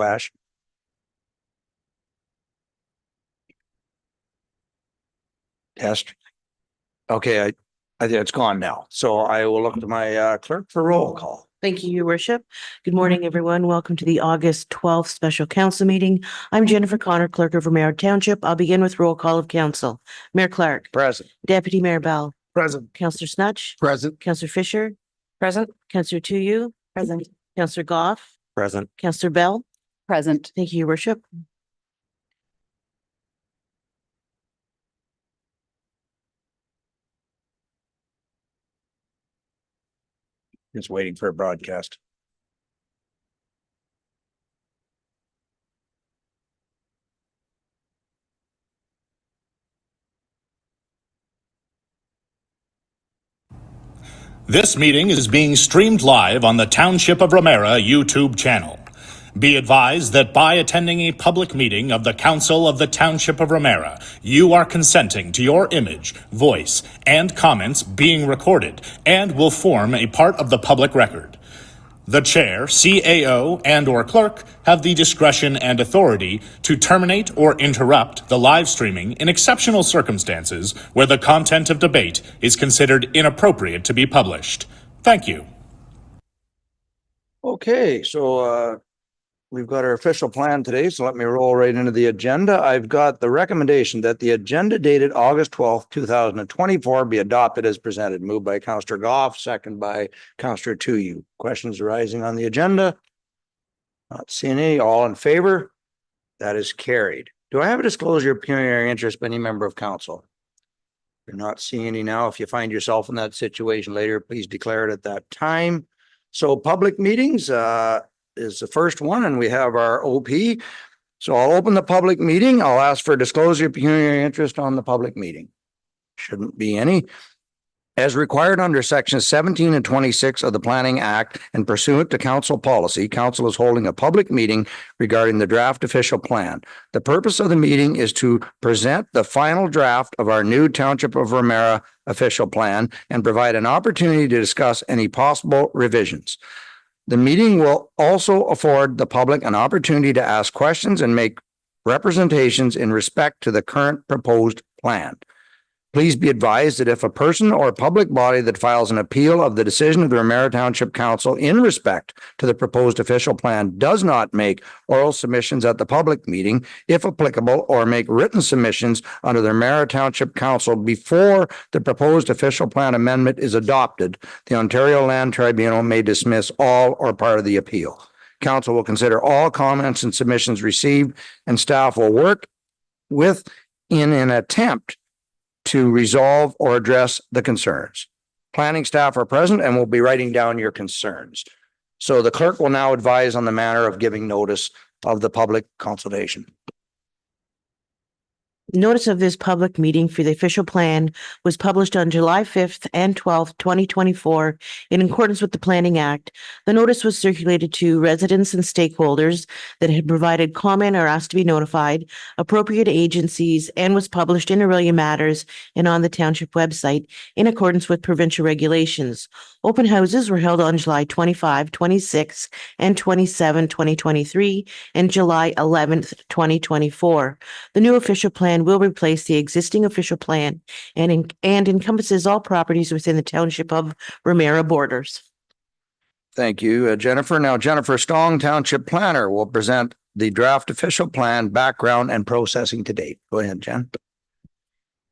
Ash. Test. Okay, I think it's gone now. So I will look to my clerk for roll call. Thank you, Your Worship. Good morning, everyone. Welcome to the August 12th Special Council meeting. I'm Jennifer Connor, Clerk of Ramara Township. I'll begin with roll call of council. Mayor Clark. Present. Deputy Mayor Bell. Present. Councillor Snutch. Present. Councillor Fisher. Present. Councillor Tuyu. Present. Councillor Goff. Present. Councillor Bell. Present. Thank you, Your Worship. Just waiting for a broadcast. This meeting is being streamed live on the Township of Ramara YouTube channel. Be advised that by attending a public meeting of the Council of the Township of Ramara, you are consenting to your image, voice, and comments being recorded and will form a part of the public record. The chair, CAO, and/or clerk have the discretion and authority to terminate or interrupt the live streaming in exceptional circumstances where the content of debate is considered inappropriate to be published. Thank you. Okay, so we've got our official plan today, so let me roll right into the agenda. I've got the recommendation that the agenda dated August 12th, 2024 be adopted as presented. Moved by Councillor Goff, second by Councillor Tuyu. Questions arising on the agenda? Not seeing any. All in favor? That is carried. Do I have a disclosure of pecuniary interest by any member of council? You're not seeing any now. If you find yourself in that situation later, please declare it at that time. So public meetings, is the first one, and we have our OP. So I'll open the public meeting. I'll ask for disclosure of pecuniary interest on the public meeting. Shouldn't be any. As required under sections 17 and 26 of the Planning Act and pursuant to council policy, council is holding a public meeting regarding the draft official plan. The purpose of the meeting is to present the final draft of our new Township of Ramara official plan and provide an opportunity to discuss any possible revisions. The meeting will also afford the public an opportunity to ask questions and make representations in respect to the current proposed plan. Please be advised that if a person or public body that files an appeal of the decision of the Ramara Township Council in respect to the proposed official plan does not make oral submissions at the public meeting, if applicable, or make written submissions under the Ramara Township Council before the proposed official plan amendment is adopted, the Ontario Land Tribunal may dismiss all or part of the appeal. Council will consider all comments and submissions received, and staff will work with in an attempt to resolve or address the concerns. Planning staff are present and will be writing down your concerns. So the clerk will now advise on the manner of giving notice of the public consultation. Notice of this public meeting for the official plan was published on July 5th and 12th, 2024, in accordance with the Planning Act. The notice was circulated to residents and stakeholders that had provided comment or asked to be notified, appropriate agencies, and was published in Aurelia Matters and on the township website in accordance with provincial regulations. Open houses were held on July 25, 26, and 27, 2023, and July 11th, 2024. The new official plan will replace the existing official plan and encompasses all properties within the Township of Ramara borders. Thank you, Jennifer. Now, Jennifer Stong, Township Planner, will present the draft official plan, background, and processing to date. Go ahead, Jen.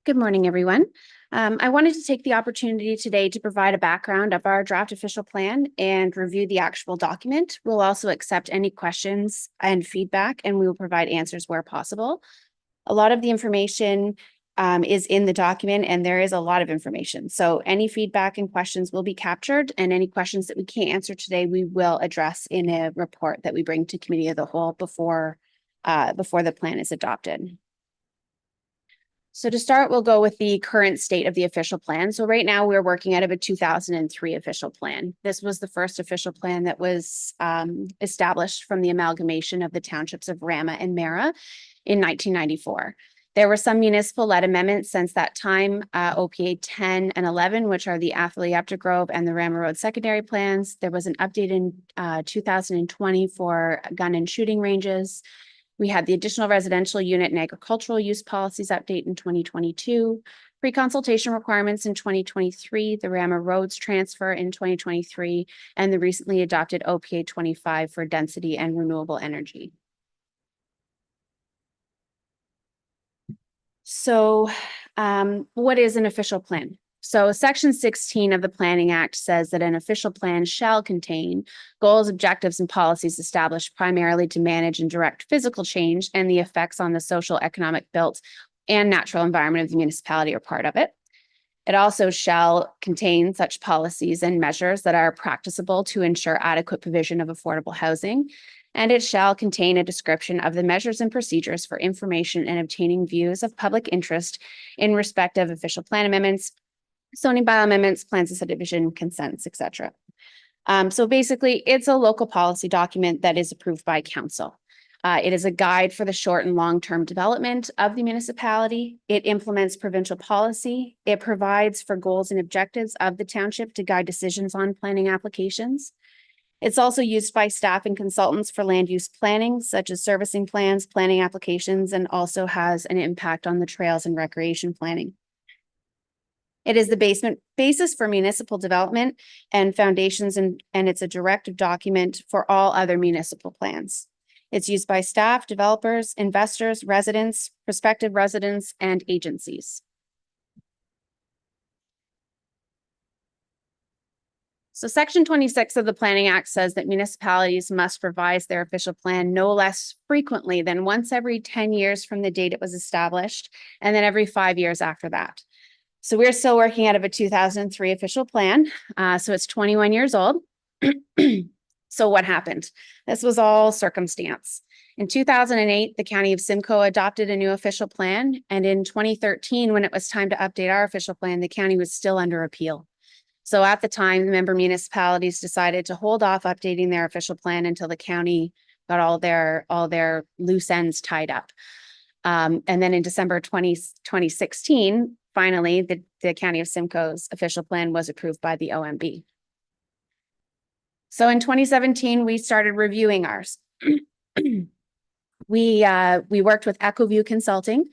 Good morning, everyone. I wanted to take the opportunity today to provide a background of our draft official plan and review the actual document. We'll also accept any questions and feedback, and we will provide answers where possible. A lot of the information is in the document, and there is a lot of information. So any feedback and questions will be captured, and any questions that we can't answer today, we will address in a report that we bring to Committee of the Whole before the plan is adopted. So to start, we'll go with the current state of the official plan. So right now we're working out of a 2003 official plan. This was the first official plan that was established from the amalgamation of the townships of Ramara and Mara in 1994. There were some municipal-led amendments since that time, OPA 10 and 11, which are the Atherley Grove and the Rammer Road secondary plans. There was an update in 2020 for gun and shooting ranges. We had the additional residential unit and agricultural use policies update in 2022, pre-consultation requirements in 2023, the Rammer Roads transfer in 2023, and the recently adopted OPA 25 for density and renewable energy. So what is an official plan? So Section 16 of the Planning Act says that an official plan shall contain goals, objectives, and policies established primarily to manage and direct physical change and the effects on the social, economic, built, and natural environment of the municipality or part of it. It also shall contain such policies and measures that are practicable to ensure adequate provision of affordable housing. And it shall contain a description of the measures and procedures for information and obtaining views of public interest in respect of official plan amendments, zoning bylaw amendments, plans of subdivision, consents, etc. So basically, it's a local policy document that is approved by council. It is a guide for the short and long-term development of the municipality. It implements provincial policy. It provides for goals and objectives of the township to guide decisions on planning applications. It's also used by staff and consultants for land use planning, such as servicing plans, planning applications, and also has an impact on the trails and recreation planning. It is the basis for municipal development and foundations, and it's a directive document for all other municipal plans. It's used by staff, developers, investors, residents, prospective residents, and agencies. So Section 26 of the Planning Act says that municipalities must revise their official plan no less frequently than once every 10 years from the date it was established, and then every 5 years after that. So we're still working out of a 2003 official plan. So it's 21 years old. So what happened? This was all circumstance. In 2008, the County of Simcoe adopted a new official plan. And in 2013, when it was time to update our official plan, the county was still under appeal. So at the time, the member municipalities decided to hold off updating their official plan until the county got all their loose ends tied up. And then in December 2016, finally, the County of Simcoe's official plan was approved by the OMB. So in 2017, we started reviewing ours. We worked with EchoView Consulting.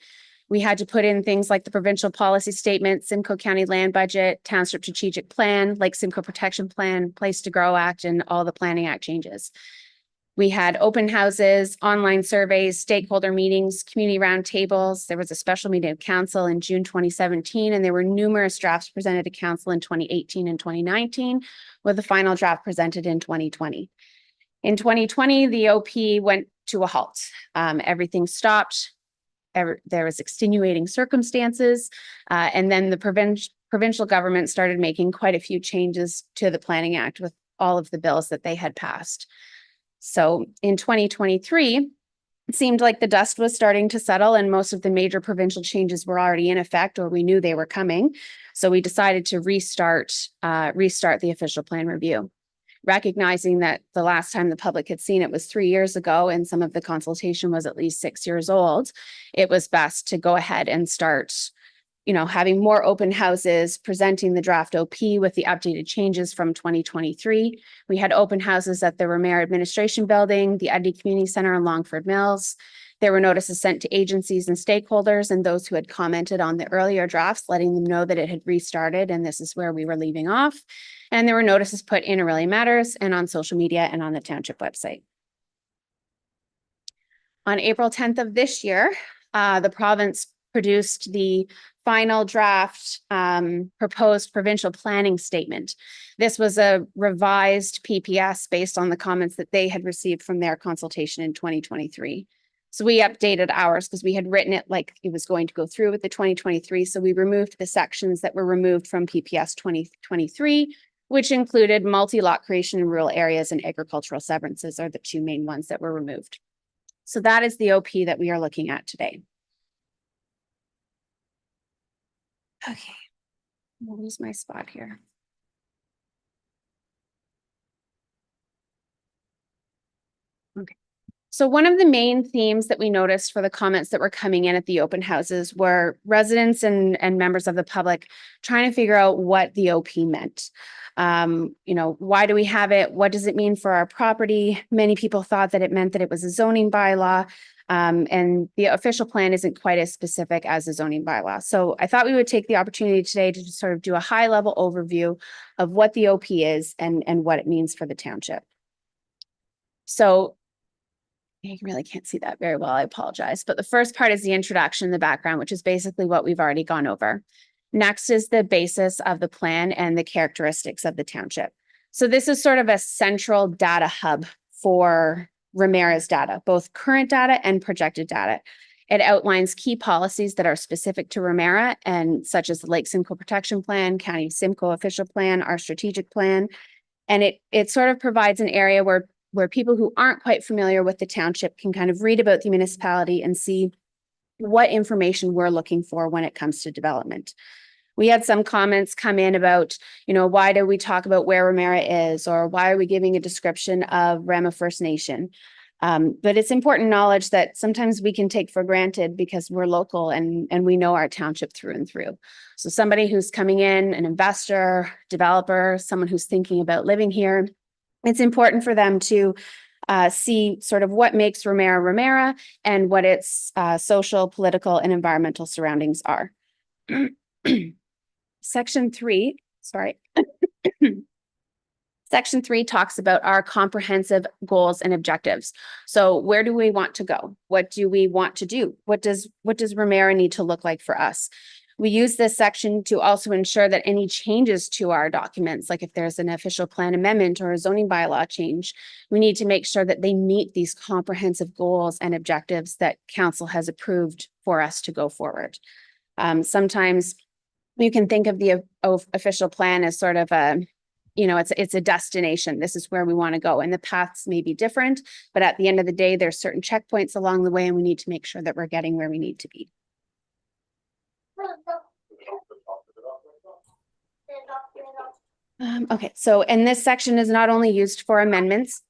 We had to put in things like the provincial policy statement, Simcoe County land budget, Township strategic plan, Lake Simcoe protection plan, Place to Grow Act, and all the Planning Act changes. We had open houses, online surveys, stakeholder meetings, community roundtables. There was a special meeting of council in June 2017, and there were numerous drafts presented to council in 2018 and 2019, with the final draft presented in 2020. In 2020, the OP went to a halt. Everything stopped. There was extenuating circumstances, and then the provincial government started making quite a few changes to the Planning Act with all of the bills that they had passed. So in 2023, it seemed like the dust was starting to settle and most of the major provincial changes were already in effect, or we knew they were coming. So we decided to restart the official plan review, recognizing that the last time the public had seen it was 3 years ago and some of the consultation was at least 6 years old. It was best to go ahead and start, having more open houses, presenting the draft OP with the updated changes from 2023. We had open houses at the Ramara Administration Building, the Eddy Community Center in Longford Mills. There were notices sent to agencies and stakeholders and those who had commented on the earlier drafts, letting them know that it had restarted and this is where we were leaving off. And there were notices put in It Really Matters and on social media and on the township website. On April 10th of this year, the province produced the final draft proposed provincial planning statement. This was a revised PPS based on the comments that they had received from their consultation in 2023. So we updated ours because we had written it like it was going to go through with the 2023. So we removed the sections that were removed from PPS 2023, which included multi-lot creation in rural areas and agricultural severances are the two main ones that were removed. So that is the OP that we are looking at today. Okay, I'll lose my spot here. Okay, So one of the main themes that we noticed for the comments that were coming in at the open houses were residents and members of the public trying to figure out what the OP meant. Why do we have it? What does it mean for our property? Many people thought that it meant that it was a zoning bylaw. And the official plan isn't quite as specific as a zoning bylaw. So I thought we would take the opportunity today to just sort of do a high level overview of what the OP is and what it means for the township. So you really can't see that very well, I apologize. But the first part is the introduction, the background, which is basically what we've already gone over. Next is the basis of the plan and the characteristics of the township. So this is sort of a central data hub for Ramara's data, both current data and projected data. It outlines key policies that are specific to Ramara, and such as the Lake Simcoe Protection Plan, County Simcoe Official Plan, our strategic plan. And it sort of provides an area where people who aren't quite familiar with the township can kind of read about the municipality and see what information we're looking for when it comes to development. We had some comments come in about, why do we talk about where Ramara is, or why are we giving a description of Rama First Nation? But it's important knowledge that sometimes we can take for granted because we're local and we know our township through and through. So somebody who's coming in, an investor, developer, someone who's thinking about living here, it's important for them to see sort of what makes Ramara and what its social, political, and environmental surroundings are. Section 3 talks about our comprehensive goals and objectives. So where do we want to go? What do we want to do? What does Ramara need to look like for us? We use this section to also ensure that any changes to our documents, like if there's an official plan amendment or a zoning bylaw change, we need to make sure that they meet these comprehensive goals and objectives that council has approved for us to go forward. Sometimes you can think of the official plan as sort of a, it's a destination. This is where we want to go. And the paths may be different, but at the end of the day, there's certain checkpoints along the way, and we need to make sure that we're getting where we need to be. Okay, so, and this section is not only used for amendments,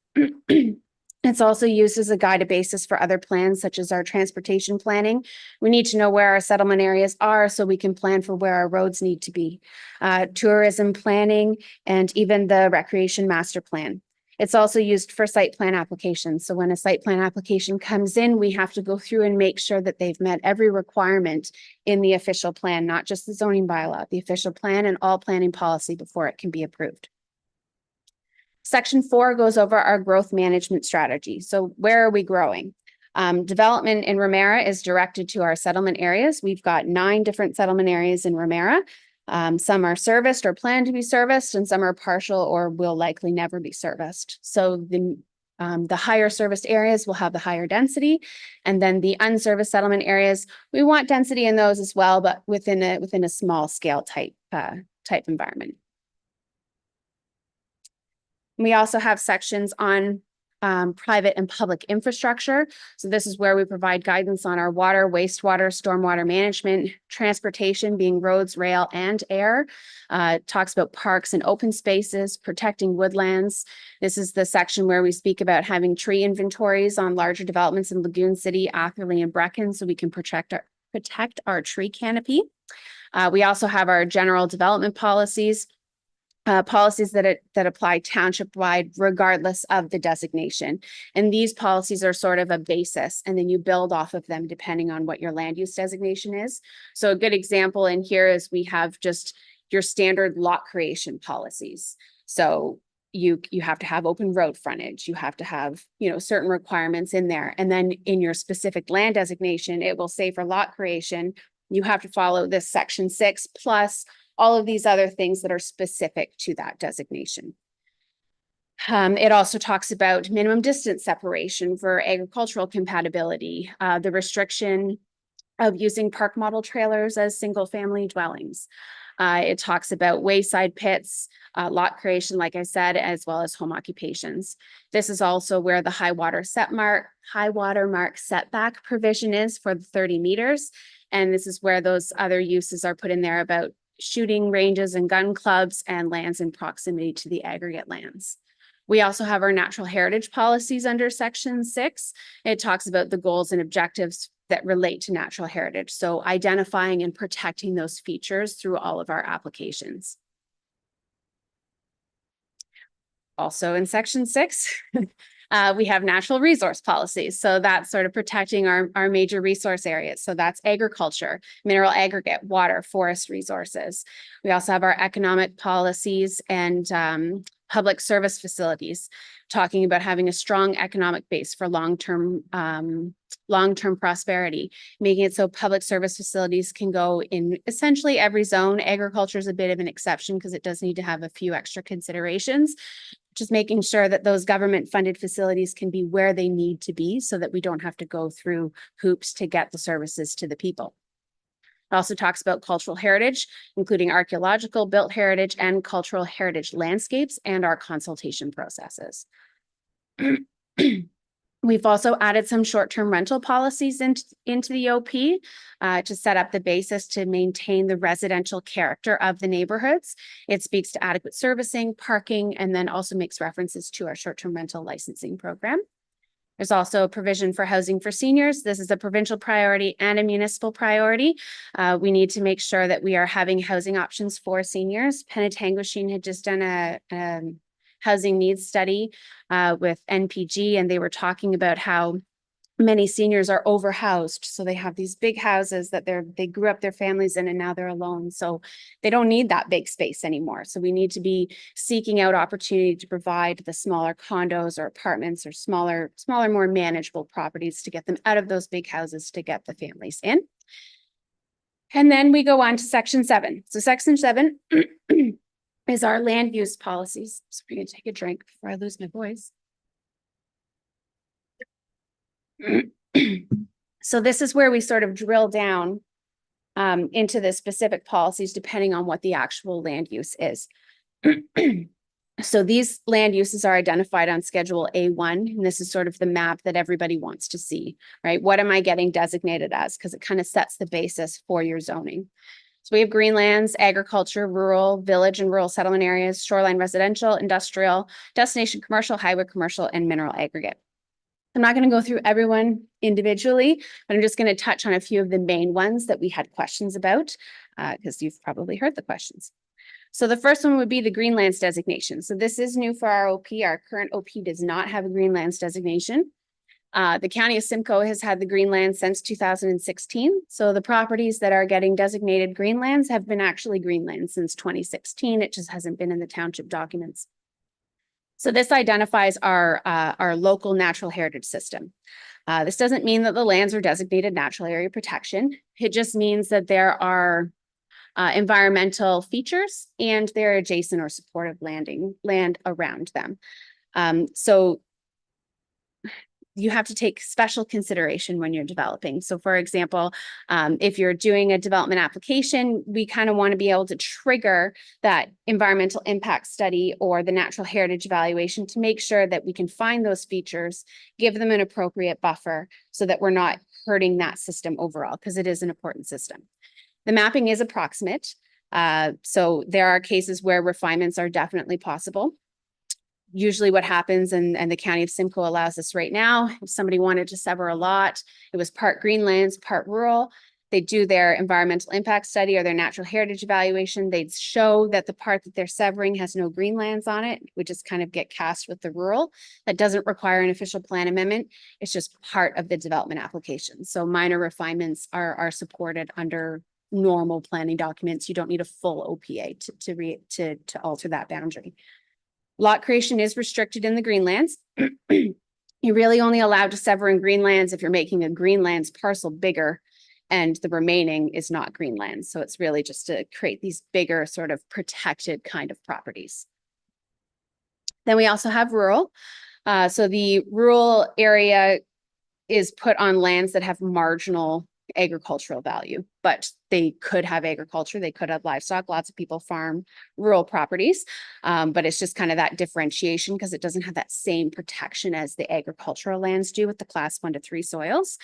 it's also used as a guide basis for other plans, such as our transportation planning. We need to know where our settlement areas are so we can plan for where our roads need to be. Tourism planning, and even the recreation master plan. It's also used for site plan applications. So when a site plan application comes in, we have to go through and make sure that they've met every requirement in the official plan, not just the zoning bylaw, the official plan and all planning policy before it can be approved. Section 4 goes over our growth management strategy. So where are we growing? Development in Ramara is directed to our settlement areas. We've got 9 different settlement areas in Ramara. Some are serviced or planned to be serviced, and some are partial or will likely never be serviced. So the higher serviced areas will have the higher density, and then the unserviced settlement areas, we want density in those as well, but within a small scale type environment. We also have sections on private and public infrastructure. So this is where we provide guidance on our water, wastewater, stormwater management, transportation being roads, rail, and air. It talks about parks and open spaces, protecting woodlands. This is the section where we speak about having tree inventories on larger developments in Lagoon City, Atherley, and Brecken, so we can protect our tree canopy. We also have our general development policies. Policies that apply township-wide regardless of the designation. And these policies are sort of a basis, and then you build off of them depending on what your land use designation is. So a good example in here is we have just your standard lot creation policies. So you have to have open road frontage, you have to have, certain requirements in there. And then in your specific land designation, it will say for lot creation, you have to follow this section 6 plus all of these other things that are specific to that designation. It also talks about minimum distance separation for agricultural compatibility, the restriction of using park model trailers as single family dwellings. It talks about wayside pits, lot creation, like I said, as well as home occupations. This is also where the high water mark setback provision is for the 30 meters. And this is where those other uses are put in there about shooting ranges and gun clubs and lands in proximity to the aggregate lands. We also have our natural heritage policies under section 6. It talks about the goals and objectives that relate to natural heritage. So identifying and protecting those features through all of our applications. Also in section 6, we have natural resource policies. So that's sort of protecting our major resource areas. So that's agriculture, mineral aggregate, water, forest resources. We also have our economic policies and public service facilities, talking about having a strong economic base for long-term prosperity, making it so public service facilities can go in essentially every zone. Agriculture is a bit of an exception because it does need to have a few extra considerations. Just making sure that those government funded facilities can be where they need to be so that we don't have to go through hoops to get the services to the people. It also talks about cultural heritage, including archaeological, built heritage, and cultural heritage landscapes, and our consultation processes. We've also added some short-term rental policies into the OP to set up the basis to maintain the residential character of the neighborhoods. It speaks to adequate servicing, parking, and then also makes references to our short-term rental licensing program. There's also a provision for housing for seniors. This is a provincial priority and a municipal priority. We need to make sure that we are having housing options for seniors. Penetanguishene had just done a housing needs study with NPG, and they were talking about how many seniors are overhoused. So they have these big houses that they grew up their families in, and now they're alone. So they don't need that big space anymore. So we need to be seeking out opportunity to provide the smaller condos or apartments or smaller, more manageable properties to get them out of those big houses to get the families in. And then we go on to section 7. So section 7 is our land use policies. So we're going to take a drink before I lose my voice. So this is where we sort of drill down into the specific policies depending on what the actual land use is. So these land uses are identified on Schedule A1, and this is sort of the map that everybody wants to see, right? What am I getting designated as? Because it kind of sets the basis for your zoning. So we have greenlands, agriculture, rural, village and rural settlement areas, shoreline residential, industrial, destination commercial, highway commercial, and mineral aggregate. I'm not going to go through everyone individually, but I'm just going to touch on a few of the main ones that we had questions about, because you've probably heard the questions. So the first one would be the greenlands designation. So this is new for our OP. Our current OP does not have a greenlands designation. The County of Simcoe has had the greenlands since 2016. So the properties that are getting designated greenlands have been actually greenlands since 2016. It just hasn't been in the township documents. So this identifies our local natural heritage system. This doesn't mean that the lands are designated natural area protection. It just means that there are environmental features and they're adjacent or supportive land around them. So you have to take special consideration when you're developing. So for example, if you're doing a development application, we kind of want to be able to trigger that environmental impact study or the natural heritage evaluation to make sure that we can find those features, give them an appropriate buffer so that we're not hurting that system overall, because it is an important system. The mapping is approximate. So there are cases where refinements are definitely possible. Usually what happens, and the County of Simcoe allows this right now, if somebody wanted to sever a lot, it was part greenlands, part rural, they do their environmental impact study or their natural heritage evaluation. They'd show that the part that they're severing has no greenlands on it, which just kind of get cast with the rural. That doesn't require an official plan amendment. It's just part of the development application. So minor refinements are supported under normal planning documents. You don't need a full OPA to alter that boundary. Lot creation is restricted in the greenlands. You're really only allowed to sever in greenlands if you're making a greenlands parcel bigger and the remaining is not greenlands. So it's really just to create these bigger sort of protected kind of properties. Then we also have rural. So the rural area is put on lands that have marginal agricultural value, but they could have agriculture, they could have livestock. Lots of people farm rural properties, but it's just kind of that differentiation because it doesn't have that same protection as the agricultural lands do with the class 1 to 3 soils.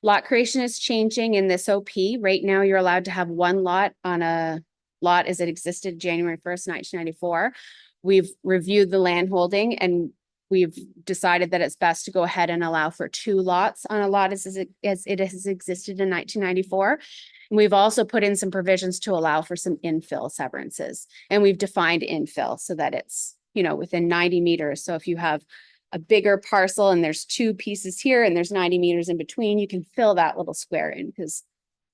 Lot creation is changing in this OP. Right now, you're allowed to have one lot on a lot as it existed January 1st, 1994. we've reviewed the land holding and we've decided that it's best to go ahead and allow for 2 lots on a lot as it has existed in 1994. And we've also put in some provisions to allow for some infill severances. And we've defined infill so that it's, within 90 meters. So if you have a bigger parcel and there's 2 pieces here and there's 90 meters in between, you can fill that little square in because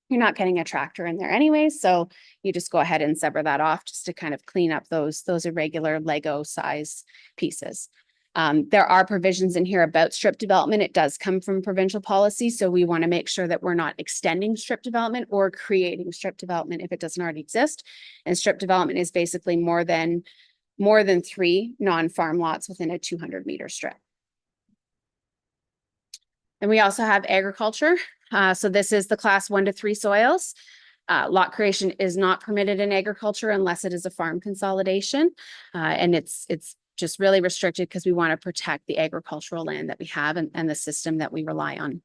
you're not getting a tractor in there anyway. So you just go ahead and sever that off just to kind of clean up those irregular Lego size pieces. There are provisions in here about strip development. It does come from provincial policy. So we want to make sure that we're not extending strip development or creating strip development if it doesn't already exist. And strip development is basically more than 3 non-farm lots within a 200-meter strip. And we also have agriculture. So this is the class 1 to 3 soils. Lot creation is not permitted in agriculture unless it is a farm consolidation. And it's just really restricted because we want to protect the agricultural land that we have and the system that we rely on.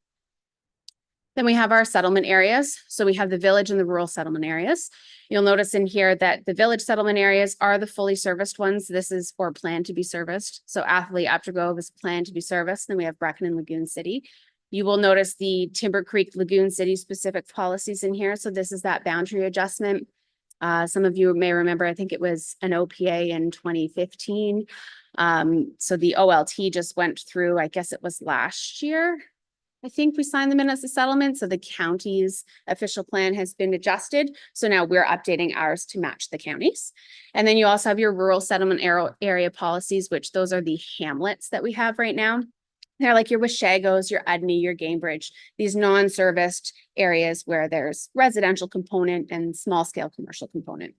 Then we have our settlement areas. So we have the village and the rural settlement areas. You'll notice in here that the village settlement areas are the fully serviced ones. This is or planned to be serviced. So Athley, Aptergrove is planned to be serviced. Then we have Brecken and Lagoon City. You will notice the Timber Creek Lagoon City specific policies in here. So this is that boundary adjustment. Some of you may remember, I think it was an OPA in 2015. So the OLT just went through, I guess it was last year. I think we signed them in as a settlement. So the county's official plan has been adjusted. So now we're updating ours to match the counties. And then you also have your rural settlement area policies, which those are the hamlets that we have right now. They're like your Washagos, your Udney, your Gamebridge, these non-serviced areas where there's residential component and small scale commercial component.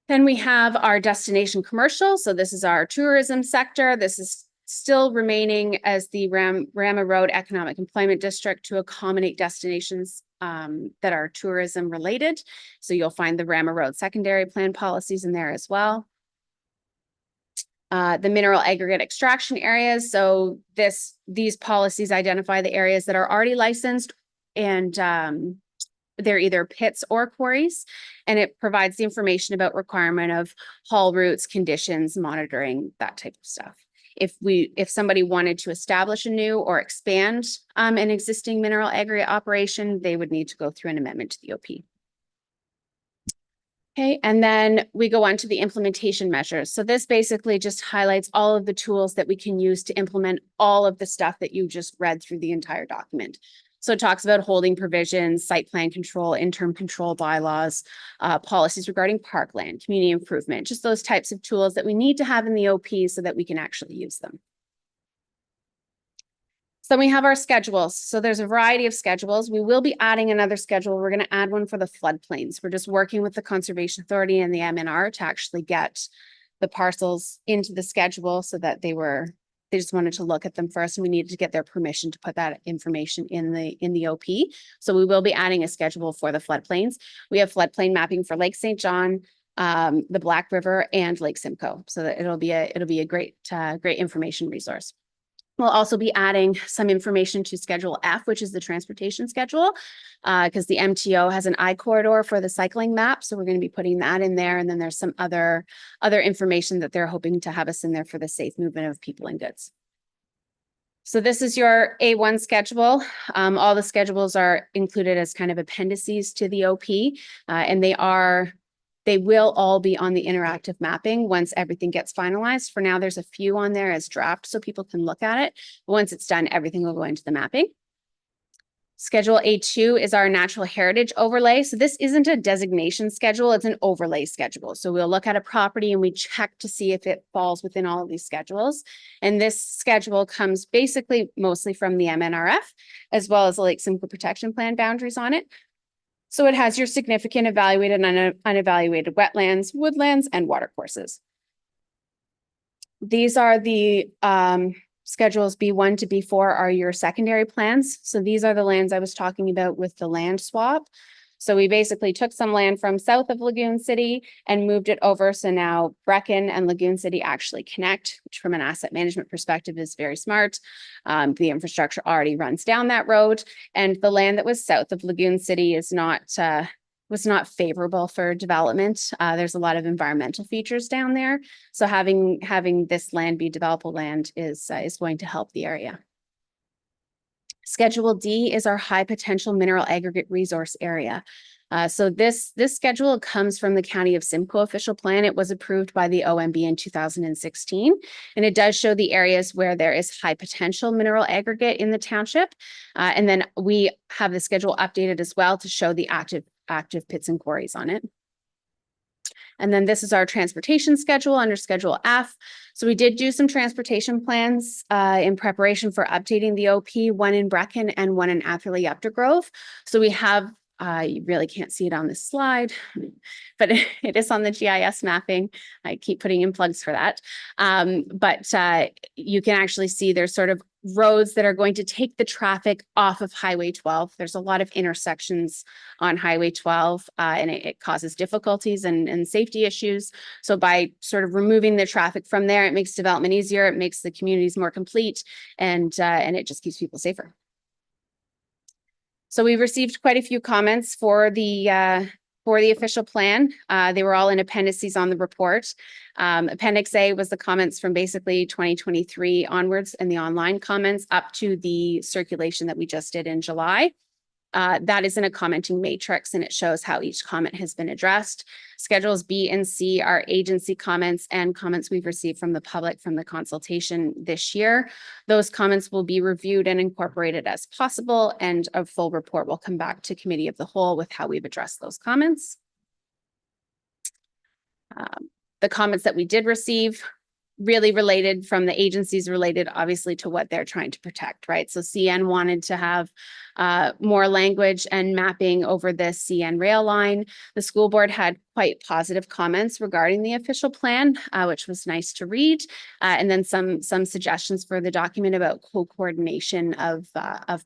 Then we have our destination commercial. So this is our tourism sector. This is still remaining as the Rama Road Economic Employment District to accommodate destinations that are tourism related. So you'll find the Rama Road secondary plan policies in there as well. The mineral aggregate extraction areas. So these policies identify the areas that are already licensed and they're either pits or quarries, and it provides the information about requirement of haul routes, conditions, monitoring, that type of stuff. If somebody wanted to establish a new or expand an existing mineral aggregate operation, they would need to go through an amendment to the OP. Okay, and then we go on to the implementation measures. So this basically just highlights all of the tools that we can use to implement all of the stuff that you just read through the entire document. So it talks about holding provisions, site plan control, interim control bylaws, policies regarding parkland, community improvement, just those types of tools that we need to have in the OP so that we can actually use them. So we have our schedules. So there's a variety of schedules. We will be adding another schedule. We're going to add one for the floodplains. We're just working with the Conservation Authority and the MNR to actually get the parcels into the schedule so that they just wanted to look at them first, and we needed to get their permission to put that information in the OP. So we will be adding a schedule for the floodplains. We have floodplain mapping for Lake St. John, the Black River, and Lake Simcoe. So that it'll be a great information resource. We'll also be adding some information to Schedule F, which is the transportation schedule, because the MTO has an I corridor for the cycling map. So we're going to be putting that in there. And then there's some other information that they're hoping to have us in there for the safe movement of people and goods. So this is your A1 schedule. All the schedules are included as kind of appendices to the OP, and they will all be on the interactive mapping once everything gets finalized. For now, there's a few on there as draft so people can look at it. But once it's done, everything will go into the mapping. Schedule A2 is our natural heritage overlay. So this isn't a designation schedule, it's an overlay schedule. So we'll look at a property and we check to see if it falls within all of these schedules. And this schedule comes basically mostly from the MNRF, as well as the Lake Simcoe Protection Plan boundaries on it. So it has your significant evaluated and unevaluated wetlands, woodlands, and watercourses. These are the schedules B1 to B4 are your secondary plans. So these are the lands I was talking about with the land swap. So we basically took some land from south of Lagoon City and moved it over. So now Brecken and Lagoon City actually connect, which from an asset management perspective is very smart. The infrastructure already runs down that road, and the land that was south of Lagoon City is not was not favorable for development. There's a lot of environmental features down there. So having this land be developable land is going to help the area. Schedule D is our high potential mineral aggregate resource area. So this schedule comes from the County of Simcoe official plan. It was approved by the OMB in 2016, and it does show the areas where there is high potential mineral aggregate in the township. And then we have the schedule updated as well to show the active pits and quarries on it. And then this is our transportation schedule under Schedule F. So we did do some transportation plans in preparation for updating the OP, one in Brecken and one in Atherley Updergrove. So we have, you really can't see it on this slide, but it is on the GIS mapping. I keep putting in plugs for that. But you can actually see there's sort of roads that are going to take the traffic off of Highway 12. There's a lot of intersections on Highway 12 and it causes difficulties and safety issues. So by sort of removing the traffic from there, it makes development easier, it makes the communities more complete, and it just keeps people safer. So we received quite a few comments for the official plan. They were all in appendices on the report. Appendix A was the comments from basically 2023 onwards and the online comments up to the circulation that we just did in July. That is in a commenting matrix and it shows how each comment has been addressed. Schedules B and C are agency comments and comments we've received from the public from the consultation this year. Those comments will be reviewed and incorporated as possible, and a full report will come back to Committee of the Whole with how we've addressed those comments. The comments that we did receive really related from the agencies related obviously to what they're trying to protect, right? So CN wanted to have more language and mapping over the CN rail line. The school board had quite positive comments regarding the official plan, which was nice to read. And then some suggestions for the document about co-coordination of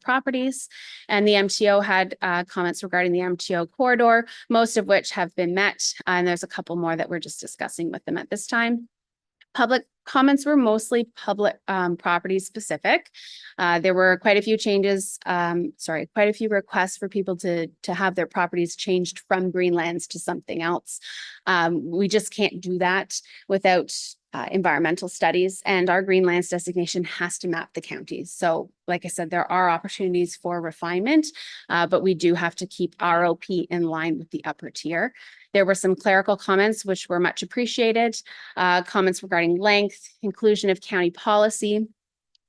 properties. And the MTO had comments regarding the MTO corridor, most of which have been met. And there's a couple more that we're just discussing with them at this time. Public comments were mostly public property specific. There were quite a few changes, quite a few requests for people to have their properties changed from Greenlands to something else. We just can't do that without environmental studies, and our Greenlands designation has to map the counties. So like I said, there are opportunities for refinement, but we do have to keep ROP in line with the upper tier. There were some clerical comments which were much appreciated, comments regarding length, inclusion of county policy.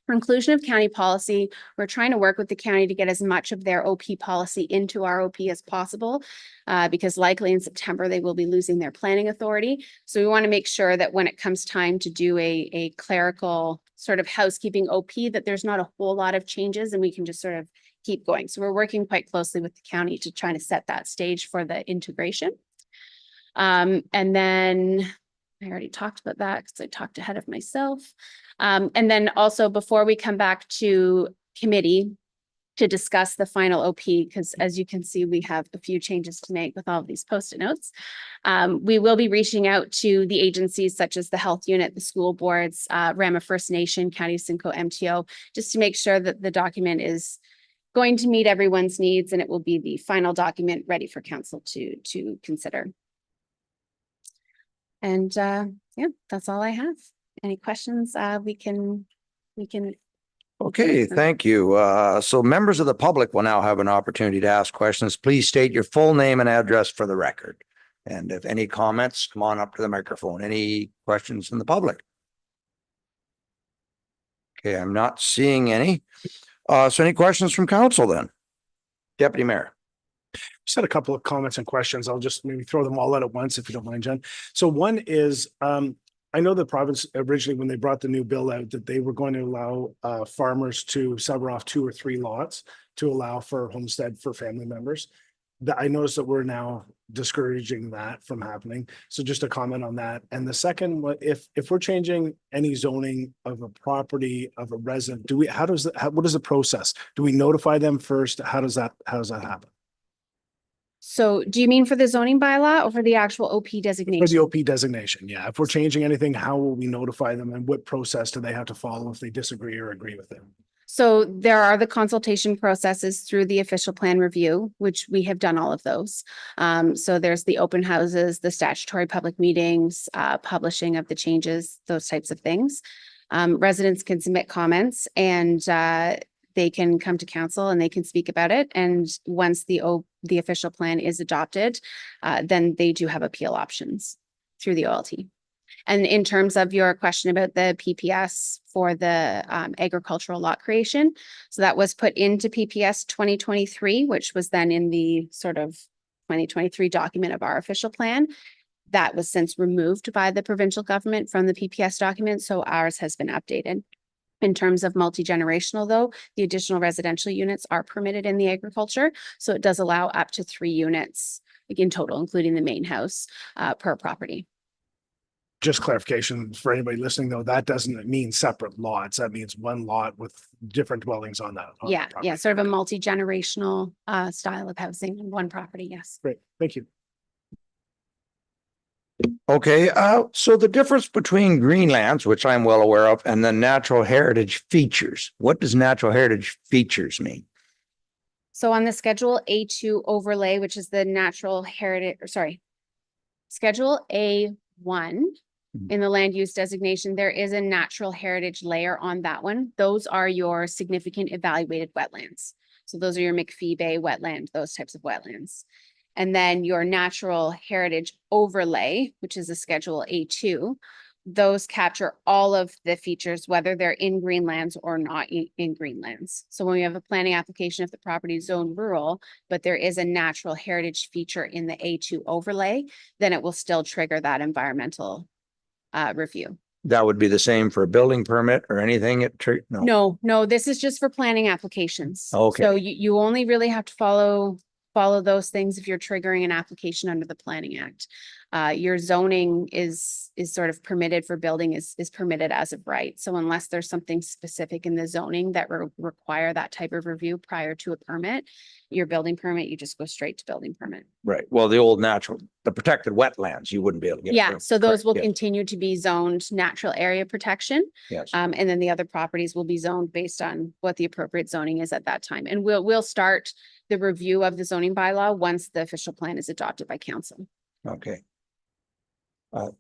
For inclusion of county policy, we're trying to work with the county to get as much of their OP policy into our OP as possible, because likely in September they will be losing their planning authority. So we want to make sure that when it comes time to do a clerical sort of housekeeping OP, that there's not a whole lot of changes and we can just sort of keep going. So we're working quite closely with the county to try to set that stage for the integration. And then I already talked about that because I talked ahead of myself. And then also before we come back to committee to discuss the final OP, because as you can see, we have a few changes to make with all of these Post-it notes. We will be reaching out to the agencies such as the health unit, the school boards, Ramara First Nation, County of Simcoe, MTO, just to make sure that the document is going to meet everyone's needs and it will be the final document ready for council to consider. And yeah, that's all I have. Any questions? We can. Okay, thank you. So members of the public will now have an opportunity to ask questions. Please state your full name and address for the record. And if any comments, come on up to the microphone. Any questions from the public? Okay, I'm not seeing any. So any questions from council then? Deputy Mayor. Just had a couple of comments and questions. I'll just maybe throw them all out at once if you don't mind, Jen. So one is, I know the province originally, when they brought the new bill out, that they were going to allow farmers to sever off 2 or 3 lots to allow for homestead for family members. I noticed that we're now discouraging that from happening. So just a comment on that. And the second one, if we're changing any zoning of a property of a resident, what is the process? Do we notify them first? How does that happen? So do you mean for the zoning bylaw or for the actual OP designation? For the OP designation, yeah. If we're changing anything, how will we notify them and what process do they have to follow if they disagree or agree with it? So there are the consultation processes through the official plan review, which we have done all of those. So there's the open houses, the statutory public meetings, publishing of the changes, those types of things. Residents can submit comments and they can come to council and they can speak about it. And once the official plan is adopted, then they do have appeal options through the OLT. And in terms of your question about the PPS for the agricultural lot creation, so that was put into PPS 2023, which was then in the sort of 2023 document of our official plan. That was since removed by the provincial government from the PPS document, so ours has been updated. In terms of multi-generational though, the additional residential units are permitted in the agriculture, so it does allow up to 3 units in total, including the main house per property. Just clarification for anybody listening, though, that doesn't mean separate lots. That means one lot with different dwellings on that. on that Yeah, property. sort of a multi-generational style of housing in one property, yes. Great, thank you. Okay, so the difference between greenlands, which I'm well aware of, and the natural heritage features. What does natural heritage features mean? So on the Schedule A2 overlay, which is the natural heritage, Schedule A1 in the land use designation, there is a natural heritage layer on that one. Those are your significant evaluated wetlands. So those are your McPhee Bay wetland, those types of wetlands. And then your natural heritage overlay, which is a Schedule A2, those capture all of the features, whether they're in greenlands or not in greenlands. So when we have a planning application, if the property is zoned rural, but there is a natural heritage feature in the A2 overlay, then it will still trigger that environmental review. That would be the same for a building permit or anything? No, this is just for planning applications. Okay. So you only really have to follow those things if you're triggering an application under the Planning Act. Your zoning is sort of permitted for building is permitted as of right. So unless there's something specific in the zoning that require that type of review prior to a permit, your building permit, you just go straight to building permit. Right. Well, the protected wetlands, you wouldn't be able to get. Yeah, so those will Yes. continue to be zoned natural area protection. Yes. And then the other properties will be zoned based on what the appropriate zoning is at that time. And we'll start the review of the zoning bylaw once the official plan is adopted by council. Okay.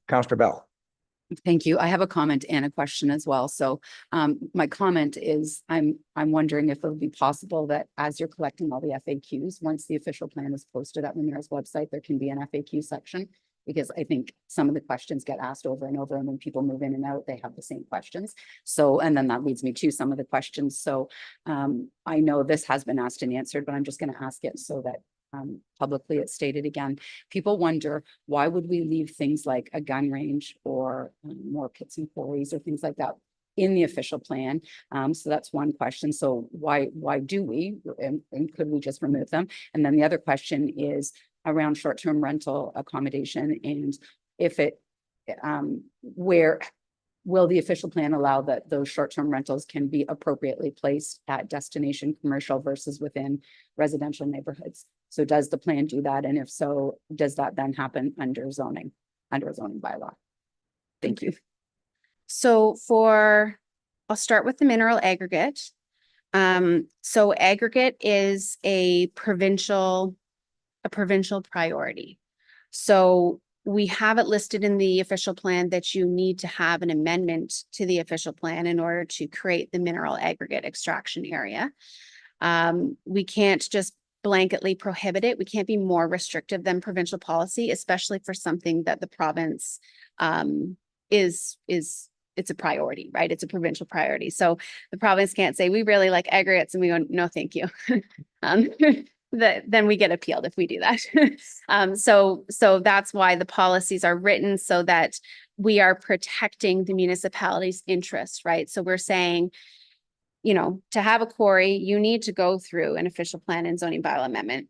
Councillor Bell. Thank you. I have a comment and a question as well. So my comment is I'm wondering if it would be possible that as you're collecting all the FAQs, once the official plan is posted at Ramara's website, there can be an FAQ section, because I think some of the questions get asked over and over, and when people move in and out, they have the same questions. So, and then that leads me to some of the questions. So I know this has been asked and answered, but I'm just going to ask it so that publicly it's stated again. People wonder, why would we leave things like a gun range or more pits and quarries or things like that in the official plan? So that's one question. So why do we, and could we just remove them? And then the other question is around short-term rental accommodation, and if it, where will the official plan allow that those short-term rentals can be appropriately placed at destination commercial versus within residential neighborhoods? So does the plan do that? And if so, does that then happen under a zoning bylaw? Thank you. So I'll start with the mineral aggregate. So aggregate is a provincial priority. So we have it listed in the official plan that you need to have an amendment to the official plan in order to create the mineral aggregate extraction area. We can't just blanketly prohibit it. We can't be more restrictive than provincial policy, especially for something that the province it's a priority, right? It's a provincial priority. So the province can't say, we really like aggregates, and we go, no, thank you. Then we get appealed if we do that. So that's why the policies are written, so that we are protecting the municipality's interests, right? So we're saying, to have a quarry, you need to go through an official plan and zoning bylaw amendment.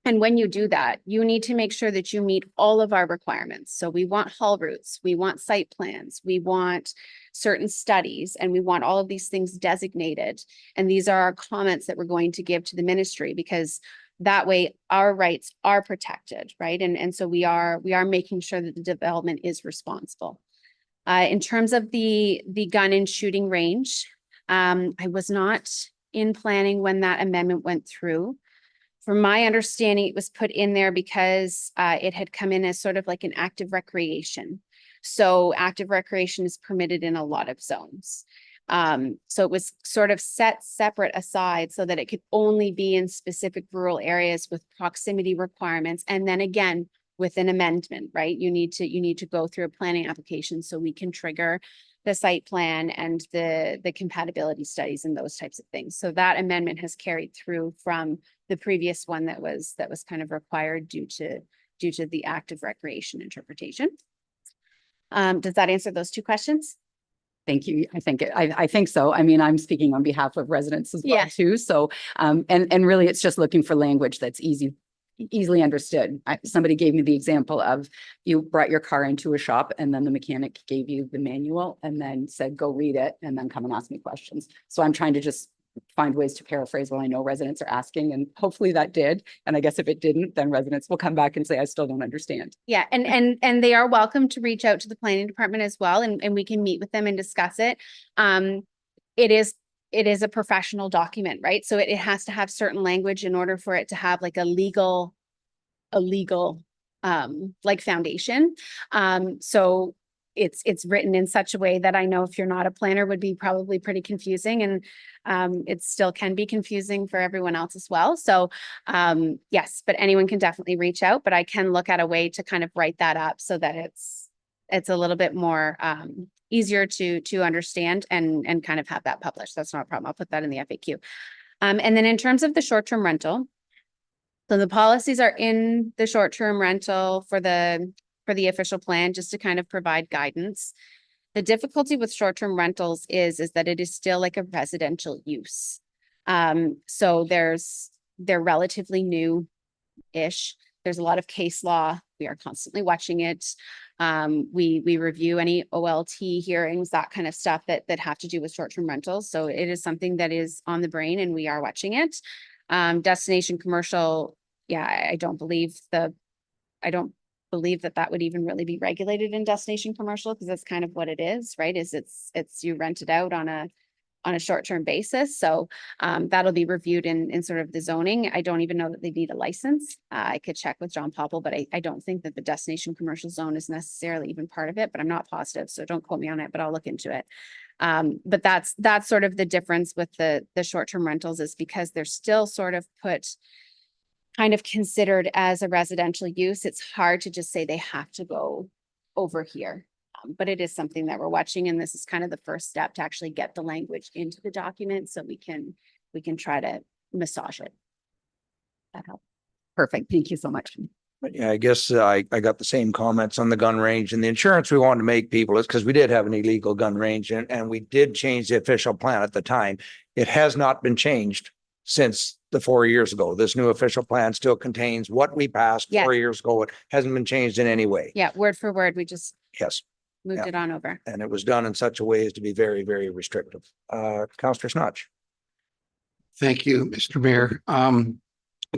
And when you do that, you need to make sure that you meet all of our requirements. So we want haul routes, we want site plans, we want certain studies, and we want all of these things designated. And these are our comments that we're going to give to the ministry, because that way our rights are protected, right? And so we are making sure that the development is responsible. In terms of the gun and shooting range, I was not in planning when that amendment went through. From my understanding, it was put in there because it had come in as sort of like an active recreation. So active recreation is permitted in a lot of zones. So it was sort of set separate aside so that it could only be in specific rural areas with proximity requirements. And then again, with an amendment, right? You need to go through a planning application so we can trigger the site plan and the compatibility studies and those types of things. So that amendment has carried through from the previous one that was kind of required due to the active recreation interpretation. Does that answer those two questions? Thank you. I think so. I mean, I'm speaking on behalf of residents as well Yeah. too. So, and really it's just looking for language that's easily understood. Somebody gave me the example of you brought your car into a shop and then the mechanic gave you the manual and then said, go read it and then come and ask me questions. So I'm trying to just find ways to paraphrase what I know residents are asking, and hopefully that did. And I guess if it didn't, then residents will come back and say, I still don't understand. Yeah, and they are welcome to reach out to the planning department as well, and we can meet with them and discuss it. It is a professional document, right? So it has to have certain language in order for it to have like a legal like foundation. So it's written in such a way that I know if you're not a planner would be probably pretty confusing, and it still can be confusing for everyone else as well. So yes, but anyone can definitely reach out, but I can look at a way to kind of write that up so that it's a little bit more easier to understand and kind of have that published. That's not a problem. I'll put that in the FAQ. And then in terms of the short-term rental, so the policies are in the short-term rental for the official plan, just to kind of provide guidance. The difficulty with short-term rentals is that it is still like a residential use. So they're relatively new-ish. There's a lot of case law. We are constantly watching it. We review any OLT hearings, that kind of stuff that have to do with short-term rentals. So it is something that is on the brain and we are watching it. Destination commercial, yeah, I don't believe that would even really be regulated in destination commercial, because that's kind of what it is, right? It's you rent it out on a short-term basis. So that'll be reviewed in sort of the zoning. I don't even know that they need a license. I could check with John Popple, but I don't think that the destination commercial zone is necessarily even part of it, but I'm not positive. So don't quote me on it, but I'll look into it. But that's sort of the difference with the short-term rentals, is because they're still sort of kind of considered as a residential use. It's hard to just say they have to go over here. But it is something that we're watching, and this is kind of the first step to actually get the language into the document so we can try to massage it. That helps. Perfect. Thank you so much. But yeah, I guess I got the same comments on the gun range, and the insurance we wanted to make people is because we did have an illegal gun range, and we did change the official plan at the time. It has not been changed since the 4 years ago. This new official plan still contains what we passed 4 years ago. It hasn't been changed in any way. Yeah, word for word. We just Yes. moved it on over. And it was done in such a way as to be very, very restrictive. Councillor Snotch. Thank you, Mr. Mayor.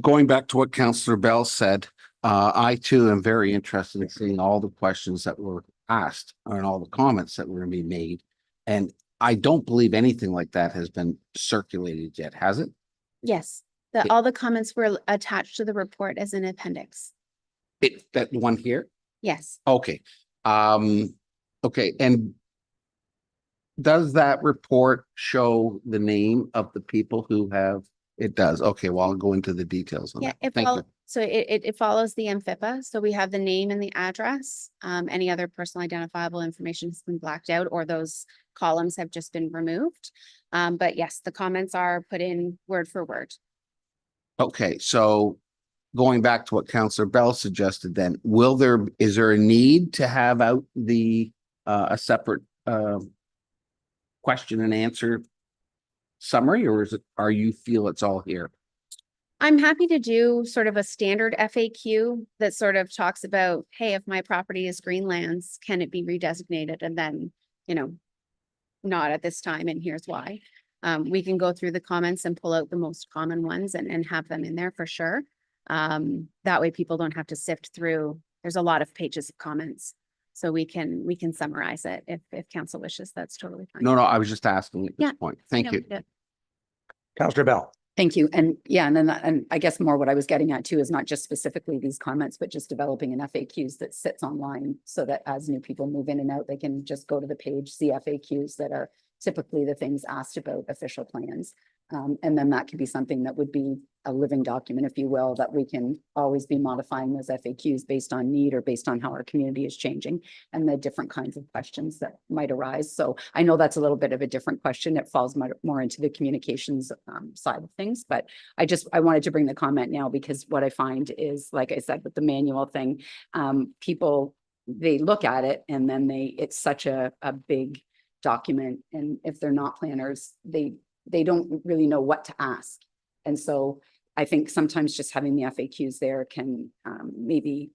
Going back to what Councillor Bell said, I too am very interested in seeing all the questions that were asked and all the comments that were being made. And I don't believe anything like that has been circulated yet, has it? Yes, all the comments were attached to the report as an appendix. That one here? Yes. Okay. Okay. And does that report show the name of the people who have? It does. Okay. Well, I'll go into the details on Yeah, that. Thank you. so it follows the MFIPA. So we have the name and the address. Any other personal identifiable information has been blacked out, or those columns have just been removed. But yes, the comments are put in word for word. Okay. So going back to what Councillor Bell suggested, then is there a need to have out a separate question and answer summary, or are you feel it's all here? I'm happy to do sort of a standard FAQ that sort of talks about, hey, if my property is Greenlands, can it be redesignated? And then, not at this time, and here's why. We can go through the comments and pull out the most common ones and have them in there for sure. That way people don't have to sift through. There's a lot of pages of comments. So we can summarize it if council wishes. That's totally fine. No, I was just asking at this Yeah. point. Thank No, you. yeah. Counselor Bell. Thank you. And yeah, and then and I guess more what I was getting at too is not just specifically these comments, but just developing an FAQs that sits online so that as new people move in and out, they can just go to the page, see FAQs that are typically the things asked about official plans. And then that could be something that would be a living document, if you will, that we can always be modifying those FAQs based on need or based on how our community is changing and the different kinds of questions that might arise. So I know that's a little bit of a different question. It falls more into the communications side of things, but I wanted to bring the comment now because what I find is, like I said, with the manual thing, people, they look at it and then it's such a big document. And if they're not planners, they don't really know what to ask. And so I think sometimes just having the FAQs there can maybe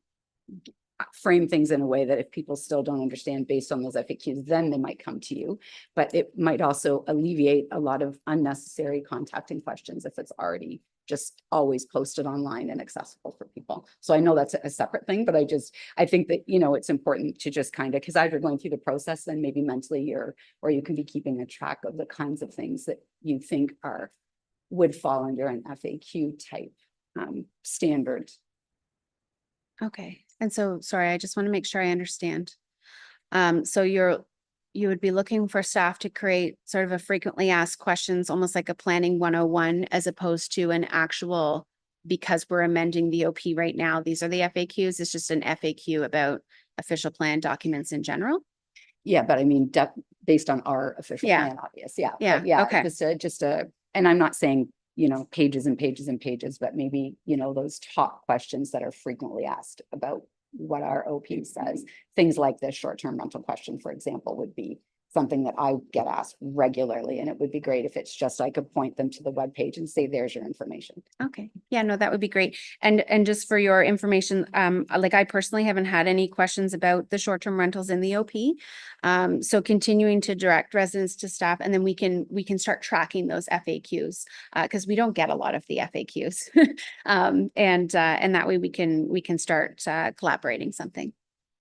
frame things in a way that if people still don't understand based on those FAQs, then they might come to you. But it might also alleviate a lot of unnecessary contacting questions if it's already just always posted online and accessible for people. So I know that's a separate thing, but I think that, it's important to just kind of, because as you're going through the process, then maybe mentally or you can be keeping a track of the kinds of things that you think would fall under an FAQ type standard. Okay. And so, sorry, I just want to make sure I understand. So you would be looking for staff to create sort of a frequently asked questions, almost like a planning 101, as opposed to an actual, because we're amending the OP right now, these are the FAQs. It's just an FAQ about official plan documents in general. Yeah, but I mean, based on our official plan, obvious. Yeah. Yeah. But yeah. Okay. And I'm not saying, pages and pages and pages, but maybe, those top questions that are frequently asked about what our OP says. Things like the short-term rental question, for example, would be something that I get asked regularly. And it would be great if it's just, I could point them to the webpage and say, there's your information. Okay. Yeah, no, that would be great. And just for your information, like I personally haven't had any questions about the short-term rentals in the OP. So continuing to direct residents to staff, and then we can start tracking those FAQs because we don't get a lot of the FAQs. And that way we can start collaborating something.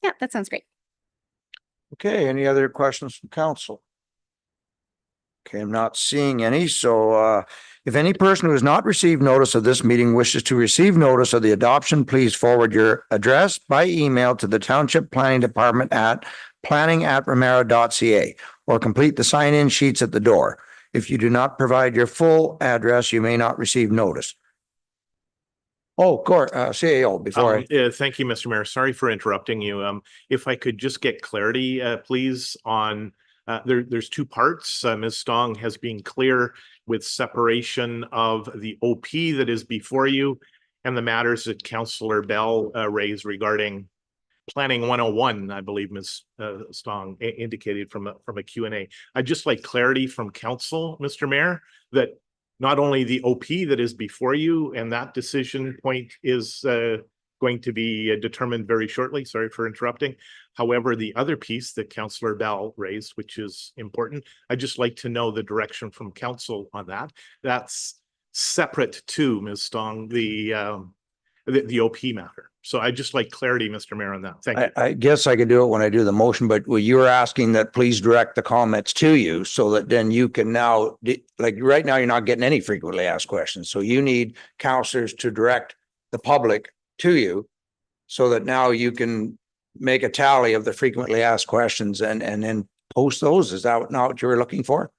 Yeah, that sounds great. Okay, any other questions from council? Okay, I'm not seeing any. So if any person who has not received notice of this meeting wishes to receive notice of the adoption, please forward your address by email to the Township Planning Department at planning@ramara.ca or complete the sign-in sheets at the door. If you do not provide your full address, you may not receive notice. Oh, CAO, before Thank you, Mr. Mayor. Sorry for interrupting you. If I could just get clarity, please, on there's two parts. Ms. Stong has been clear with separation of the OP that is before you and the matters that Councillor Bell raised regarding Planning 101, I believe Ms. Stong indicated from a Q&A. I'd just like clarity from council, Mr. Mayor, that not only the OP that is before you and that decision point is going to be determined very shortly. Sorry for interrupting. However, the other piece that Councillor Bell raised, which is important, I'd just like to know the direction from council on that. That's separate to Ms. Stong, the OP matter. So I just like clarity, Mr. Mayor, on that. Thank you. I guess I could do it when I do the motion, but you were asking that please direct the comments to you so that then you can now, like right now, you're not getting any frequently asked questions. So you need counselors to direct the public to you so that now you can make a tally of the frequently asked questions and then post those. Is that not what you were looking for?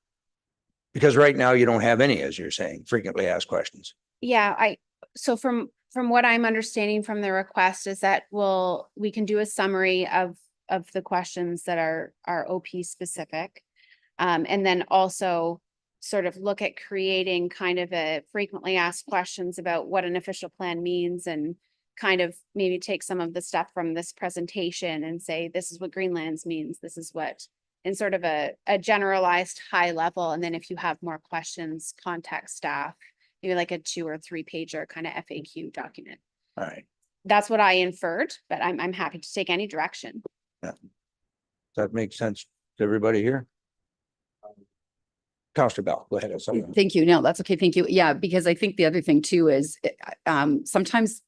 Because right now you don't have any, as you're saying, frequently asked questions. Yeah, so from what I'm understanding from the request is that we can do a summary of the questions that are OP specific. And then also sort of look at creating kind of a frequently asked questions about what an official plan means and kind of maybe take some of the stuff from this presentation and say, this is what Greenlands means. This is what, in sort of a generalized high level. And then if you have more questions, contact staff. Maybe like a 2 or 3 pager kind of FAQ document. All right. That's what I inferred, but I'm happy to take any direction. Yeah. Does that make sense to everybody here? Councillor Bell, go ahead. Thank you. No, that's okay. Thank you. Yeah, because I think the other thing too is sometimes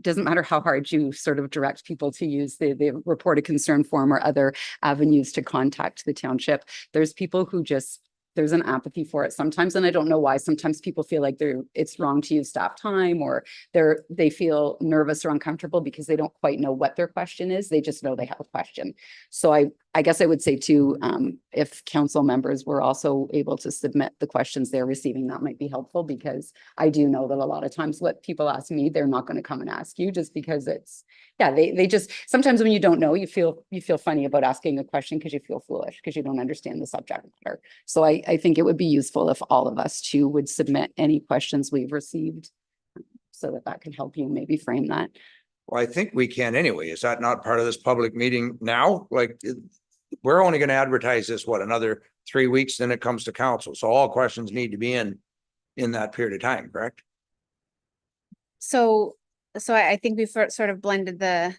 doesn't matter how hard you sort of direct people to use the report a concern form or other avenues to contact the township. There's people who just, there's an apathy for it sometimes, and I don't know why. Sometimes people feel like it's wrong to use staff time, or they feel nervous or uncomfortable because they don't quite know what their question is. They just know they have a question. So I guess I would say too, if council members were also able to submit the questions they're receiving, that might be helpful, because I do know that a lot of times what people ask me, they're not going to come and ask you, just because it's, yeah, they just, sometimes when you don't know, you feel funny about asking a question because you feel foolish because you don't understand the subject matter. So I think it would be useful if all of us too would submit any questions we've received, so that can help you maybe frame that. Well, I think we can anyway. Is that not part of this public meeting now? Like, we're only going to advertise this, what, another 3 weeks, then it comes to council. So all questions need to be in that period of time, correct? So I think we've sort of blended the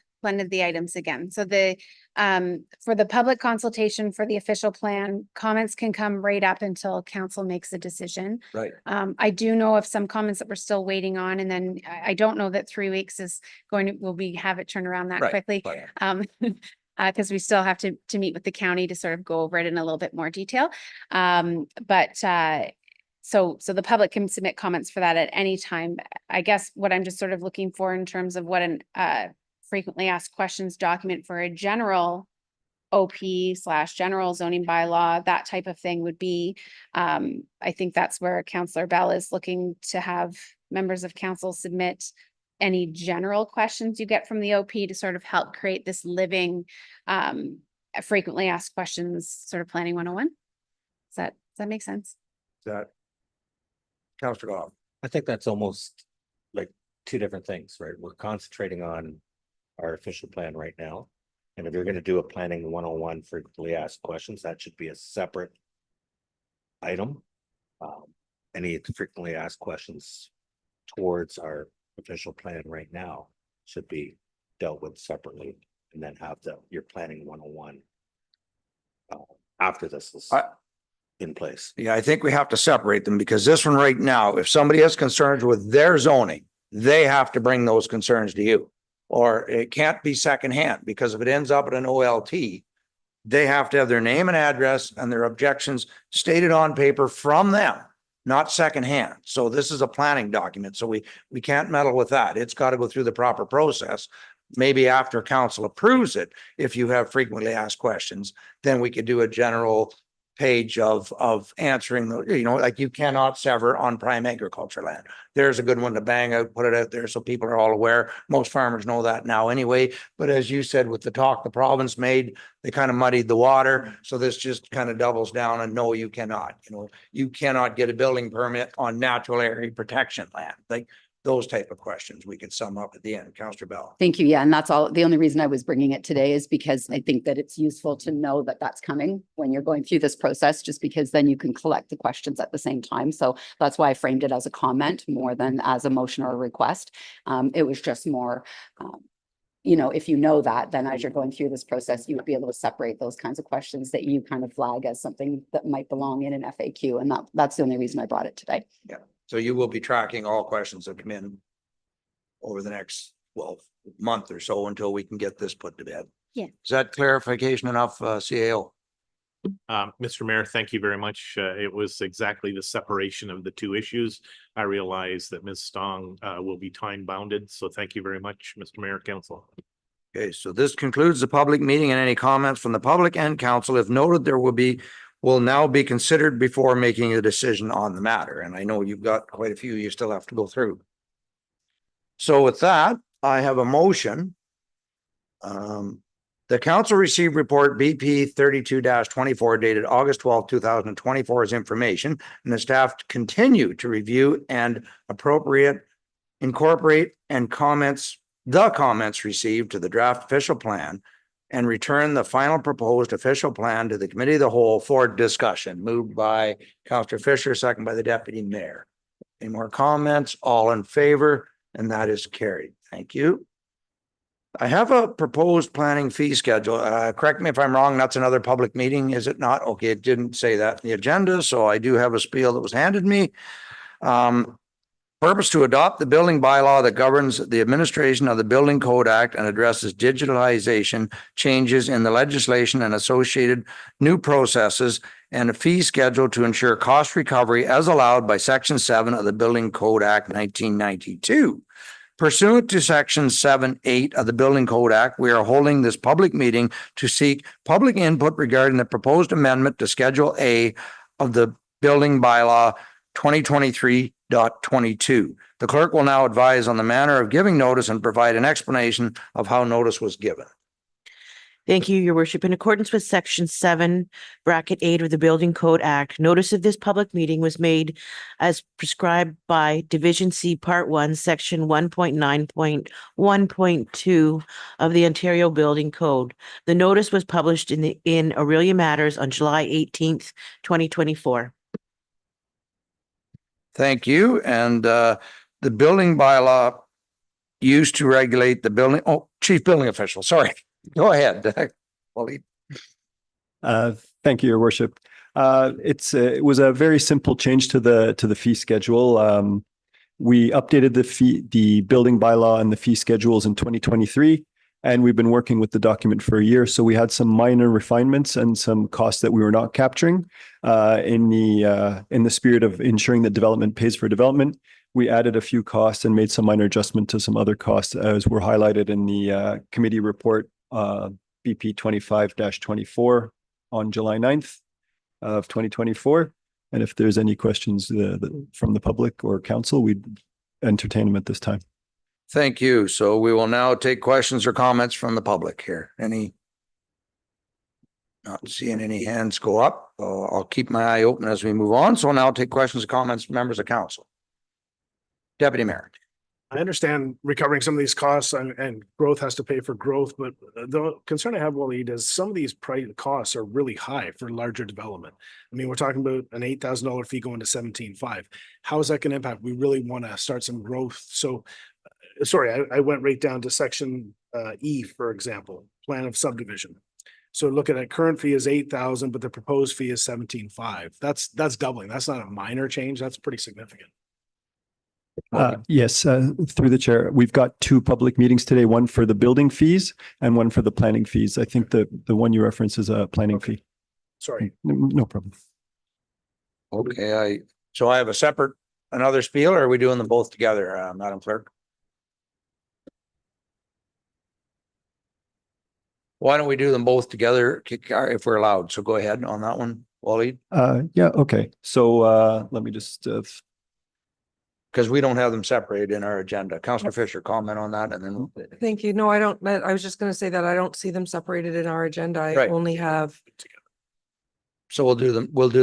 items again. So for the public consultation for the official plan, comments can come right up until council makes a decision. Right. I do know of some comments that we're still waiting on, and then I don't know that 3 weeks is have it turn around that Right, quickly. right. Because we still have to meet with the county to sort of go over it in a little bit more detail. So the public can submit comments for that at any time. I guess what I'm just sort of looking for in terms of what an frequently asked questions document for a general OP/general zoning bylaw, that type of thing would be. I think that's where Councillor Bell is looking to have members of council submit any general questions you get from the OP to sort of help create this living frequently asked questions sort of planning 101. Does that make sense? That Councillor Goff. I think that's almost like two different things, right? We're concentrating on our official plan right now. And if you're going to do a planning 101 frequently asked questions, that should be a separate item. Any frequently asked questions towards our official plan right now should be dealt with separately, and then have your planning 101 after this is in place. Yeah, I think we have to separate them, because this one right now, if somebody has concerns with their zoning, they have to bring those concerns to you. Or it can't be secondhand, because if it ends up at an OLT, they have to have their name and address and their objections stated on paper from them, not secondhand. So this is a planning document, so we can't meddle with that. It's got to go through the proper process. Maybe after council approves it, if you have frequently asked questions, then we could do a general page of answering the, like, you cannot sever on prime agriculture land. There's a good one to bang out, put it out there so people are all aware. Most farmers know that now anyway. But as you said, with the talk the province made, they kind of muddied the water. So this just kind of doubles down, and no, you cannot. You cannot get a building permit on natural area protection land. Like those type of questions we could sum up at the end. Councillor Bell. Thank you. Yeah, and that's all. The only reason I was bringing it today is because I think that it's useful to know that that's coming when you're going through this process, just because then you can collect the questions at the same time. So that's why I framed it as a comment more than as a motion or a request. It was just more, if you know that, then as you're going through this process, you would be able to separate those kinds of questions that you kind of flag as something that might belong in an FAQ. And that's the only reason I brought it today. Yeah. So you will be tracking all questions that come in over the next, month or so until we can get this put to bed. Yeah. Is that clarification enough, CAO? Mr. Mayor, thank you very much. It was exactly the separation of the two issues. I realize that Ms. Stong will be time bounded. So thank you very much, Mr. Mayor, Council. Okay, so this concludes the public meeting, and any comments from the public and council, if noted, will now be considered before making a decision on the matter. And I know you've got quite a few you still have to go through. So with that, I have a motion. The council received report BP 32-24 dated August 12, 2024 as information, and the staff continue to review and incorporate and the comments received to the draft official plan, and return the final proposed official plan to the committee of the whole for discussion. Moved by Councillor Fisher, second by the deputy mayor. Any more comments? All in favor? And that is carried. Thank you. I have a proposed planning fee schedule. Correct me if I'm wrong. That's another public meeting, is it not? Okay, it didn't say that in the agenda, so I do have a spiel that was handed me. Purpose to adopt the building bylaw that governs the administration of the Building Code Act and addresses digitalization changes in the legislation and associated new processes and a fee schedule to ensure cost recovery as allowed by Section 7 of the Building Code Act 1992. Pursuant to Section 7(8) of the Building Code Act, we are holding this public meeting to seek public input regarding the proposed amendment to Schedule A of the Building Bylaw 2023.22. The clerk will now advise on the manner of giving notice and provide an explanation of how notice was given. Thank you, Your Worship. In accordance with Section 7(8) of the Building Code Act, notice of this public meeting was made as prescribed by Division C, Part 1, Section 1.9.1.2 of the Ontario Building Code. The notice was published in Aurelia Matters on July 18th, 2024. Thank you. And the building bylaw used to regulate the building. Oh, chief building official, sorry. Go ahead. Waleed. Thank you, Your Worship. It was a very simple change to the fee schedule. We updated the building bylaw and the fee schedules in 2023, and we've been working with the document for a year. So we had some minor refinements and some costs that we were not capturing in the spirit of ensuring that development pays for development. We added a few costs and made some minor adjustment to some other costs as were highlighted in the committee report BP 25-24 on July 9th of 2024. And if there's any questions from the public or council, we'd entertain them at this time. Thank you. So we will now take questions or comments from the public here. Not seeing any hands go up. I'll keep my eye open as we move on. So now I'll take questions and comments from members of council. Deputy Mayor. I understand recovering some of these costs and growth has to pay for growth, but the concern I have, Waleed, is some of these costs are really high for larger development. I mean, we're talking about an $8,000 fee going to 17.5. How is that going to impact? We really want to start some growth. So, sorry, I went right down to Section E, for example, plan of subdivision. So looking at current fee is 8,000, but the proposed fee is 17.5. That's doubling. That's not a minor change. That's pretty significant. Yes, through the chair, we've got two public meetings today, one for the building fees and one for the planning fees. I think the one you reference is a planning fee. Sorry. No problem. Okay, so I have another spiel, or are we doing them both together, Madam Clerk? Why don't we do them both together if we're allowed? So go ahead on that one, Waleed. Yeah, okay. So let me just because we don't have them separated in our agenda. Councillor Fisher, comment on that, and then Thank you. No, I don't. I was just going to say that I don't see them separated in our agenda. I Right. only have. so we'll do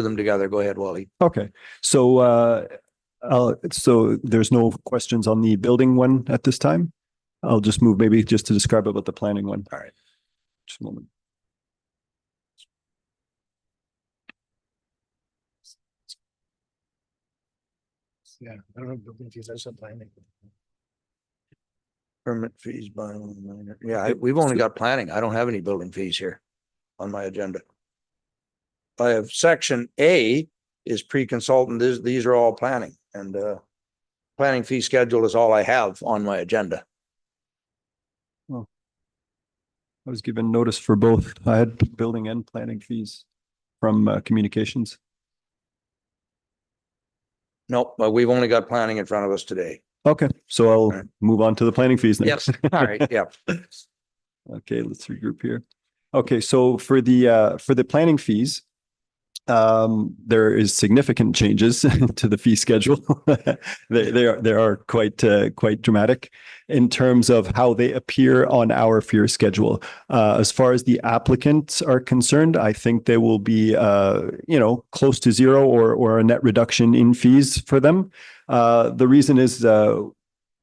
them together. Go ahead, Waleed. okay. So so there's no questions on the building one at this time. I'll just move maybe just to describe about the planning one. All right. Just a moment. Yeah, I don't have building fees. I just have planning. Permit fees by, yeah, we've only got planning. I don't have any building fees here on my agenda. I have Section A is pre-consultant. These are all planning, and planning fee schedule is all I have on my agenda. I was given notice for both. I had building and planning fees from communications. Nope, but we've only got planning in front of us today. Okay, so I'll right. move on to the planning fees then. Yes, all right, yeah. Okay, let's regroup here. Okay, so for the planning fees, there is significant changes to the fee schedule. they are quite dramatic in terms of how they appear on our fee schedule. As far as the applicants are concerned, I think they will be close to zero or a net reduction in fees for them. The reason is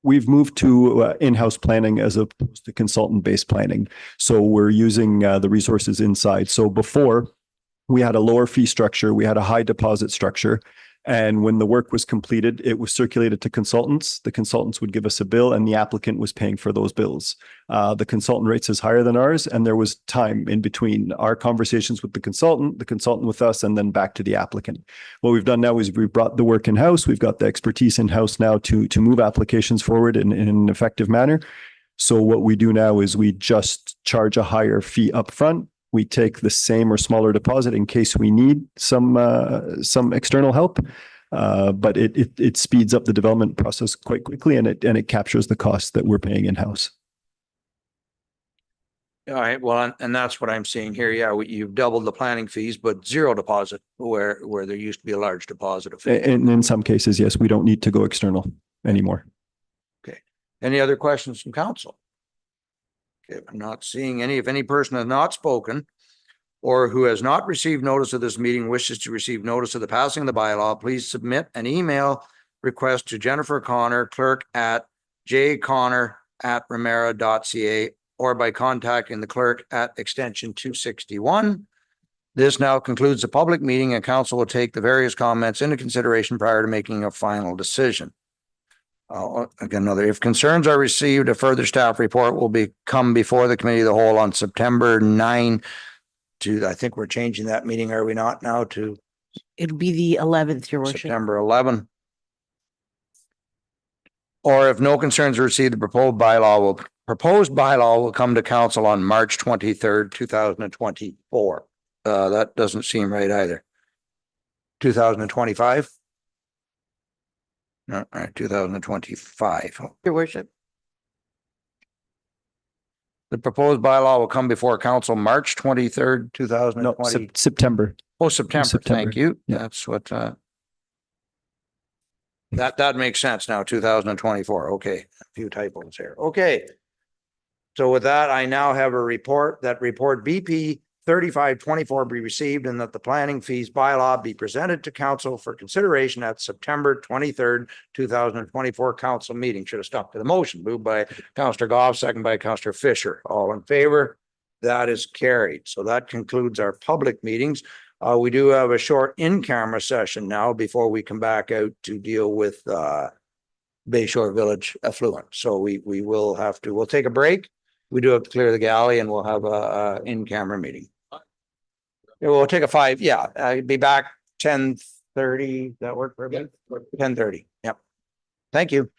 we've moved to in-house planning as opposed to consultant-based planning. So we're using the resources inside. So before, we had a lower fee structure. We had a high deposit structure. And when the work was completed, it was circulated to consultants. The consultants would give us a bill and the applicant was paying for those bills. The consultant rates is higher than ours, and there was time in between our conversations with the consultant with us, and then back to the applicant. What we've done now is we've brought the work in-house. We've got the expertise in-house now to move applications forward in an effective manner. So what we do now is we just charge a higher fee upfront. We take the same or smaller deposit in case we need some external help. But it speeds up the development process quite quickly, and it captures the costs that we're paying in-house. All right, well, and that's what I'm seeing here. Yeah, you've doubled the planning fees, but zero deposit where there used to be a large deposit of. And in some cases, yes, we don't need to go external anymore. Okay. Any other questions from council? Okay, I'm not seeing any. If any person has not spoken or who has not received notice of this meeting wishes to receive notice of the passing of the bylaw, please submit an email request to Jennifer Connor, clerk at jconnor@ramara.ca, or by contacting the clerk at extension 261. This now concludes the public meeting, and council will take the various comments into consideration prior to making a final decision. Again, if concerns are received, a further staff report will come before the committee of the whole on September 9 to, I think we're changing that meeting, are we not now, to It'll be the 11th, your worship. September 11. Or if no concerns are received, the proposed bylaw will come to council on March 23rd, 2024. That doesn't seem right either. 2025? All right, 2025. Your worship. The proposed bylaw will come before council March 23rd, 2020. No, September. Oh, September. Thank you. Yeah. That's what, that makes sense now, 2024. Okay, a few typos here. Okay. So with that, I now have a report BP 3524 be received, and that the planning fees bylaw be presented to council for consideration at September 23rd, 2024 council meeting. Should have stuck to the motion. Moved by Councillor Goff, second by Councillor Fisher. All in favor? That is carried. So that concludes our public meetings. We do have a short in-camera session now before we come back out to deal with Bayshore Village affluent. So we'll take a break. We do have to clear the galley, and we'll have a in-camera meeting. We'll take a 5. Yeah, I'll be back 10:30. That work for everybody? 10:30. Yep. Thank you.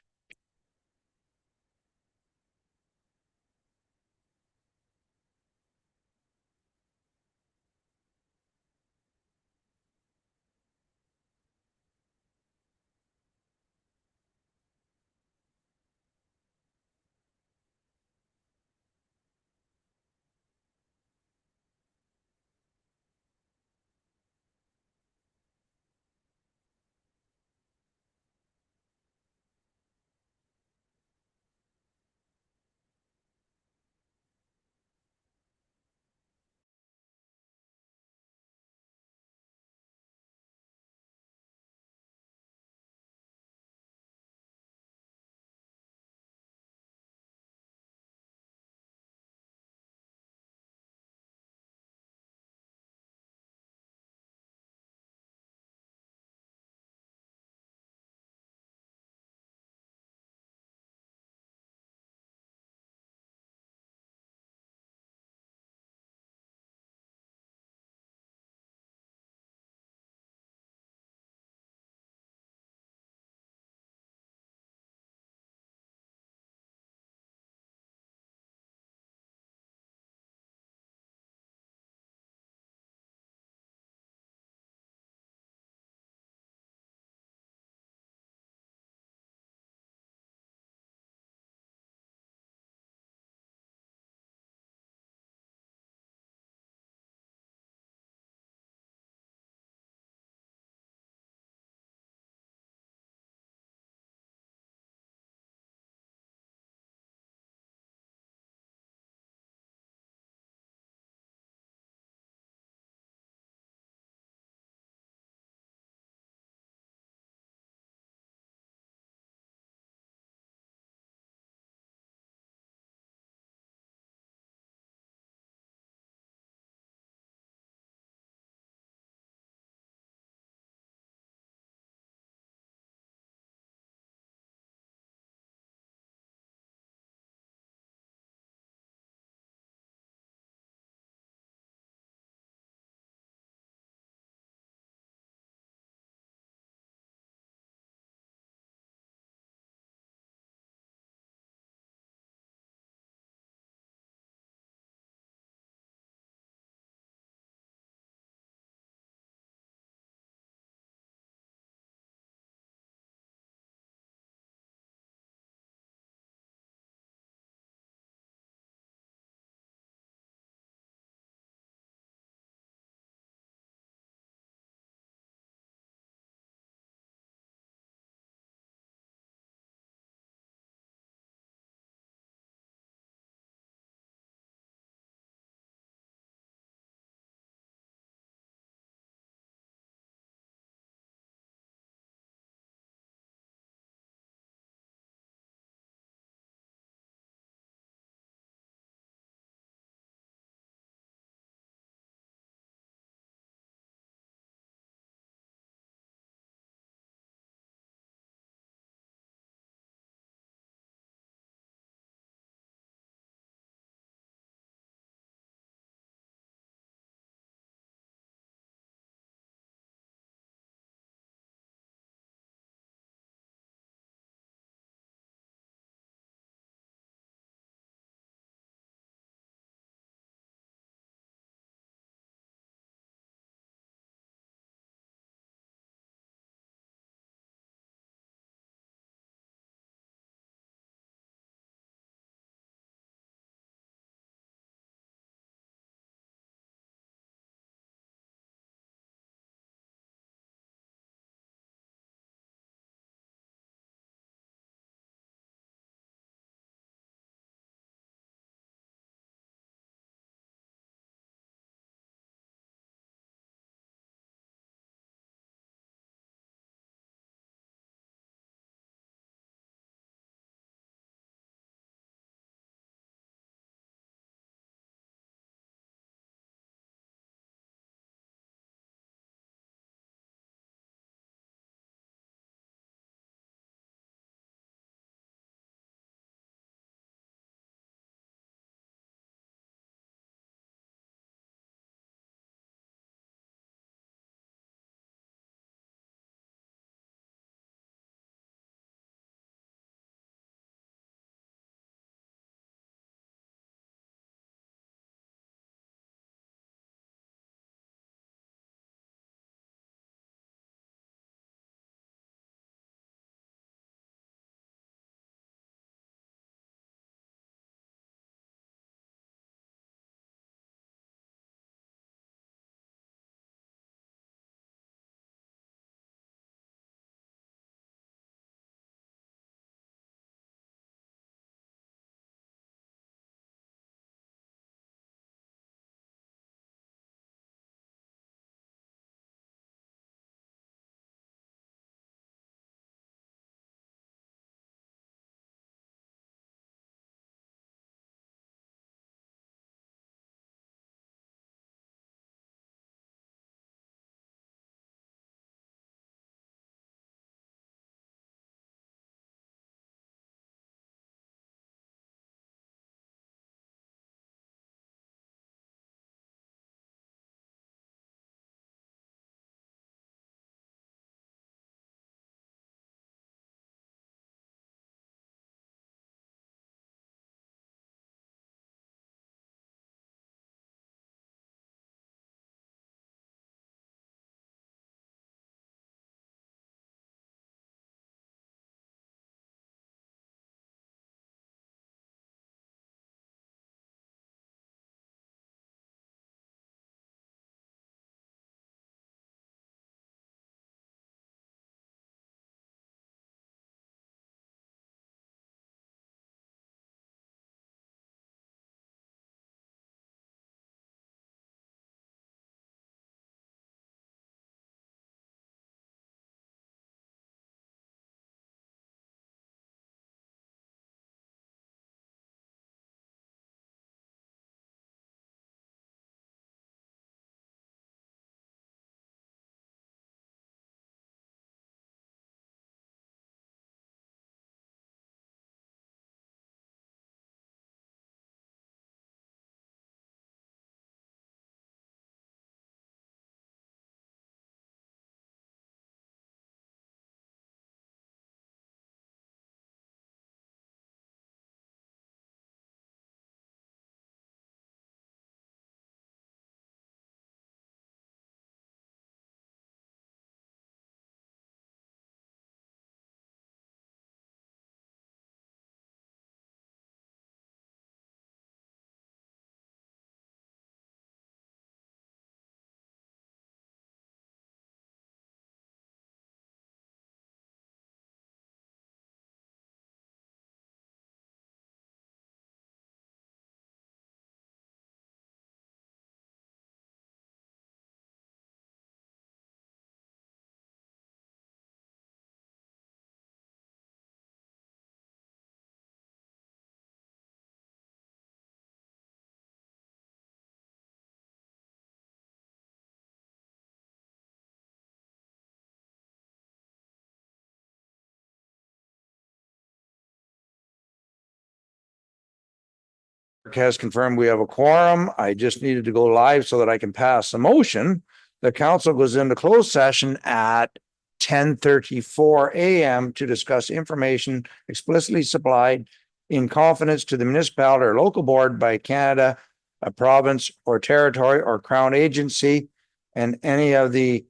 has confirmed we have a quorum. I just needed to go live so that I can pass the motion. The council goes into closed session at 10:34 a.m. to discuss information explicitly supplied in confidence to the municipality or local board by Canada, a province or territory or crown agency, and any of the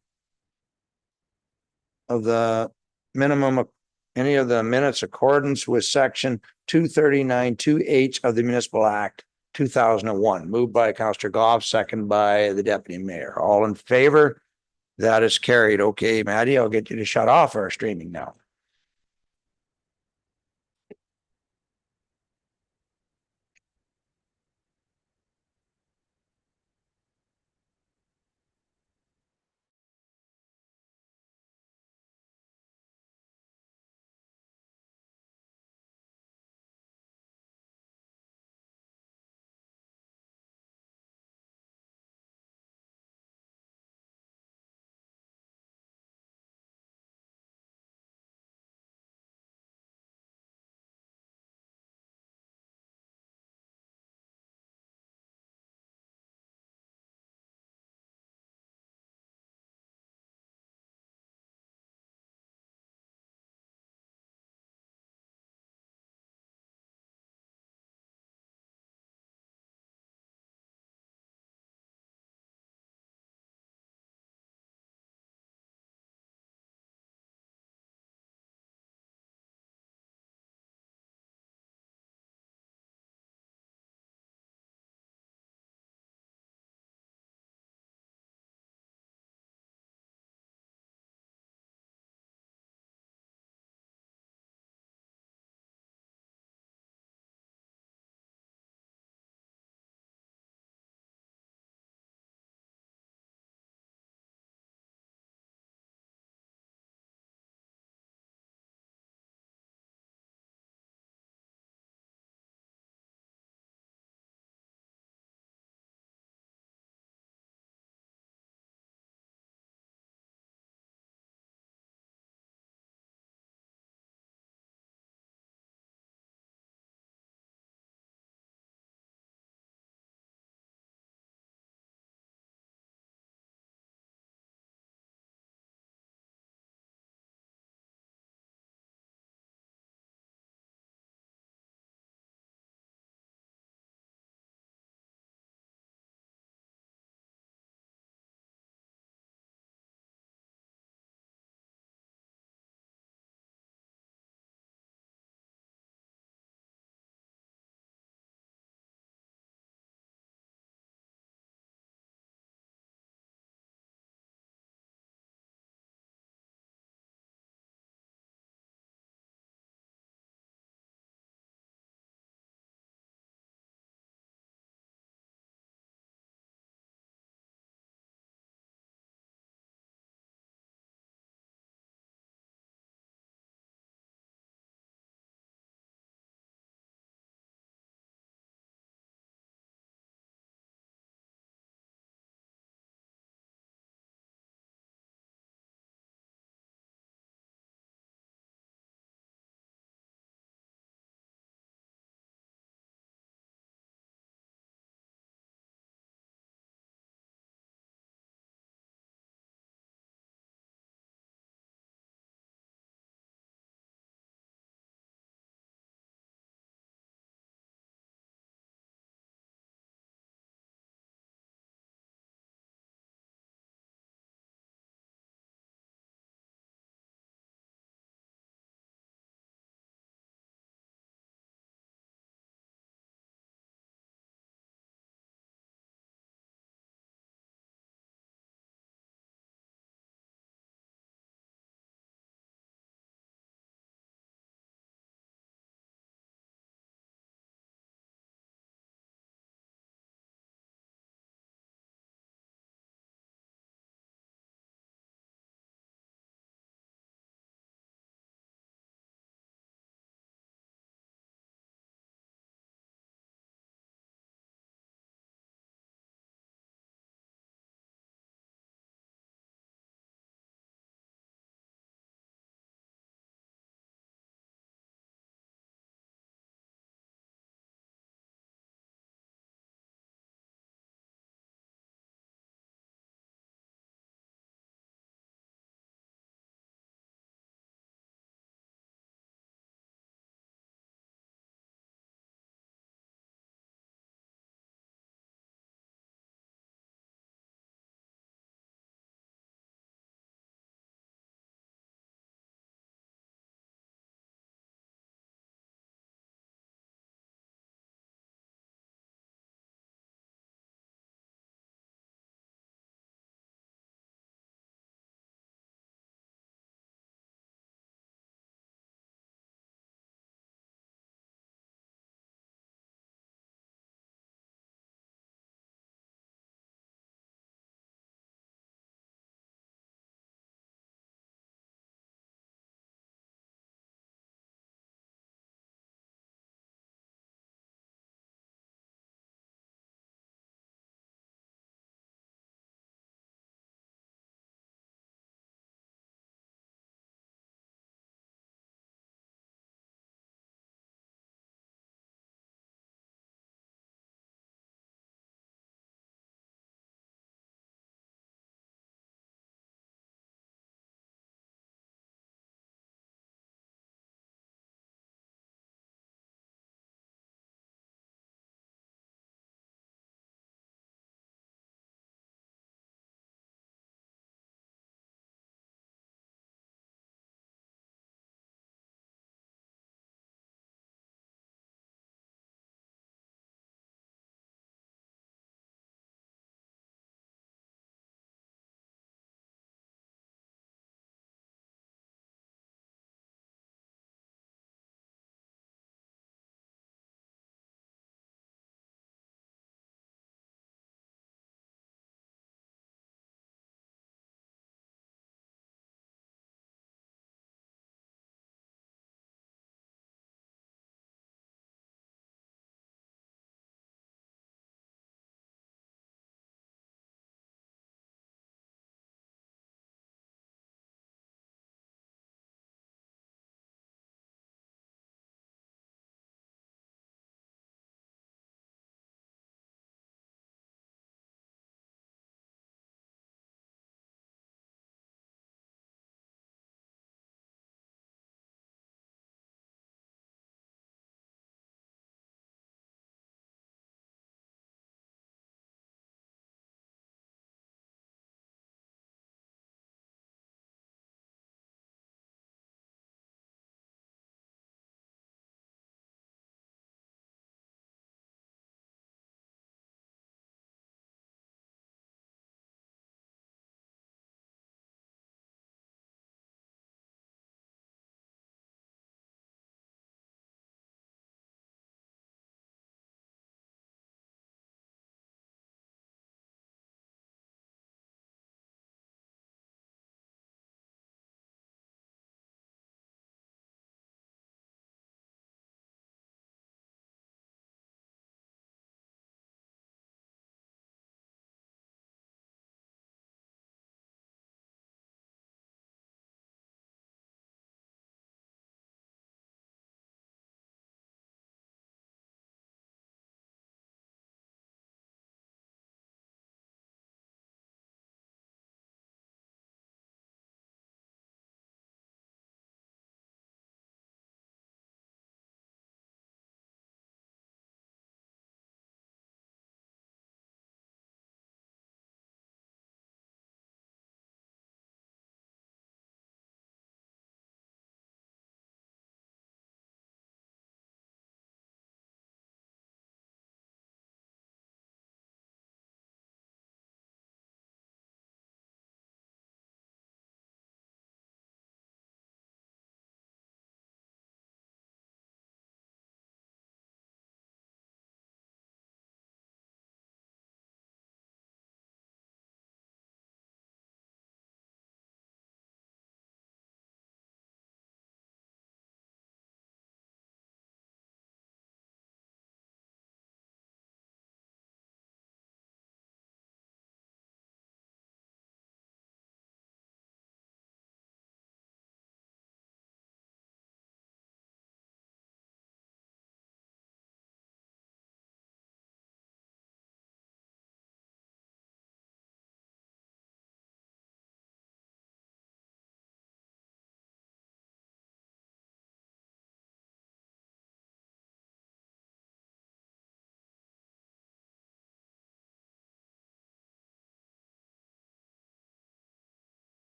minimum, any of the minutes accordance with section 239(2)H of the Municipal Act 2001, moved by Councillor Goff, second by the deputy mayor. All in favor? That is carried. Okay, Maddie, I'll get you to shut off our streaming now.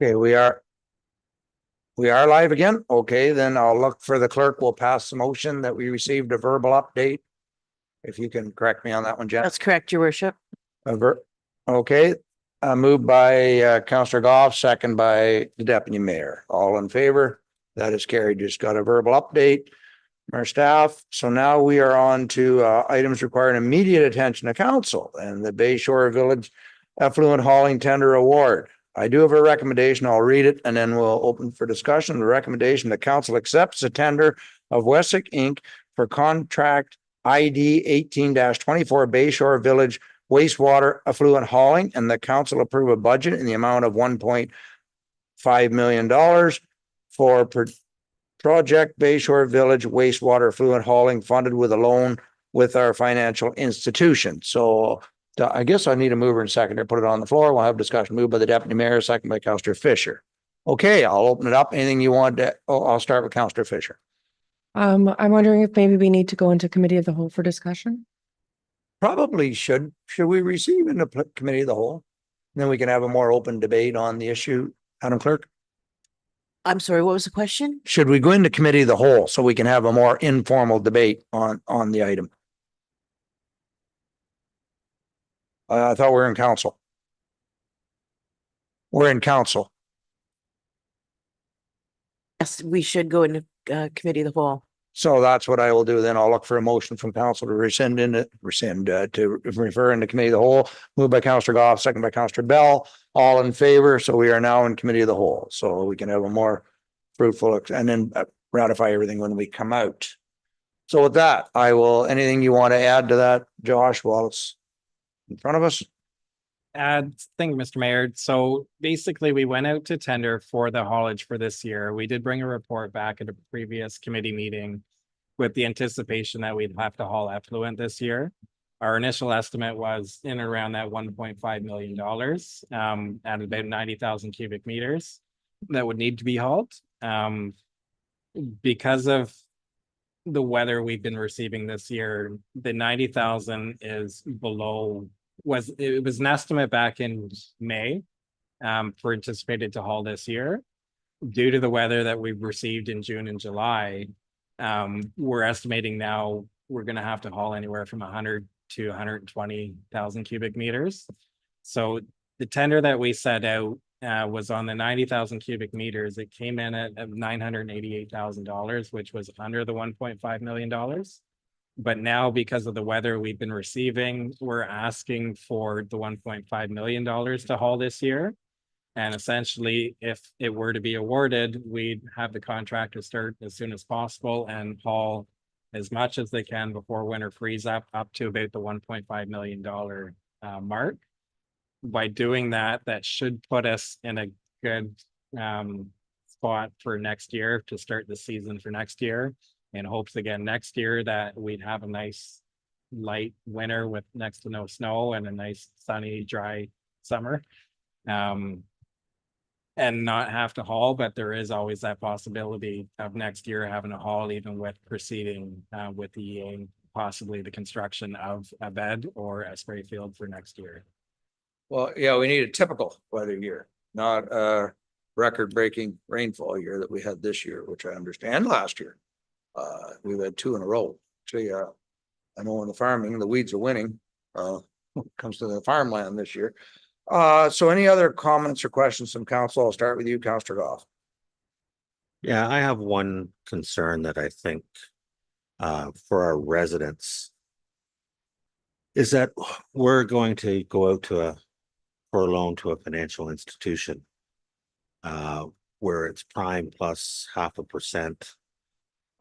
Okay, we are live again. Okay, then I'll look for the clerk. We'll pass the motion that we received a verbal update. If you can correct me on that one, Jen. That's correct, your worship. Okay, moved by Councillor Goff, second by the deputy mayor. All in favor? That is carried. Just got a verbal update from our staff. So now we are on to items requiring immediate attention to council and the Bayshore Village Effluent Hauling Tender Award. I do have a recommendation. I'll read it and then we'll open for discussion. The recommendation, the council accepts the tender of Wessick Inc. for contract ID 18-24 Bayshore Village wastewater effluent hauling, and the council approve a budget in the amount of $1.5 million for project Bayshore Village wastewater effluent hauling funded with a loan with our financial institution. So I guess I need a mover and seconder, put it on the floor. We'll have discussion. Moved by the deputy mayor, second by Councillor Fisher. Okay, I'll open it up. Anything you want to, I'll start with Councillor Fisher. I'm wondering if maybe we need to go into committee of the whole for discussion. Probably should we receive in the committee of the whole? Then we can have a more open debate on the issue. Madam Clerk, I'm sorry, what was the question? should we go into committee of the whole so we can have a more informal debate on the item? I thought we were in council. We're in council. Yes, we should go into committee of the whole. So that's what I will do. Then I'll look for a motion from council to to refer into committee of the whole. Moved by Councillor Goff, second by Councillor Bell. All in favor. So we are now in committee of the whole. So we can have a more fruitful and then ratify everything when we come out. So with that, anything you want to add to that, Josh, while it's in front of us? Thank you, Mr. Mayor. So basically, we went out to tender for the haulage for this year. We did bring a report back at a previous committee meeting with the anticipation that we'd have to haul effluent this year. Our initial estimate was in and around that $1.5 million at about 90,000 cubic meters that would need to be hauled. Because of the weather we've been receiving this year, the 90,000 is below. It was an estimate back in May for anticipated to haul this year. Due to the weather that we've received in June and July, we're estimating now we're going to have to haul anywhere from 100 to 120,000 cubic meters. So the tender that we set out was on the 90,000 cubic meters. It came in at $988,000, which was under the $1.5 million. But now, because of the weather we've been receiving, we're asking for the $1.5 million to haul this year. And essentially, if it were to be awarded, we'd have the contractor start as soon as possible and haul as much as they can before winter freeze up to about the $1.5 million mark. By doing that, that should put us in a good spot for next year to start the season for next year. In hopes again next year that we'd have a nice light winter with next to no snow and a nice sunny, dry summer. And not have to haul, but there is always that possibility of next year having to haul, even with proceeding with the possibly the construction of a bed or a spray field for next year. Well, yeah, we need a typical weather year, not a record-breaking rainfall year that we had this year, which I understand last year. We've had two in a row. Actually, I know in the farming, the weeds are winning. When it comes to the farmland this year. So any other comments or questions from council? I'll start with you, Councillor Goff. Yeah, I have one concern that I think for our residents is that we're going to go out for a loan to a financial institution where it's prime plus 0.5%.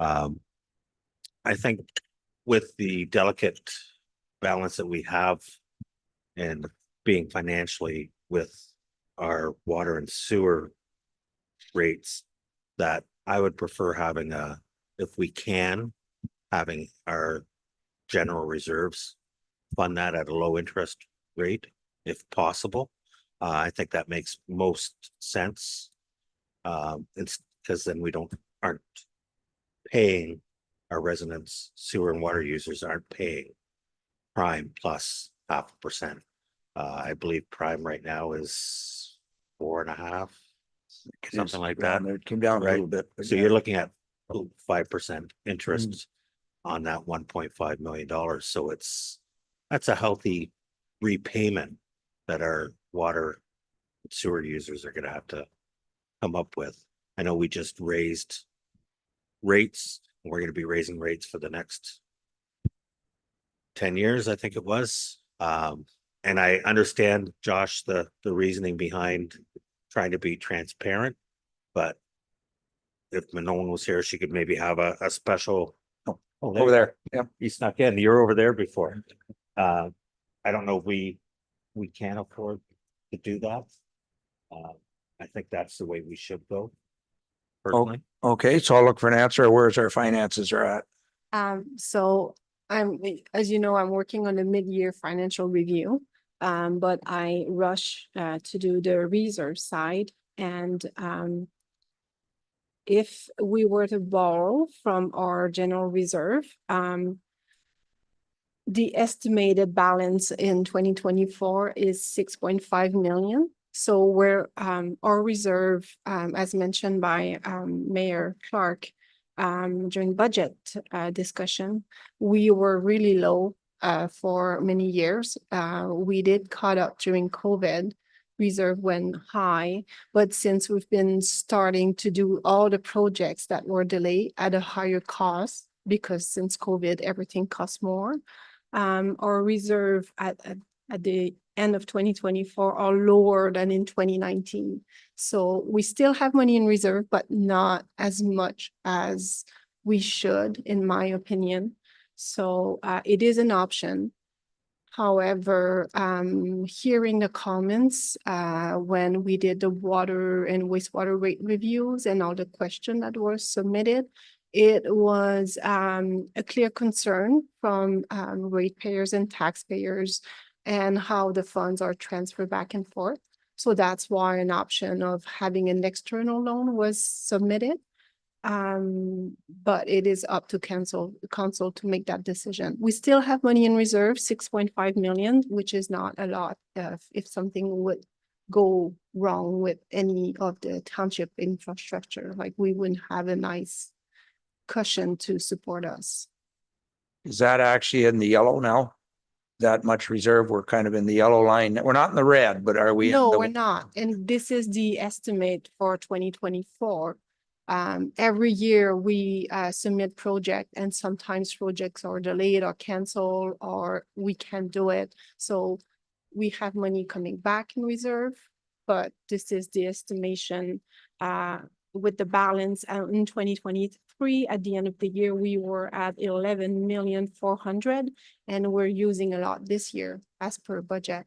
I think with the delicate balance that we have and being financially with our water and sewer rates, that I would prefer having if we can, having our general reserves fund that at a low interest rate, if possible. I think that makes most sense. It's because then aren't paying our residents, sewer and water users aren't paying prime plus 0.5%. I believe prime right now is 4.5, It something is like around that. there. It came down a Right. little bit. but So yeah. you're looking at 5% interest on that $1.5 million. So that's a healthy repayment that our water sewer users are gonna have to come up with. I know we just raised rates. We're gonna be raising rates for the next 10 years, I think it was. And I understand, Josh, the reasoning behind trying to be transparent, but if Manon was here, she could maybe have a special. Oh, Over there. Yeah. you snuck in. You're over there before. I don't know if we can afford to do that. I think that's the way we should go. Personally. Okay, so I'll look for an answer. Where's our finances are at? So as you know, I'm working on a mid-year financial review. But I rush to do the reserve side and if we were to borrow from our general reserve, the estimated balance in 2024 is 6.5 million. So where our reserve, as mentioned by Mayor Clark during budget discussion, we were really low for many years. We did caught up during COVID. Reserve went high, but since we've been starting to do all the projects that were delayed at a higher cost, because since COVID, everything costs more, our reserve at the end of 2024 are lower than in 2019. So we still have money in reserve, but not as much as we should, in my opinion. So it is an option. However, hearing the comments when we did the water and wastewater rate reviews and all the questions that were submitted, it was a clear concern from ratepayers and taxpayers and how the funds are transferred back and forth. So that's why an option of having an external loan was submitted. But it is up to council to make that decision. We still have money in reserve, 6.5 million, which is not a lot if something would go wrong with any of the township infrastructure, like we wouldn't have a nice cushion to support us. Is that actually in the yellow now? That much reserve? We're kind of in the yellow line. We're not in the red, but are we? No, we're not. And this is the estimate for 2024. Every year we submit project and sometimes projects are delayed or canceled or we can't do it. So we have money coming back in reserve, but this is the estimation with the balance in 2023. At the end of the year, we were at 11,400,000 and we're using a lot this year as per budget.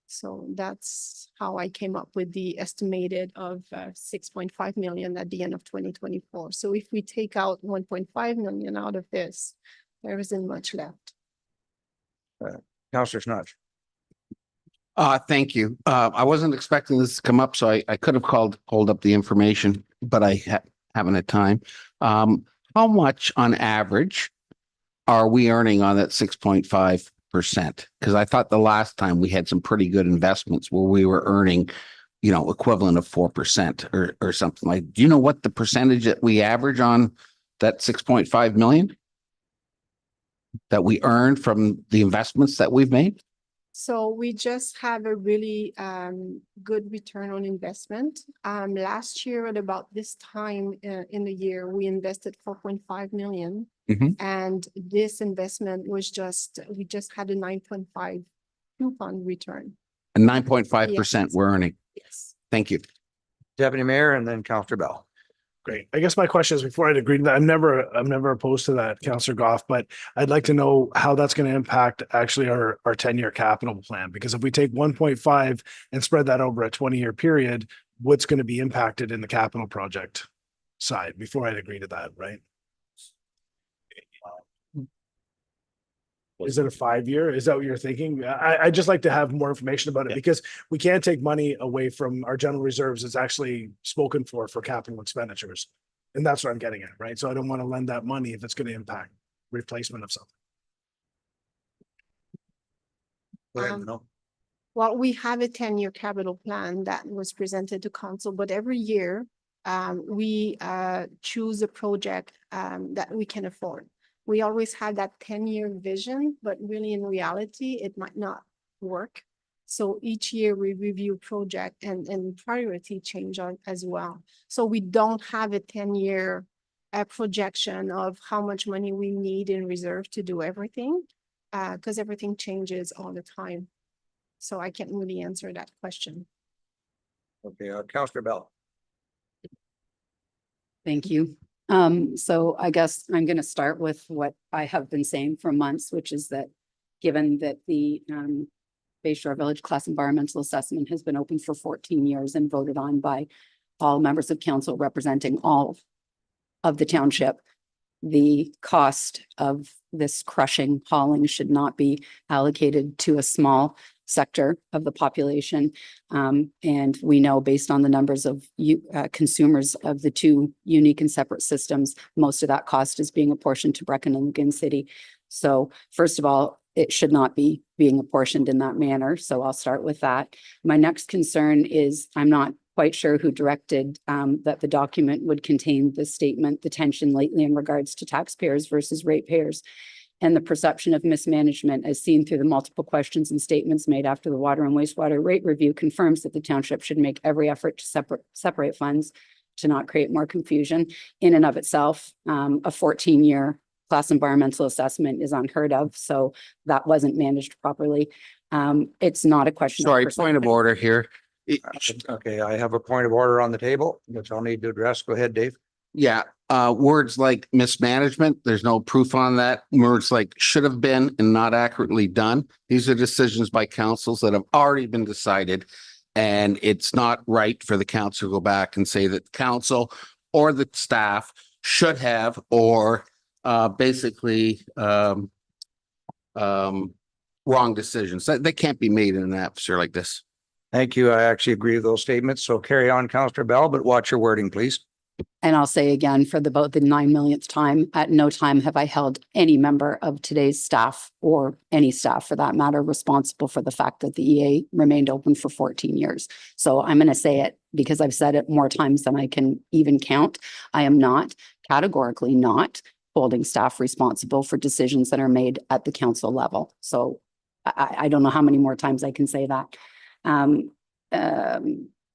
So that's how I came up with the estimated of 6.5 million at the end of 2024. So if we take out 1.5 million out of this, there isn't much left. Councillor Snodge. Thank you. I wasn't expecting this to come up, so I could have pulled up the information, but I haven't had time. How much on average are we earning on that 6.5%? Because I thought the last time we had some pretty good investments where we were earning, equivalent of 4% or something like. Do you know what the percentage that we average on that 6.5 million that we earned from the investments that we've made? So we just have a really good return on investment. Last year at about this time in the year, we invested 4.5 million. And this investment was we just had a 9.5 coupon return. A 9.5% we're earning. Yes. Thank you. Deputy Mayor and then Councillor Bell. Great. I guess my question is, before I'd agree to that, I'm never opposed to that, Councillor Goff, but I'd like to know how that's going to impact actually our 10-year capital plan. Because if we take 1.5 and spread that over a 20-year period, what's going to be impacted in the capital project side before I'd agree to that, right? Is it a 5-year? Is that what you're thinking? I just like to have more information about it because we can't take money away from our general reserves. It's actually spoken for capital expenditures. And that's what I'm getting at, right? So I don't want to lend that money if it's going to impact replacement of something. Go ahead, no. Well, we have a 10-year capital plan that was presented to council, but every year we choose a project that we can afford. We always have that 10-year vision, but really in reality, it might not work. So each year we review project and priority change as well. So we don't have a 10-year projection of how much money we need in reserve to do everything, because everything changes all the time. So I can't really answer that question. Okay, Councillor Bell. Thank you. So I guess I'm going to start with what I have been saying for months, which is that given that the Bayshore Village Class Environmental Assessment has been open for 14 years and voted on by all members of council representing all of the township, the cost of this crushing hauling should not be allocated to a small sector of the population. And we know based on the numbers of consumers of the two unique and separate systems, most of that cost is being apportioned to Brecon and Lagoon City. So first of all, it should not be being apportioned in that manner. So I'll start with that. My next concern is I'm not quite sure who directed that the document would contain the statement, the tension lately in regards to taxpayers versus ratepayers, and the perception of mismanagement as seen through the multiple questions and statements made after the water and wastewater rate review confirms that the township should make every effort to separate funds to not create more confusion. In and of itself, a 14-year class environmental assessment is unheard of, so that wasn't managed properly. It's not a question. Sorry, point of order here. Okay, I have a point of order on the table, which I'll need to address. Go ahead, Dave. Yeah, words like mismanagement, there's no proof on that. Words like should have been and not accurately done. These are decisions by councils that have already been decided. And it's not right for the council to go back and say that council or the staff should have, or basically wrong decisions. They can't be made in an atmosphere like this. Thank you. I actually agree with those statements. So carry on, Councillor Bell, but watch your wording, please. And I'll say again, for about the 9 millionth time, at no time have I held any member of today's staff or any staff for that matter responsible for the fact that the EA remained open for 14 years. So I'm going to say it because I've said it more times than I can even count. I am not, categorically not, holding staff responsible for decisions that are made at the council level. So I don't know how many more times I can say that.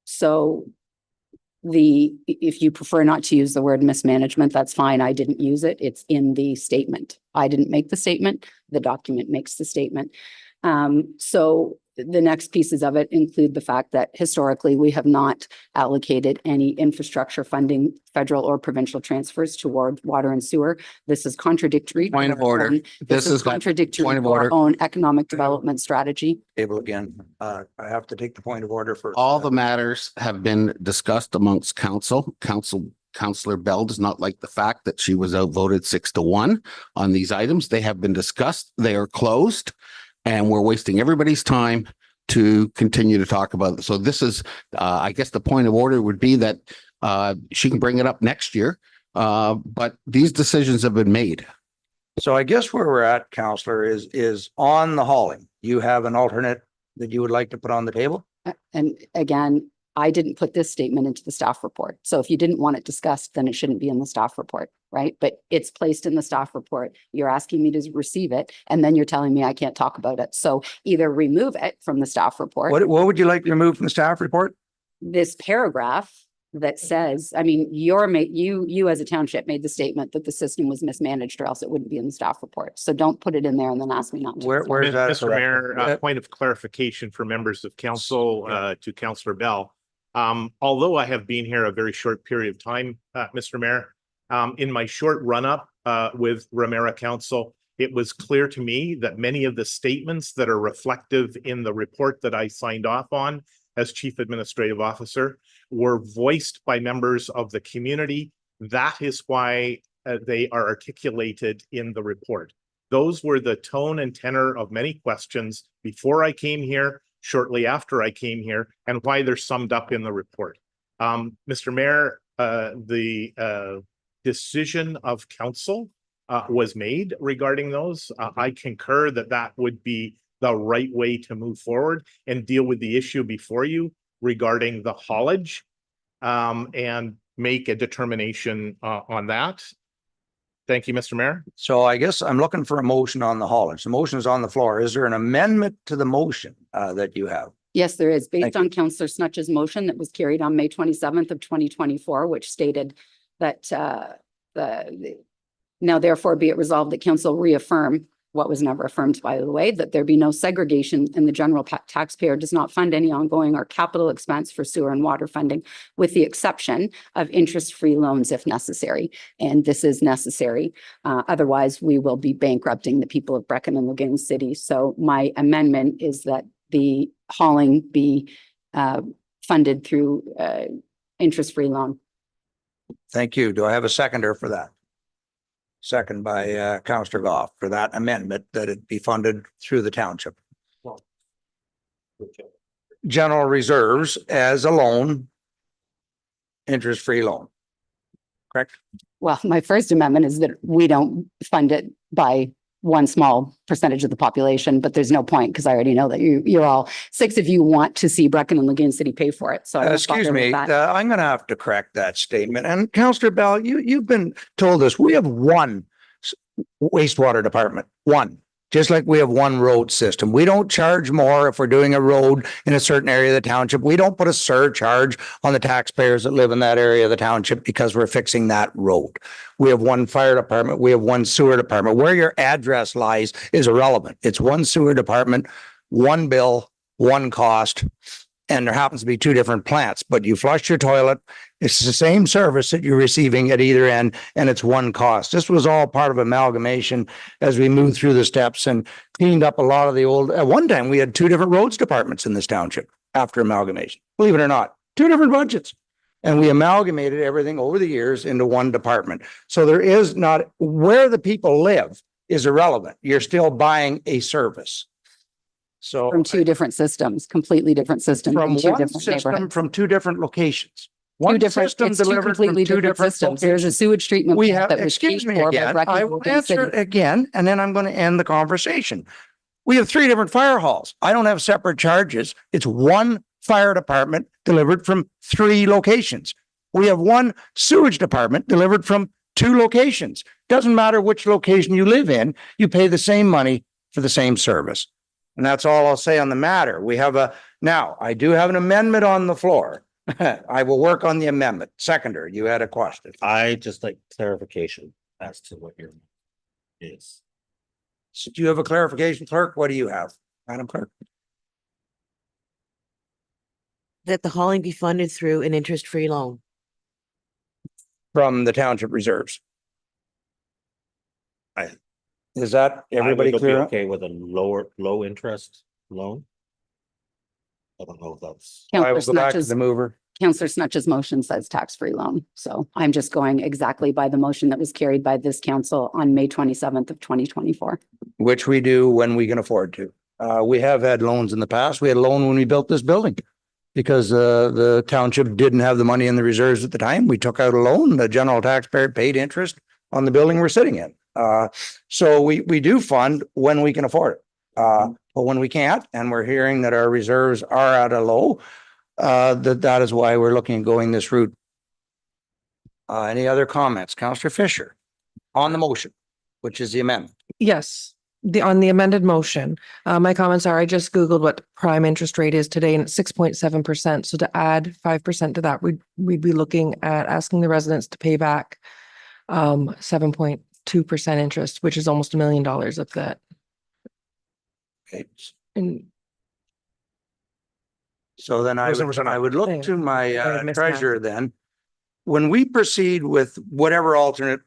So if you prefer not to use the word mismanagement, that's fine. I didn't use it. It's in the statement. I didn't make the statement. The document makes the statement. So the next pieces of it include the fact that historically we have not allocated any infrastructure funding, federal or provincial transfers toward water and sewer. This is contradictory. Point of order. This is contradictory to our own economic development strategy. Table again. I have to take the point of order first. All the matters have been discussed amongst council. Councillor Bell does not like the fact that she was outvoted 6-1 on these items. They have been discussed. They are closed. And we're wasting everybody's time to continue to talk about it. So this is, I guess the point of order would be that she can bring it up next year. But these decisions have been made. So I guess where we're at, Councillor, is on the hauling. You have an alternate that you would like to put on the table? And again, I didn't put this statement into the staff report. So if you didn't want it discussed, then it shouldn't be in the staff report, right? But it's placed in the staff report. You're asking me to receive it, and then you're telling me I can't talk about it. So either remove it from the staff report. What would you like to remove from the staff report? This paragraph that says, I mean, you as a township made the statement that the system was mismanaged, or else it wouldn't be in the staff report. So don't put it in there and then ask me not to. Where's that? Mr. Mayor, point of clarification for members of council to Councillor Bell. Although I have been here a very short period of time, Mr. Mayor, in my short run-up with Ramara Council, it was clear to me that many of the statements that are reflective in the report that I signed off on as Chief Administrative Officer were voiced by members of the community. That is why they are articulated in the report. Those were the tone and tenor of many questions before I came here, shortly after I came here, and why they're summed up in the report. Mr. Mayor, the decision of council was made regarding those. I concur that that would be the right way to move forward and deal with the issue before you regarding the haulage, and make a determination on that. Thank you, Mr. Mayor. So I guess I'm looking for a motion on the haulage. The motion is on the floor. Is there an amendment to the motion that you have? Yes, there is. Thank Based on Councillor Snutch's motion that was carried on May 27th of 2024, which stated that now therefore be it resolved that council reaffirm what was never affirmed, by the way, that there be no segregation and the general taxpayer does not fund any ongoing or capital expense for sewer and water funding, with the exception of interest-free loans if necessary. And this is necessary. Otherwise, we will be bankrupting the people of Brechin and Lagoon City. So my amendment is that the hauling be funded through interest-free loan. Thank you. Do I have a seconder for that? Second by Councillor Goff for that amendment that it be funded through the township. General reserves as a loan, interest-free loan. Correct? Well, my first amendment is that we don't fund it by one small percentage of the population, but there's no point because I already know that you're all, 6 of you want to see Brechin and Lagoon City pay for it. So I won't Excuse bother with me, that. I'm going to have to correct that statement. And Councillor Bell, you've been told this. We have one wastewater department, one. Just like we have one road system. We don't charge more if we're doing a road in a certain area of the township. We don't put a surcharge on the taxpayers that live in that area of the township because we're fixing that road. We have one fire department. We have one sewer department. Where your address lies is irrelevant. It's one sewer department, one bill, one cost, and there happens to be 2 different plants, but you flush your toilet. It's the same service that you're receiving at either end, and it's one cost. This was all part of amalgamation as we moved through the steps and cleaned up a lot of the old, at one time, we had 2 different roads departments in this township after amalgamation, believe it or not, 2 different budgets. And we amalgamated everything over the years into one department. So there is not, where the people live is irrelevant. You're still buying a service. So From 2 different systems, completely different systems. from in 2 one different system, neighborhoods. from 2 different locations. 2 One different, system it's 2 delivered from completely 2 different different systems. There's a locations. sewage treatment We plant have, that was excuse paid me for by again, Brechin I and will Lagoon answer City. it again, and then I'm going to end the conversation. We have 3 different fire halls. I don't have separate charges. It's one fire department delivered from 3 locations. We have one sewage department delivered from 2 locations. Doesn't matter which location you live in, you pay the same money for the same service. And that's all I'll say on the matter. Now, I do have an amendment on the floor. I will work on the amendment. Seconder, you had a question. I just like clarification as to what your is. So do you have a clarification, clerk? What do you have, Madam Clerk? That the hauling be funded through an interest-free loan. From the township reserves. Is that everybody I would be clear? okay with a low interest loan. I don't know if that's. I will Councillor go back to Snutch's, the mover. Councillor Snutch's motion says tax-free loan. So I'm just going exactly by the motion that was carried by this council on May 27th of 2024. Which we do when we can afford to. We have had loans in the past. We had a loan when we built this building. Because the township didn't have the money in the reserves at the time. We took out a loan. The general taxpayer paid interest on the building we're sitting in. So we do fund when we can afford it. But when we can't, and we're hearing that our reserves are at a low, that is why we're looking at going this route. Any other comments? Councillor Fisher on the motion, which is the amendment. Yes, on the amended motion, my comments are, I just Googled what prime interest rate is today and it's 6.7%. So to add 5% to that, we'd be looking at asking the residents to pay back 7.2% interest, which is almost $1 million of that. Okay. And So then I would look to my I missed treasurer then. When we proceed with whatever alternate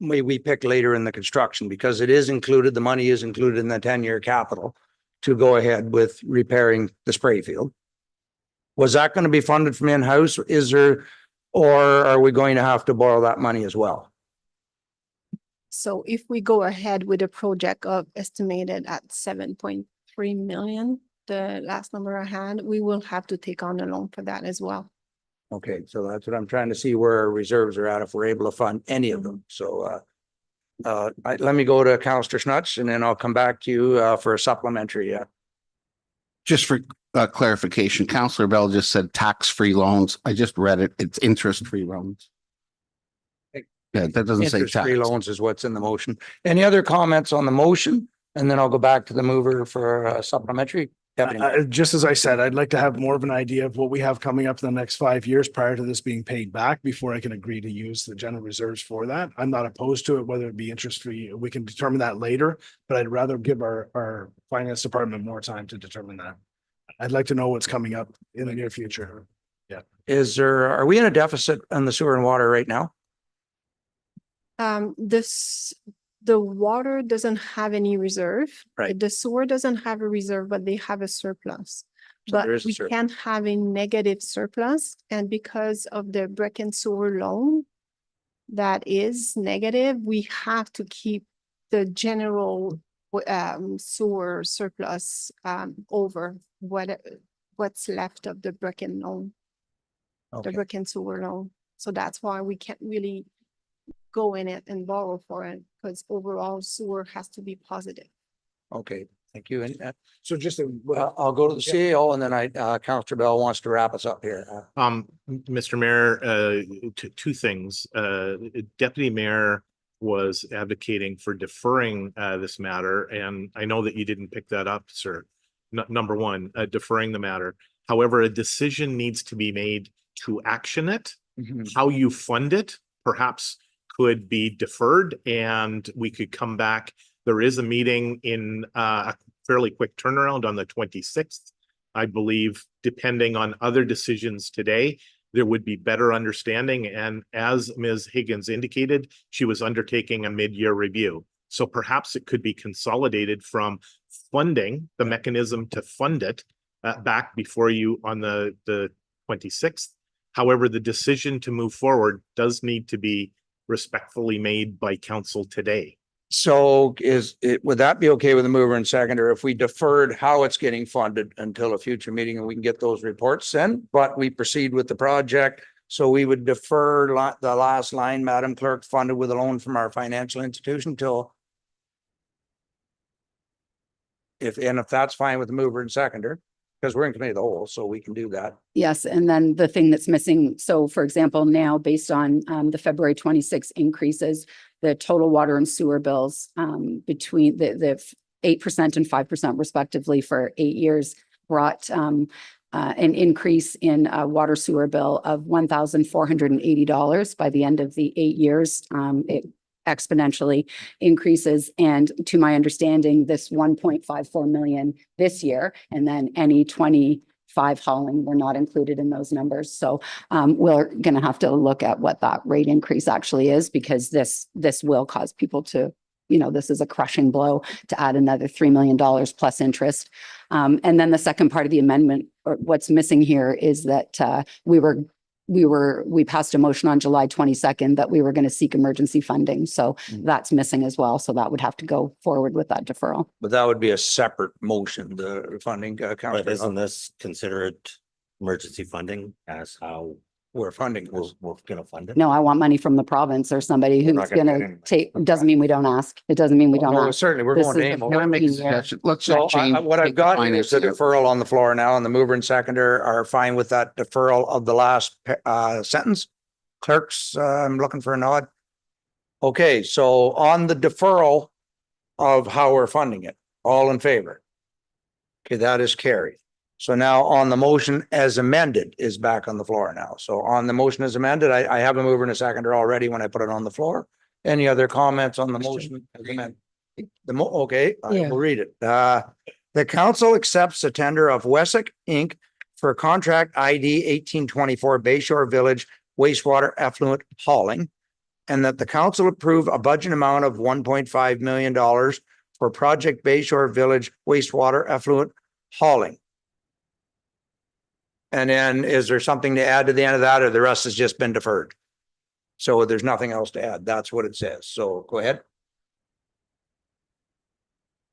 we pick later in the construction, because it is included, the money is included in the 10-year capital to go ahead with repairing the spray field. Was that going to be funded from in-house? Or are we going to have to borrow that money as well? So if we go ahead with a project of estimated at 7.3 million, the last number I had, we will have to take on a loan for that as well. Okay, so that's what I'm trying to see where our reserves are at if we're able to fund any of them. So Let me go to Counselor Schnutz and then I'll come back to you for a supplementary. Yeah. Just for clarification, Counselor Bell just said tax-free loans. I just read it. It's interest-free loans. Yeah, that doesn't say Interest-free tax. loans is what's in the motion. Any other comments on the motion? And then I'll go back to the mover for a supplementary. Deputy. Just as I said, I'd like to have more of an idea of what we have coming up in the next 5 years prior to this being paid back before I can agree to use the general reserves for that. I'm not opposed to it, whether it be interest free. We can determine that later, but I'd rather give our finance department more time to determine that. I'd like to know what's coming up in the near future. Are we in a deficit on the sewer and water right now? The water doesn't have any reserve. Right. The sewer doesn't have a reserve, but they have a surplus. So But there is a we surplus. can't have a negative surplus, and because of the brick and sewer loan that is negative, we have to keep the general sewer surplus over what's left of the brick and loan, the Okay. brick and sewer loan. So that's why we can't really go in it and borrow for it, because overall sewer has to be positive. Okay, thank you. And So just I'll go to the CAO and then Counselor Bell wants to wrap us up here. Mr. Mayor, two things. Deputy Mayor was advocating for deferring this matter, and I know that you didn't pick that up, sir. Number one, deferring the matter. However, a decision needs to be made to action it. How you fund it, perhaps could be deferred and we could come back. There is a meeting in a fairly quick turnaround on the 26th. I believe, depending on other decisions today, there would be better understanding. And as Ms. Higgins indicated, she was undertaking a mid-year review. So perhaps it could be consolidated from funding, the mechanism to fund it back before you on the 26th. However, the decision to move forward does need to be respectfully made by council today. So would that be okay with the mover and seconder if we deferred how it's getting funded until a future meeting and we can get those reports then, but we proceed with the project? So we would defer the last line, Madam Clerk, funded with a loan from our financial institution till if that's fine with the mover and seconder, because we're in committee of the whole, so we can do that. Yes, and then the thing that's missing, so for example, now based on the February 26 increases, the total water and sewer bills between the 8% and 5% respectively for 8 years brought an increase in a water sewer bill of $1,480 by the end of the 8 years. It exponentially increases. And to my understanding, this 1.54 million this year, and then any 25 hauling were not included in those numbers. So we're going to have to look at what that rate increase actually is, because this will cause people to, this is a crushing blow to add another $3 million plus interest. And then the second part of the amendment, or what's missing here, is that we passed a motion on July 22nd that we were going to seek emergency funding. So that's missing as well. So that would have to go forward with that deferral. But that would be a separate motion, the funding account. But isn't this considered emergency funding as how We're funding this. we're gonna fund it? No, I want money from the province or somebody who's not gonna going get to any. take, doesn't mean we don't ask. It doesn't mean we don't Well, ask. certainly, we're This going to is aim. the Can I make a 14 year. suggestion? Let's So not change. what I've take the got here is finance a here. deferral on the floor now, and the mover and seconder are fine with that deferral of the last sentence. Clerks, I'm looking for a nod. Okay, so on the deferral of how we're funding it, all in favor? Okay, that is carried. So now on the motion as amended is back on the floor now. So on the motion as amended, I have a mover and a seconder already when I put it on the floor. Any other comments on the motion as amended? Okay, I Yeah. will read it. The council accepts the tender of Wessex Inc. for contract ID 1824 Bayshore Village wastewater effluent hauling, and that the council approve a budget amount of $1.5 million for project Bayshore Village wastewater effluent hauling. And then is there something to add to the end of that, or the rest has just been deferred? So there's nothing else to add. That's what it says. So go ahead.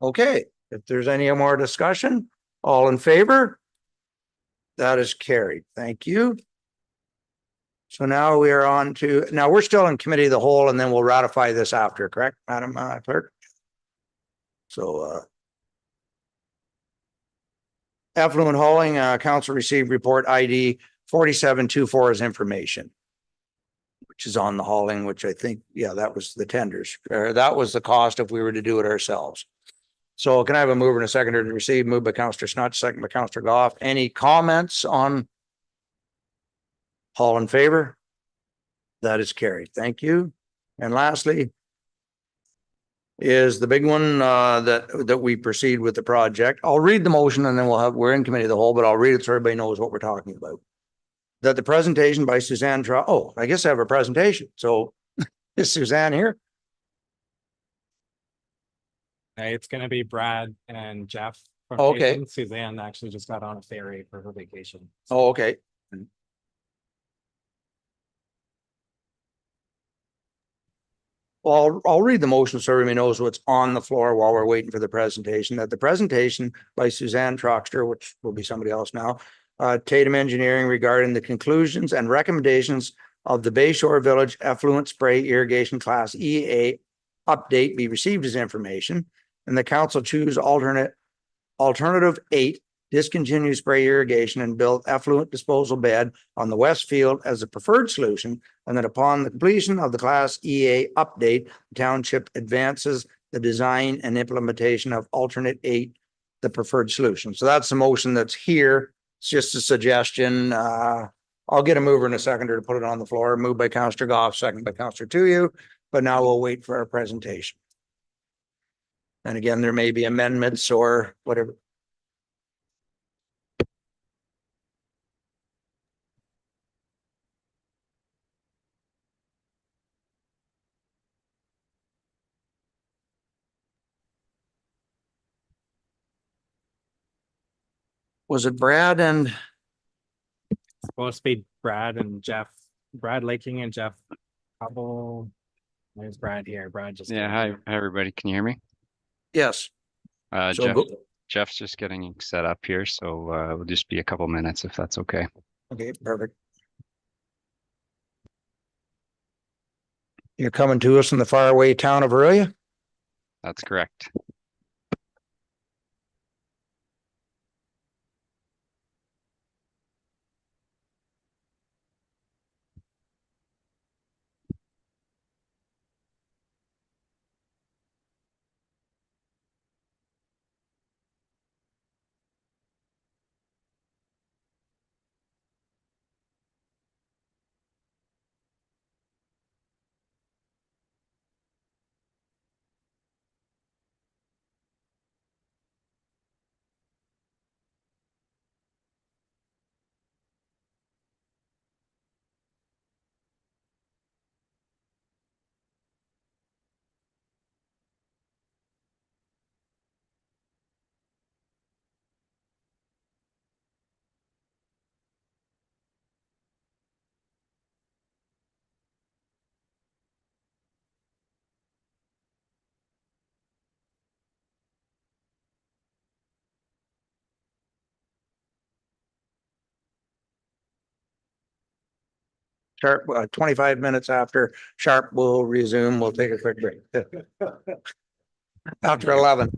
Okay, if there's any more discussion, all in favor? That is carried. Thank you. So now we are on to, now we're still in committee of the whole, and then we'll ratify this after, correct, Madam Clerk? So, effluent hauling, council received report ID 4724 as information, which is on the hauling, which I think, yeah, that was the tenders. That was the cost if we were to do it ourselves. So can I have a mover and a seconder to receive? Moved by Councillor Snutch, second by Councillor Goff. Any comments on? All in favor? That is carried. Thank you. And lastly is the big one that we proceed with the project. I'll read the motion and then we're in committee of the whole, but I'll read it so everybody knows what we're talking about. That the presentation by Suzanne I guess I have a presentation. So is Suzanne here? It's gonna be Brad and Jeff. from Okay. Payson. Suzanne actually just got on a ferry for her vacation. Oh, okay. Well, I'll read the motion so everybody knows what's on the floor while we're waiting for the presentation. That the presentation by Suzanne Troxter, which will be somebody else now, Tatum Engineering regarding the conclusions and recommendations of the Bayshore Village effluent spray irrigation class EA update be received as information, and the council choose alternative 8, discontinue spray irrigation and build effluent disposal bed on the west field as a preferred solution, and that upon the completion of the class EA update, the township advances the design and implementation of alternate 8, the preferred solution. So that's the motion that's here. It's just a suggestion. I'll get a mover and a seconder to put it on the floor. Moved by Councillor Goff, second by Councillor Tuyu, but now we'll wait for our presentation. And again, there may be amendments or whatever. Was it Brad and? Supposed to be Brad and Jeff, Brad Laking and Jeff Hubble. There's Brad here. Brad just. Yeah, hi everybody. Can you hear me? Yes. So Jeff, go. Jeff's just getting set up here, so it'll just be a couple minutes if that's okay. Okay, perfect. You're coming to us from the faraway town of Aurelia? That's correct. Sharp, 25 minutes after sharp will resume. We'll take a quick break. After 11.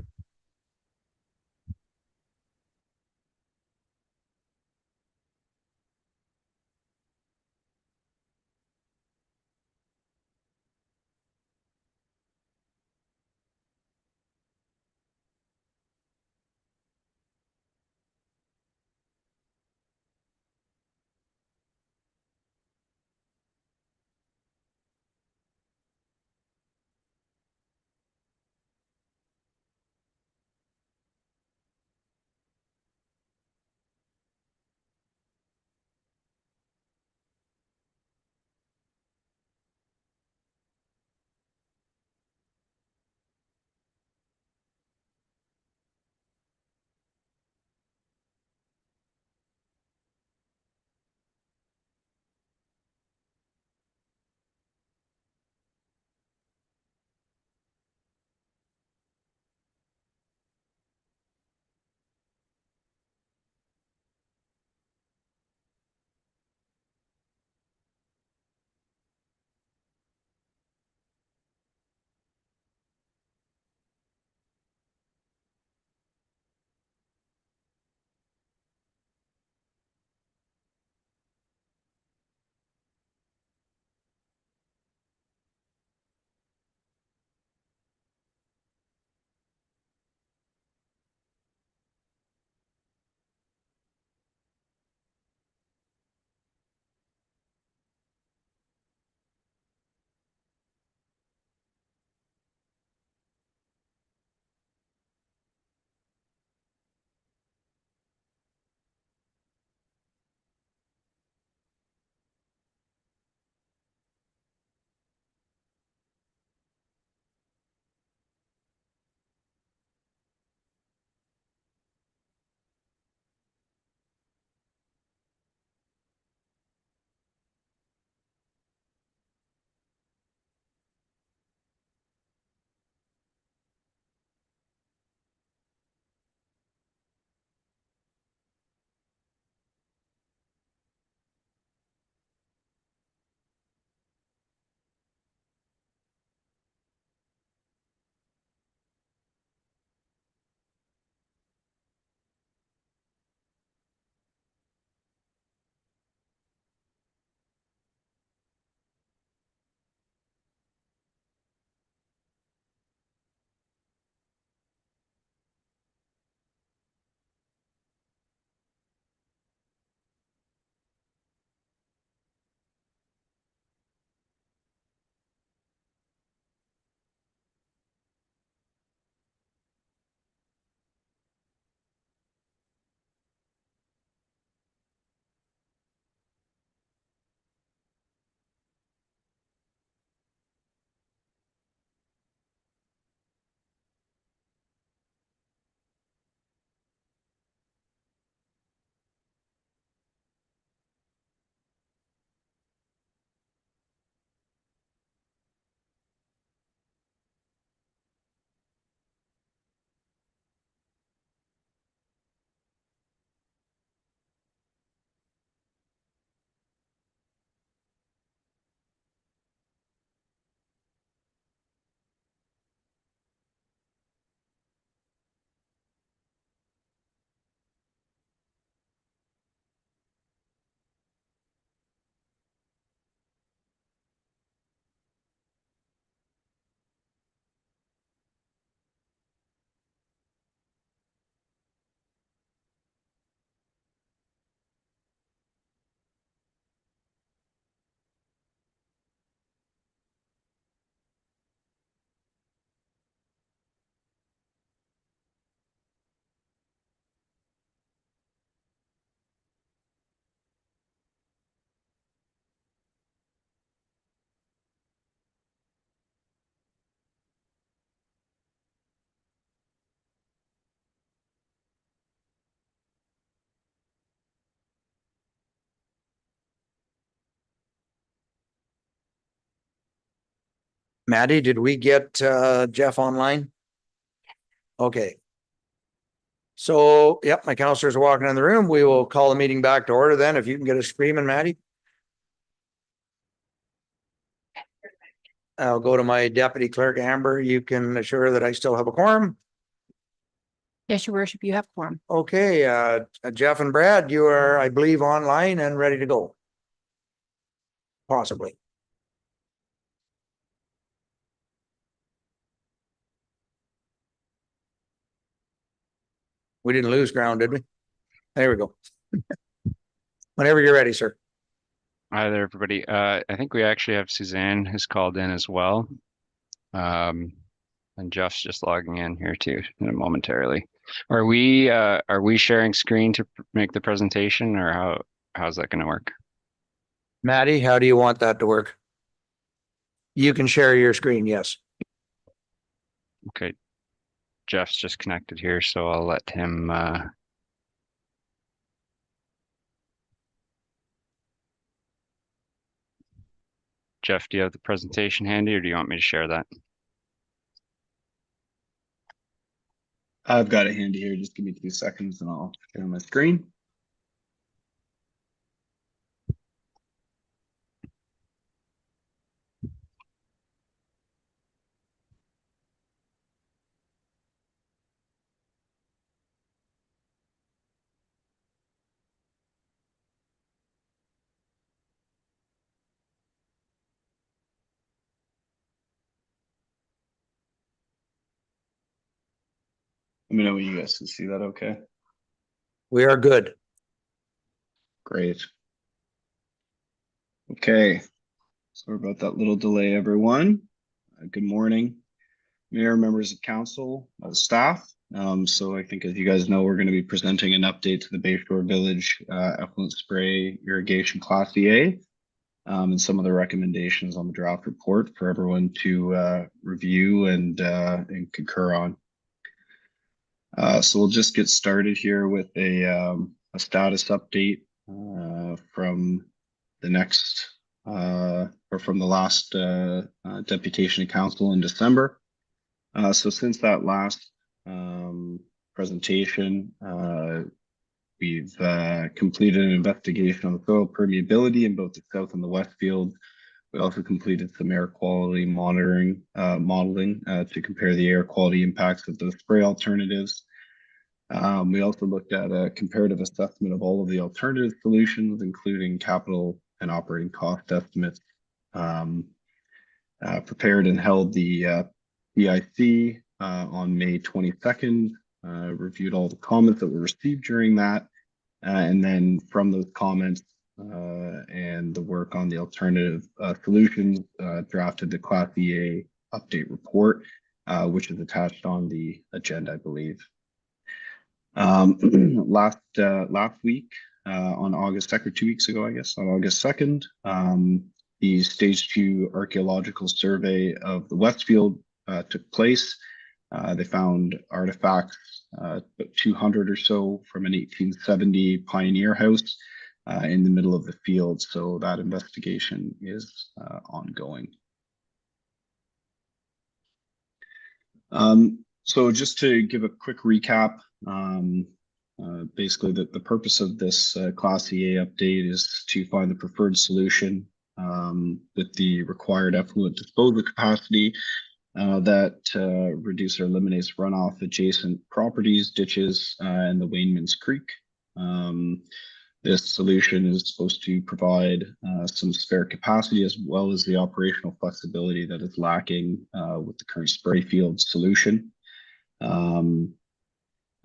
Maddie, did we get Jeff online? Okay. So, yep, my counselors are walking in the room. We will call the meeting back to order then. If you can get us screaming, Maddie. I'll go to my deputy clerk, Amber. You can assure that I still have a quorum. Yes, your worship, you have quorum. Okay, Jeff and Brad, you are, I believe, online and ready to go. Possibly. We didn't lose ground, did we? There we go. Whenever you're ready, sir. Hi there, everybody. I think we actually have Suzanne who's called in as well. And Jeff's just logging in here too momentarily. Are we sharing screen to make the presentation, or how's that going to work? Maddie, how do you want that to work? You can share your screen, yes. Okay. Jeff's just connected here, so I'll let him Jeff, do you have the presentation handy, or do you want me to share that? I've got it handy here. Just give me 2 seconds and I'll share my screen. Let me know when you guys can see that okay. We are good. Great. Okay. Sorry about that little delay, everyone. Good morning, Mayor, members of council, staff. So I think, as you guys know, we're going to be presenting an update to the Bayshore Village effluent spray irrigation Class EA and some of the recommendations on the draft report for everyone to review and concur on. So we'll just get started here with a status update from the next or from the last deputation of council in December. So since that last presentation, we've completed an investigation on the soil permeability in both the south and the west field. We also completed some air quality modeling to compare the air quality impacts of the spray alternatives. We also looked at a comparative assessment of all of the alternative solutions, including capital and operating cost estimates. Prepared and held the PIC on May 22nd, reviewed all the comments that were received during that. And then from those comments and the work on the alternative solutions, drafted the Class EA update report, which is attached on the agenda, I believe. Last week, on August 2nd, 2 weeks ago, I guess, on August 2nd, the stage 2 archaeological survey of the Westfield took place. They found artifacts, about 200 or so, from an 1870 pioneer house in the middle of the field. So that investigation is ongoing. So just to give a quick recap, basically the purpose of this Class EA update is to find the preferred solution with the required effluent disposal capacity that reduce or eliminates runoff adjacent properties, ditches, and the Waynemans Creek. This solution is supposed to provide some spare capacity as well as the operational flexibility that is lacking with the current spray field solution.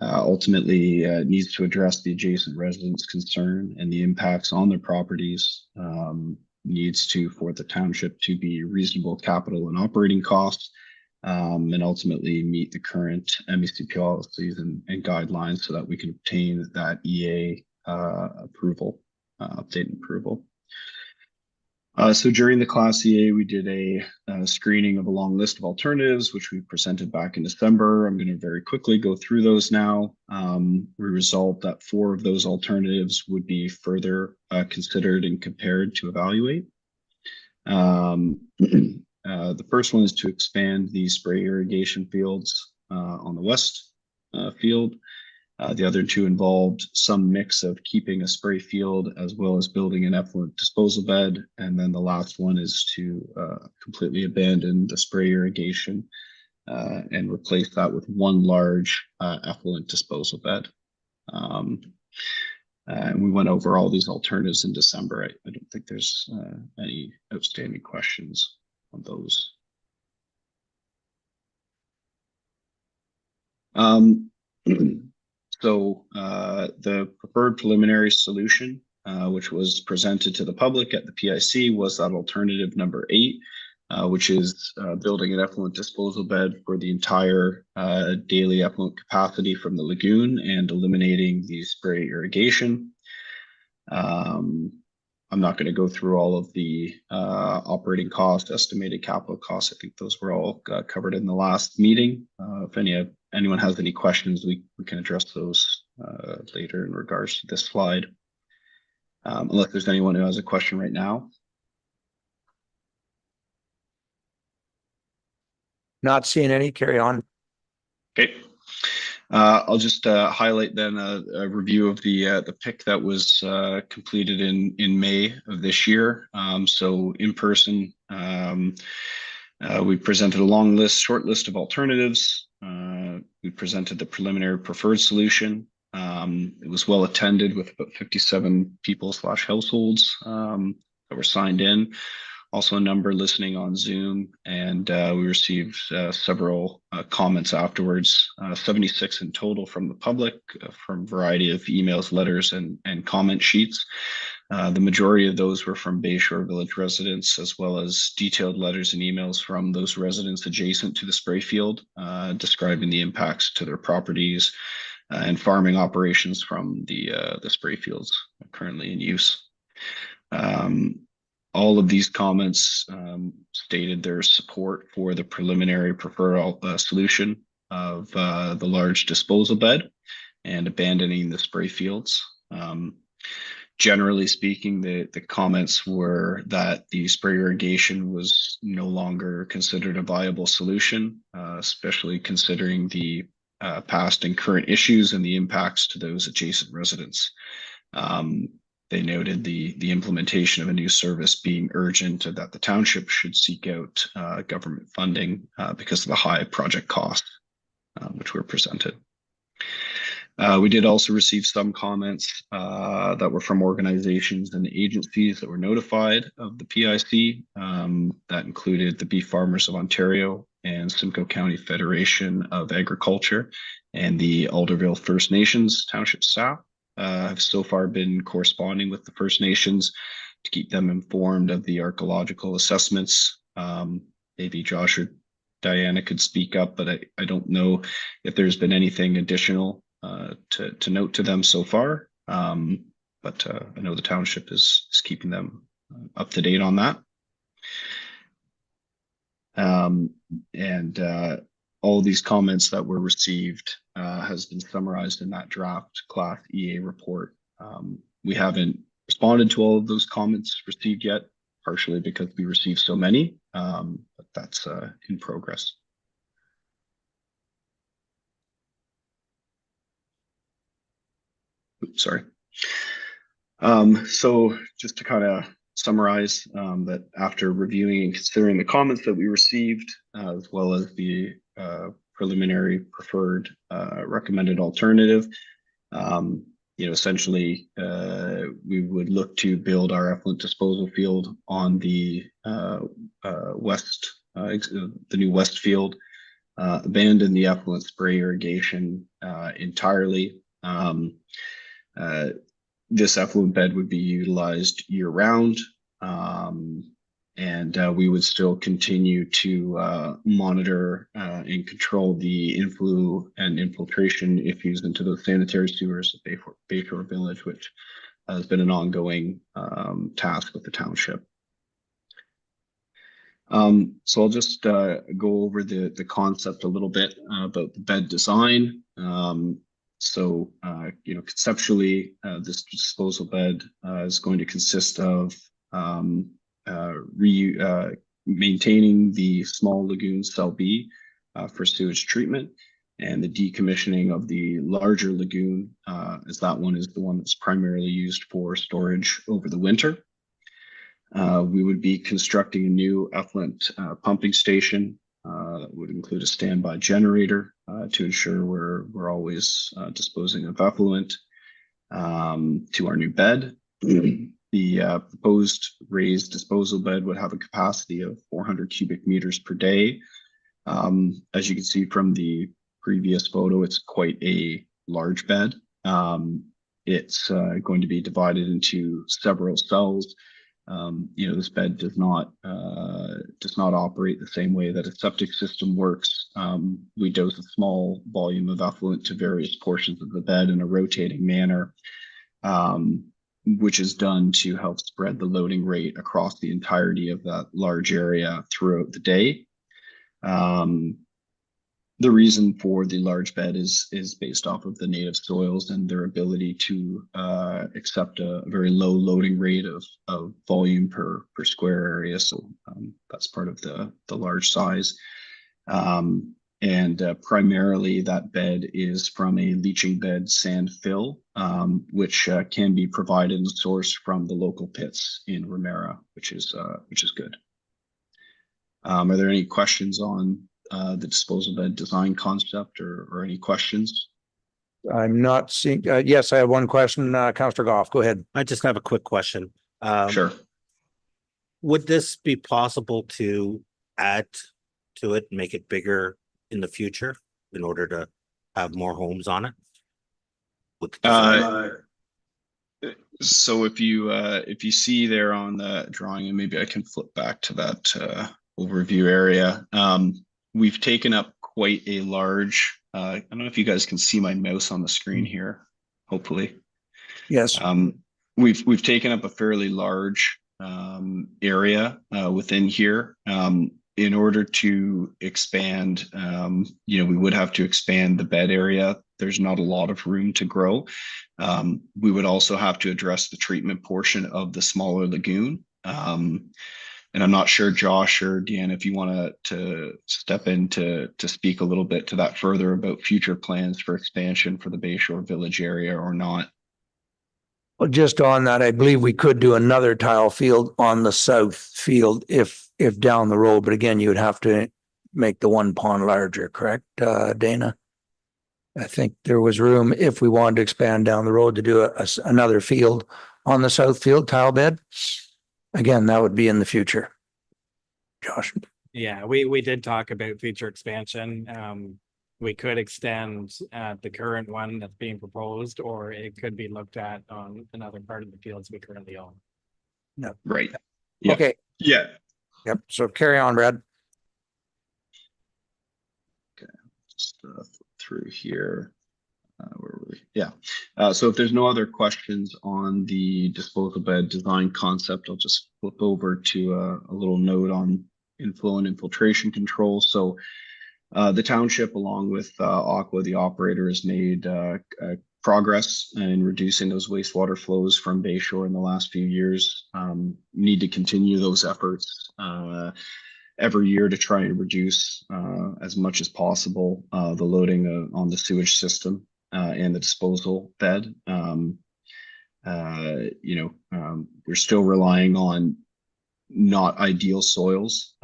Ultimately, needs to address the adjacent residents' concern and the impacts on their properties. Needs to, for the township to be reasonable capital and operating costs, and ultimately meet the current MEC policies and guidelines so that we can obtain that EA approval, update and approval. So during the Class EA, we did a screening of a long list of alternatives, which we presented back in December. I'm going to very quickly go through those now. We resolved that 4 of those alternatives would be further considered and compared to evaluate. The first one is to expand the spray irrigation fields on the west field. The other two involved some mix of keeping a spray field as well as building an effluent disposal bed. And then the last one is to completely abandon the spray irrigation and replace that with one large effluent disposal bed. And we went over all these alternatives in December. I don't think there's any outstanding questions on those. So the preferred preliminary solution, which was presented to the public at the PIC, was that alternative number 8, which is building an effluent disposal bed for the entire daily effluent capacity from the lagoon and eliminating the spray irrigation. I'm not going to go through all of the operating costs, estimated capital costs. I think those were all covered in the last meeting. If anyone has any questions, we can address those later in regards to this slide. Unless there's anyone who has a question right now. Not seeing any, carry on. Okay. I'll just highlight then a review of the PIC that was completed in May of this year. So in person, we presented a short list of alternatives. We presented the preliminary preferred solution. It was well attended with about 57 people / households that were signed in. Also a number listening on Zoom, and we received several comments afterwards, 76 in total from the public, from a variety of emails, letters, and comment sheets. The majority of those were from Bayshore Village residents, as well as detailed letters and emails from those residents adjacent to the spray field, describing the impacts to their properties and farming operations from the spray fields currently in use. All of these comments stated their support for the preliminary preferred solution of the large disposal bed and abandoning the spray fields. Generally speaking, the comments were that the spray irrigation was no longer considered a viable solution, especially considering the past and current issues and the impacts to those adjacent residents. They noted the implementation of a new service being urgent and that the township should seek out government funding because of the high project costs, which were presented. We did also receive some comments that were from organizations and agencies that were notified of the PIC. That included the Beef Farmers of Ontario and Simcoe County Federation of Agriculture and the Alderville First Nations township staff. Have so far been corresponding with the First Nations to keep them informed of the archaeological assessments. Maybe Josh or Diana could speak up, but I don't know if there's been anything additional to note to them so far. But I know the township is keeping them up to date on that. All of these comments that were received has been summarized in that draft Class EA report. We haven't responded to all of those comments received yet, partially because we received so many, but that's in progress. Oops, sorry. So just to kind of summarize that after reviewing and considering the comments that we received, as well as the preliminary preferred recommended alternative, essentially we would look to build our effluent disposal field on the west, the new west field, abandon the effluent spray irrigation entirely. This effluent bed would be utilized year-round, and we would still continue to monitor and control the inflow and infiltration issues into those sanitary sewers at Bayshore Village, which has been an ongoing task with the township. So I'll just go over the concept a little bit about the bed design. Conceptually, this disposal bed is going to consist of maintaining the small lagoon cell B for sewage treatment, and the decommissioning of the larger lagoon, as that one is the one that's primarily used for storage over the winter. We would be constructing a new effluent pumping station that would include a standby generator to ensure we're always disposing of effluent to our new bed. The proposed raised disposal bed would have a capacity of 400 cubic meters per day. As you can see from the previous photo, it's quite a large bed. It's going to be divided into several cells. This bed does not operate the same way that a septic system works. We dose a small volume of effluent to various portions of the bed in a rotating manner, which is done to help spread the loading rate across the entirety of that large area throughout the day. The reason for the large bed is based off of the native soils and their ability to accept a very low loading rate of volume per square area. So that's part of the large size. And primarily that bed is from a leaching bed sand fill, which can be provided and sourced from the local pits in Ramara, which is good. Are there any questions on the disposal bed design concept or any questions? I'm not seeing, yes, I have one question, Councillor Goff, go ahead. I just have a quick question. Sure. Would this be possible to add to it, make it bigger in the future in order to have more homes on it? So if you see there on the drawing, and maybe I can flip back to that overview area, we've taken up quite a large, I don't know if you guys can see my mouse on the screen here, hopefully. Yes. We've taken up a fairly large area within here. In order to expand, we would have to expand the bed area. There's not a lot of room to grow. We would also have to address the treatment portion of the smaller lagoon. And I'm not sure, Josh or Deanna, if you want to step in to speak a little bit to that further about future plans for expansion for the Bayshore Village area or not. Well, just on that, I believe we could do another tile field on the south field if down the road, but again, you would have to make the one pond larger, correct, Dana? I think there was room if we wanted to expand down the road to do another field on the south field tile bed. Again, that would be in the future. Josh. Yeah, we did talk about future expansion. We could extend the current one that's being proposed, or it could be looked at on another part of the fields we currently own. No. Right. Yep. Okay. Yeah. Yep. So carry on, Brad. Okay. Just flip through here. Where were we? Yeah. So if there's no other questions on the disposal bed design concept, I'll just flip over to a little note on inflow and infiltration control. So the township, along with Aqua, the operator, has made progress in reducing those wastewater flows from Bayshore in the last few years. Need to continue those efforts every year to try and reduce as much as possible the loading on the sewage system and the disposal bed. We're still relying on not ideal soils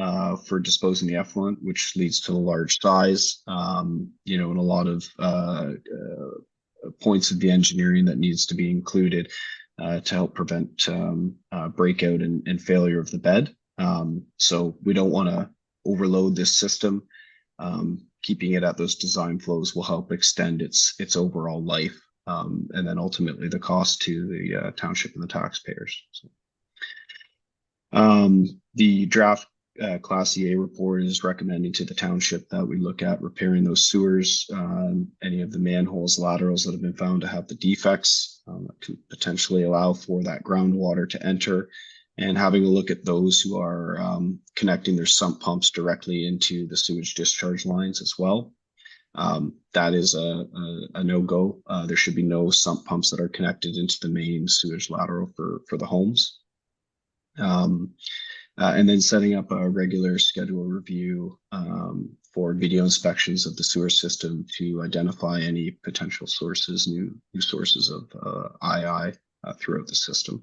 for disposing the effluent, which leads to the large size, and a lot of points of the engineering that needs to be included to help prevent breakout and failure of the bed. So we don't want to overload this system. Keeping it at those design flows will help extend its overall life, and then ultimately the cost to the township and the taxpayers. So, the draft Class EA report is recommending to the township that we look at repairing those sewers, any of the manholes, laterals that have been found to have the defects that could potentially allow for that groundwater to enter, and having a look at those who are connecting their sump pumps directly into the sewage discharge lines as well. That is a no-go. There should be no sump pumps that are connected into the main sewage lateral for the homes. and then setting up a regular schedule review for video inspections of the sewer system to identify any potential sources, new sources of II throughout the system.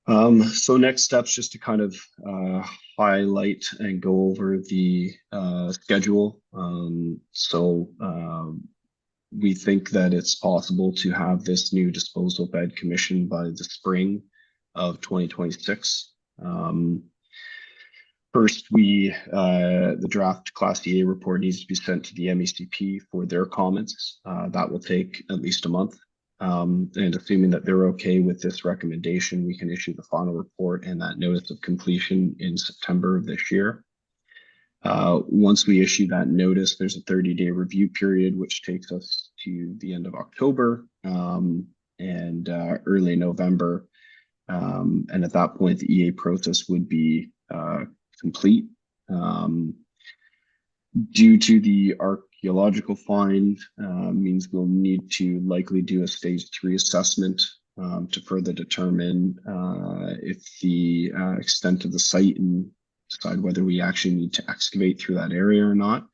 So next steps, just to kind of highlight and go over the schedule. We think that it's possible to have this new disposal bed commissioned by the spring of 2026. First, the draft Class EA report needs to be sent to the MECP for their comments. That will take at least a month. And assuming that they're okay with this recommendation, we can issue the final report and that notice of completion in September of this year. Once we issue that notice, there's a 30-day review period, which takes us to the end of October and early November. And at that point, the EA process would be complete. Due to the archaeological find, means we'll need to likely do a stage 3 assessment to further determine if the extent of the site and decide whether we actually need to excavate through that area or not.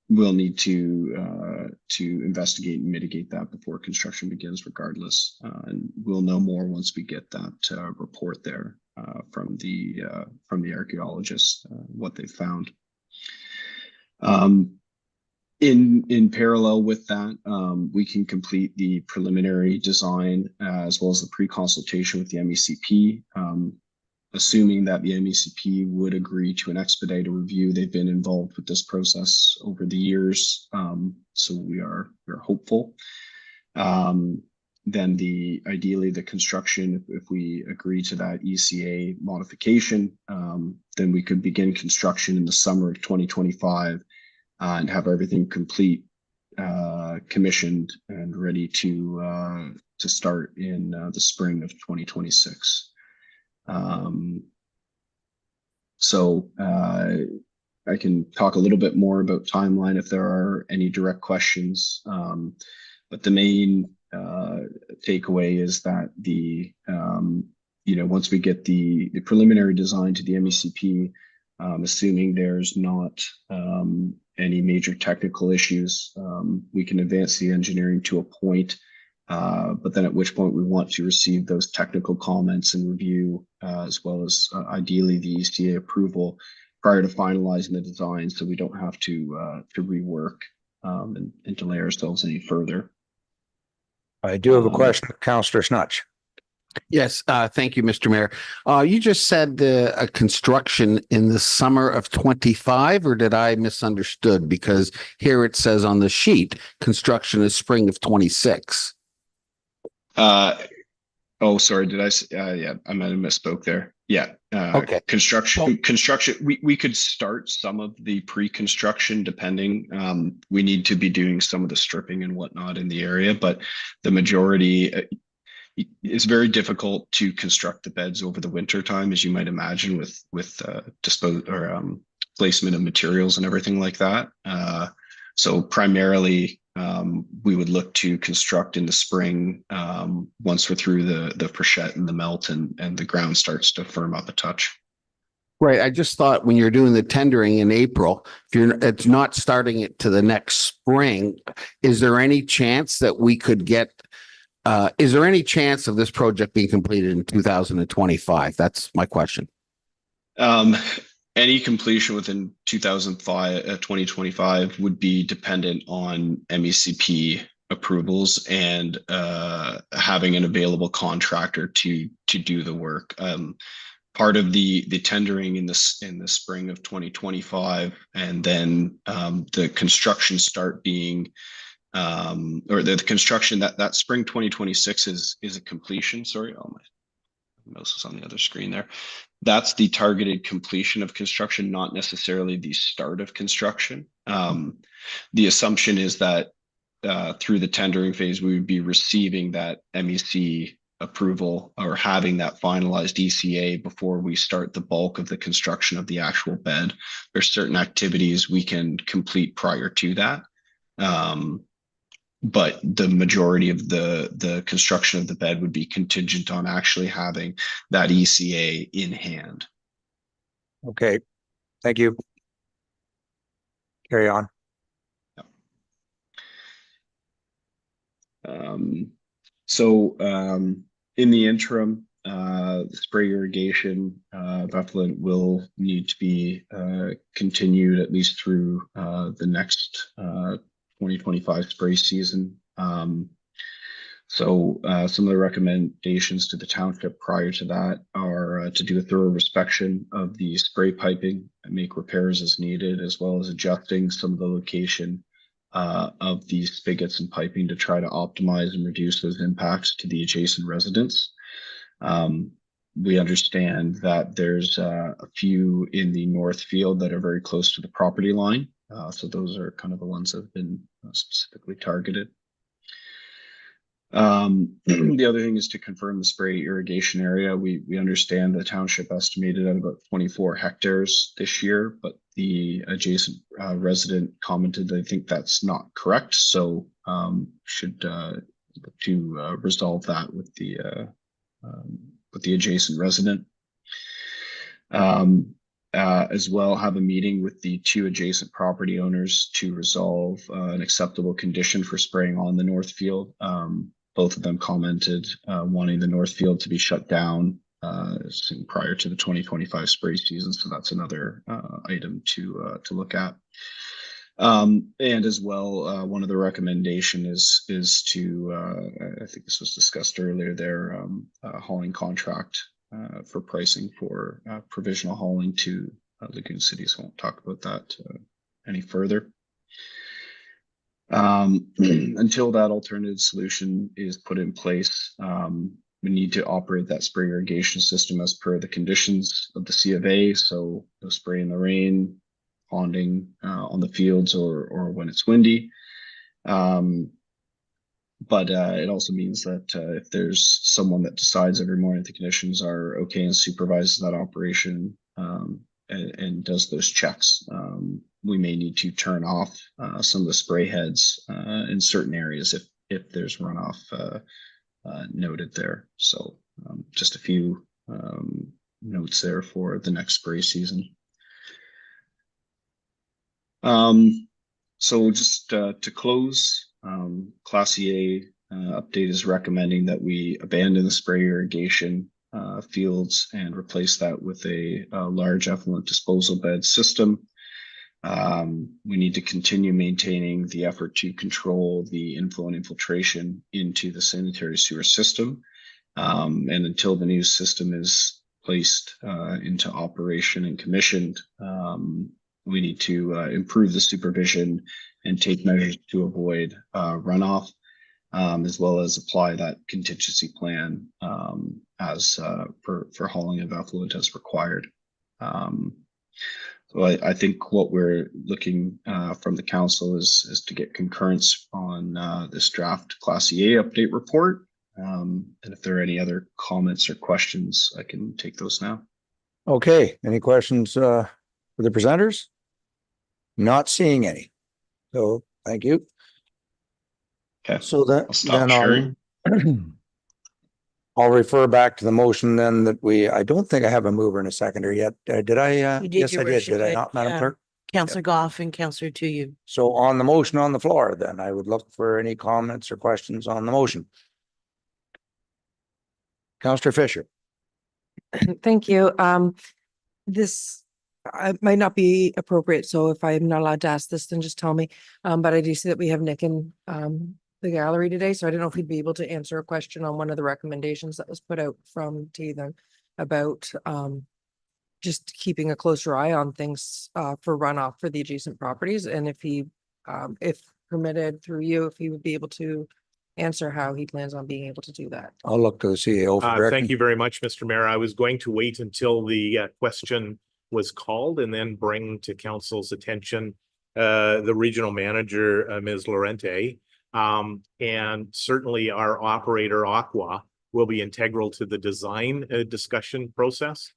We'll need to investigate and mitigate that before construction begins regardless. And we'll know more once we get that report there from the archaeologists, what they found. In parallel with that, we can complete the preliminary design as well as the pre-consultation with the MECP. Assuming that the MECP would agree to an expedited review. They've been involved with this process over the years, so we're hopeful. Then ideally the construction, if we agree to that ECA modification, then we could begin construction in the summer of 2025 and have everything complete, commissioned and ready to start in the spring of 2026. I can talk a little bit more about timeline if there are any direct questions. But the main takeaway is that once we get the preliminary design to the MECP, assuming there's not any major technical issues, we can advance the engineering to a point. But then at which point we want to receive those technical comments and review, as well as ideally the ECA approval prior to finalizing the design, so we don't have to rework and delay ourselves any further. I do have a question, Councillor Snutch. Yes, thank you, Mr. Mayor. You just said construction in the summer of 25, or did I misunderstood? Because here it says on the sheet, construction is spring of 26. Oh, sorry. Did I say, yeah, I might have misspoke there. Yeah. Okay. Construction, we could start some of the pre-construction depending. We need to be doing some of the stripping and whatnot in the area, but the majority, it's very difficult to construct the beds over the winter time, as you might imagine, with placement of materials and everything like that. So primarily, we would look to construct in the spring once we're through the freshet and the melt and the ground starts to firm up a touch. Right. I just thought when you're doing the tendering in April, it's not starting it to the next spring. Is there any chance that we could get? Is there any chance of this project being completed in 2025? That's my question. Any completion within 2025 would be dependent on MECP approvals and having an available contractor to do the work. Part of the tendering in the spring of 2025, and then the construction start being or the construction that spring 2026 is a completion. Sorry, oh my mouse is on the other screen there. That's the targeted completion of construction, not necessarily the start of construction. The assumption is that through the tendering phase, we would be receiving that MEC approval or having that finalized ECA before we start the bulk of the construction of the actual bed. There's certain activities we can complete prior to that. but the majority of the construction of the bed would be contingent on actually having that ECA in hand. Okay, thank you. Carry on. In the interim, the spray irrigation effluent will need to be continued at least through the next 2025 spray season. Some of the recommendations to the township prior to that are to do a thorough inspection of the spray piping and make repairs as needed, as well as adjusting some of the location of these spigots and piping to try to optimize and reduce those impacts to the adjacent residents. We understand that there's a few in the north field that are very close to the property line. So those are kind of the ones that have been specifically targeted. The other thing is to confirm the spray irrigation area. We understand the township estimated at about 24 hectares this year, but the adjacent resident commented, I think that's not correct. So should to resolve that with the adjacent resident. As well, have a meeting with the two adjacent property owners to resolve an acceptable condition for spraying on the north field. Both of them commented wanting the north field to be shut down prior to the 2025 spray season. So that's another item to look at. And as well, one of the recommendation is to, I think this was discussed earlier, their hauling contract for pricing for provisional hauling to Lagoon Cities. Won't talk about that any further. Until that alternative solution is put in place, we need to operate that spray irrigation system as per the conditions of the C of A. So no spray in the rain, ponding on the fields or when it's windy. But it also means that if there's someone that decides every morning the conditions are okay and supervises that operation and does those checks, we may need to turn off some of the spray heads in certain areas if there's runoff noted there. So just a few notes there for the next spray season. So just to close, Class EA update is recommending that we abandon the spray irrigation fields and replace that with a large effluent disposal bed system. We need to continue maintaining the effort to control the inflow and infiltration into the sanitary sewer system. And until the new system is placed into operation and commissioned, we need to improve the supervision and take measures to avoid runoff, as well as apply that contingency plan as for hauling of effluent as required. So I think what we're looking from the council is to get concurrence on this draft Class EA update report. And if there are any other comments or questions, I can take those now. Okay, any questions for the presenters? Not seeing any. So thank you. Okay. So that I'll stop sharing. I'll refer back to the motion then that I don't think I have a mover and a seconder yet. Did I? You did, Yes, Your I did. Worship. Did I not, Madam Yeah. Clerk? Councillor Goff and Councillor Tuyu. So on the motion on the floor, then I would look for any comments or questions on the motion. Councillor Fisher. Thank you. This might not be appropriate, so if I'm not allowed to ask this, then just tell me. But I do see that we have Nick in the gallery today, so I don't know if he'd be able to answer a question on one of the recommendations that was put out from Teathan about just keeping a closer eye on things for runoff for the adjacent properties, and if he, if permitted through you, if he would be able to answer how he plans on being able to do that. I'll look to the CEO for direction. Thank you very much, Mr. Mayor. I was going to wait until the question was called and then bring to council's attention the regional manager, Ms. Lorente. And certainly our operator, Aqua, will be integral to the design discussion process.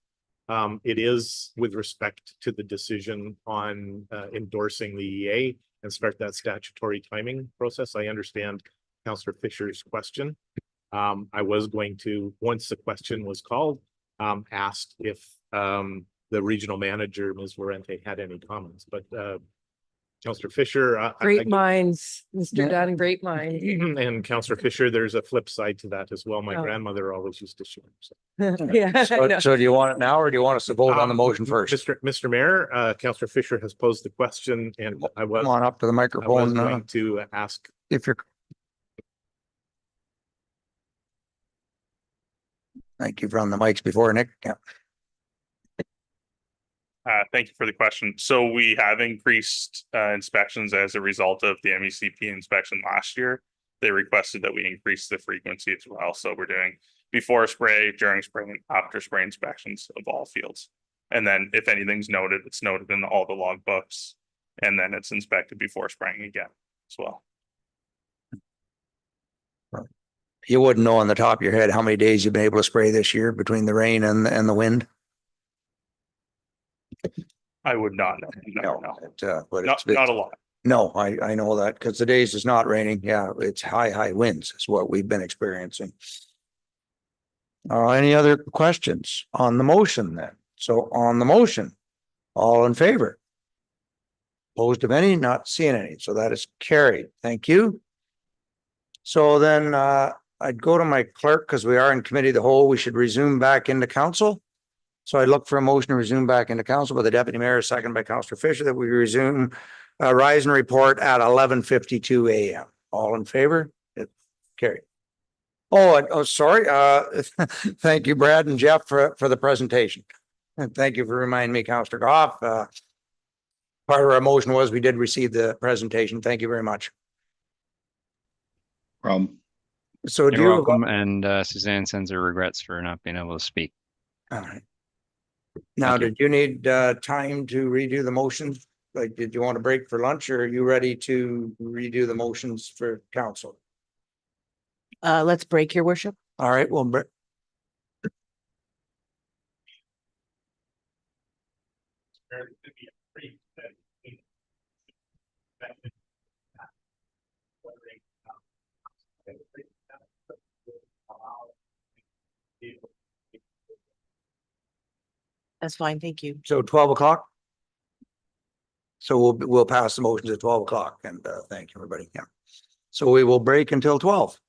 It is with respect to the decision on endorsing the EA and start that statutory timing process. I understand Councillor Fisher's question. I was going to, once the question was called, asked if the regional manager, Ms. Warrente, had any comments, but Councillor Fisher. Great minds, Mr. Dunn, great minds. And Councillor Fisher, there's a flip side to that as well. My Oh. grandmother always used to share. So. Yeah, I know. So do you want it now or do you want us to vote on the motion first? Mr. Mayor, Councillor Fisher has posed the question and I was. Come on up to the I was microphone. going to ask. If you're. Thank you for on the mics before, Nick. Yeah. Thank you for the question. So we have increased inspections as a result of the MECP inspection last year. They requested that we increase the frequency as well. So we're doing before spray, during spray, and after spray inspections of all fields. And then if anything's noted, it's noted in all the log books, and then it's inspected before spraying again as well. You wouldn't know on the top of your head how many days you've been able to spray this year between the rain and the wind? I would not know. No. But Not a lot. No, I know that because the days it's not raining. Yeah, it's high winds is what we've been experiencing. Any other questions on the motion then? So on the motion, all in favor? Opposed of any? Not seeing any. So that is carried. Thank you. So then I'd go to my clerk because we are in committee of the whole. We should resume back into council. So I look for a motion to resume back into council by the deputy mayor, second by Councillor Fisher, that we resume rise and report at 11:52 a.m. All in favor? Carried. Oh, sorry. Thank you, Brad and Jeff, for the presentation. And thank you for reminding me, Councillor Goff. Part of our motion was we did receive the presentation. Thank you very much. Problem. So You're welcome. And Suzanne sends her regrets for not being able to speak. All right. Now, did you need time to redo the motions? Like, did you want to break for lunch or are you ready to redo the motions for council? Let's break, your worship. All right, well, That's fine. Thank you. so 12 o'clock. So we'll pass the motions at 12 o'clock and thank you, everybody. Yeah. So we will break until 12.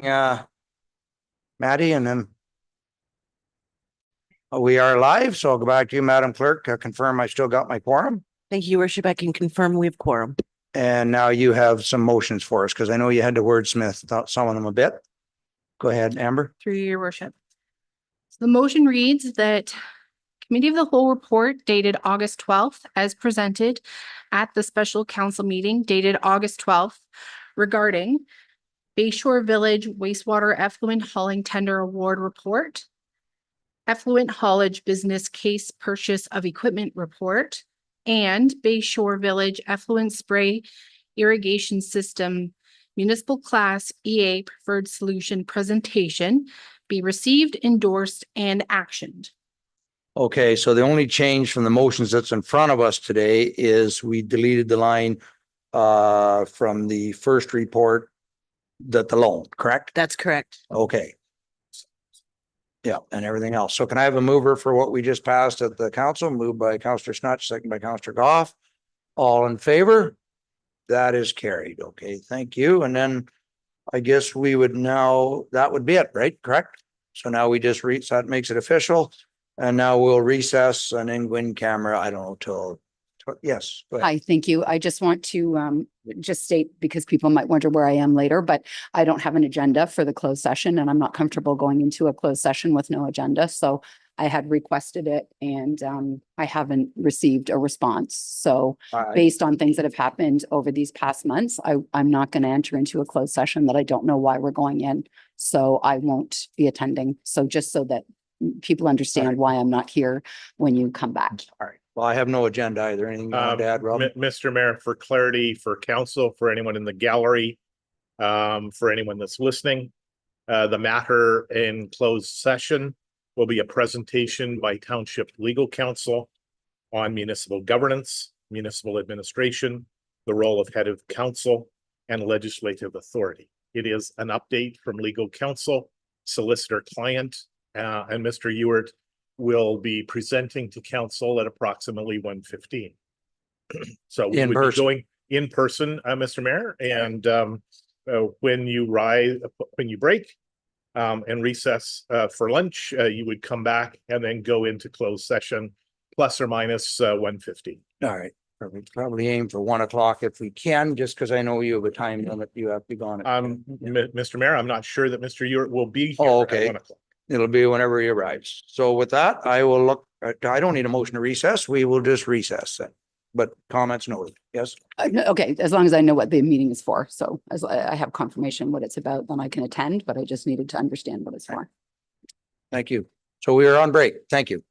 Maddie, and then we are live, so I'll go back to you, Madam Clerk, confirm I still got my quorum. Thank you, Your Worship. I can confirm we have quorum. And now you have some motions for us, because I know you had to wordsmith some of them a bit. Go ahead, Amber. Through your worship. So the motion reads that Committee of the Whole report dated August 12th as presented at the special council meeting dated August 12th regarding Bayshore Village wastewater effluent hauling tender award report, effluent haulage business case purchase of equipment report, and Bayshore Village effluent spray irrigation system municipal class EA preferred solution presentation be received, endorsed, and actioned. Okay, so the only change from the motions that's in front of us today is we deleted the line from the first report that the loan, correct? That's correct. Okay. Yeah, and everything else. So can I have a mover for what we just passed at the council? Moved by Councillor Snutch, second by Councillor Goff. All in favor? That is carried. Okay, thank you. And then I guess we would now, that would be it, right? Correct? So now we just so that makes it official. And now we'll recess an in-wind camera, I don't know, till yes. Go ahead. Hi, thank you. I just want to just state, because people might wonder where I am later, but I don't have an agenda for the closed session and I'm not comfortable going into a closed session with no agenda. So I had requested it and I haven't received a response. So based on things that have happened over these past months, I'm not going to enter into a closed session that I don't know why we're going in. So I won't be attending. So just so that people understand why I'm not here when you come back. All right. Well, I have no agenda either. Anything you want to add, Rob? Mr. Mayor, for clarity, for council, for anyone in the gallery, for anyone that's listening, the matter in closed session will be a presentation by Township Legal Counsel on municipal governance, municipal administration, the role of head of council, and legislative authority. It is an update from legal counsel, solicitor client, and Mr. Ewart will be presenting to council at approximately 1:15. So we would be going in person, Mr. Mayor, and when you break and recess for lunch, you would come back and then go into closed session plus or minus 1:15. All right. Perfect. Probably aim for 1 o'clock if we can, just because I know you have a time limit. You have to be gone. Mr. Mayor, I'm not sure that Mr. Ewart will be here at at 1 o'clock. It'll be whenever he arrives. So with that, I will look, I don't need a motion to recess. We will just recess then. But comments noted. Yes. Okay, as long as I know what the meeting is for. So as I have confirmation what it's about, then I can attend, but I just needed to understand what it's for. Thank you. So we are on break. Thank you.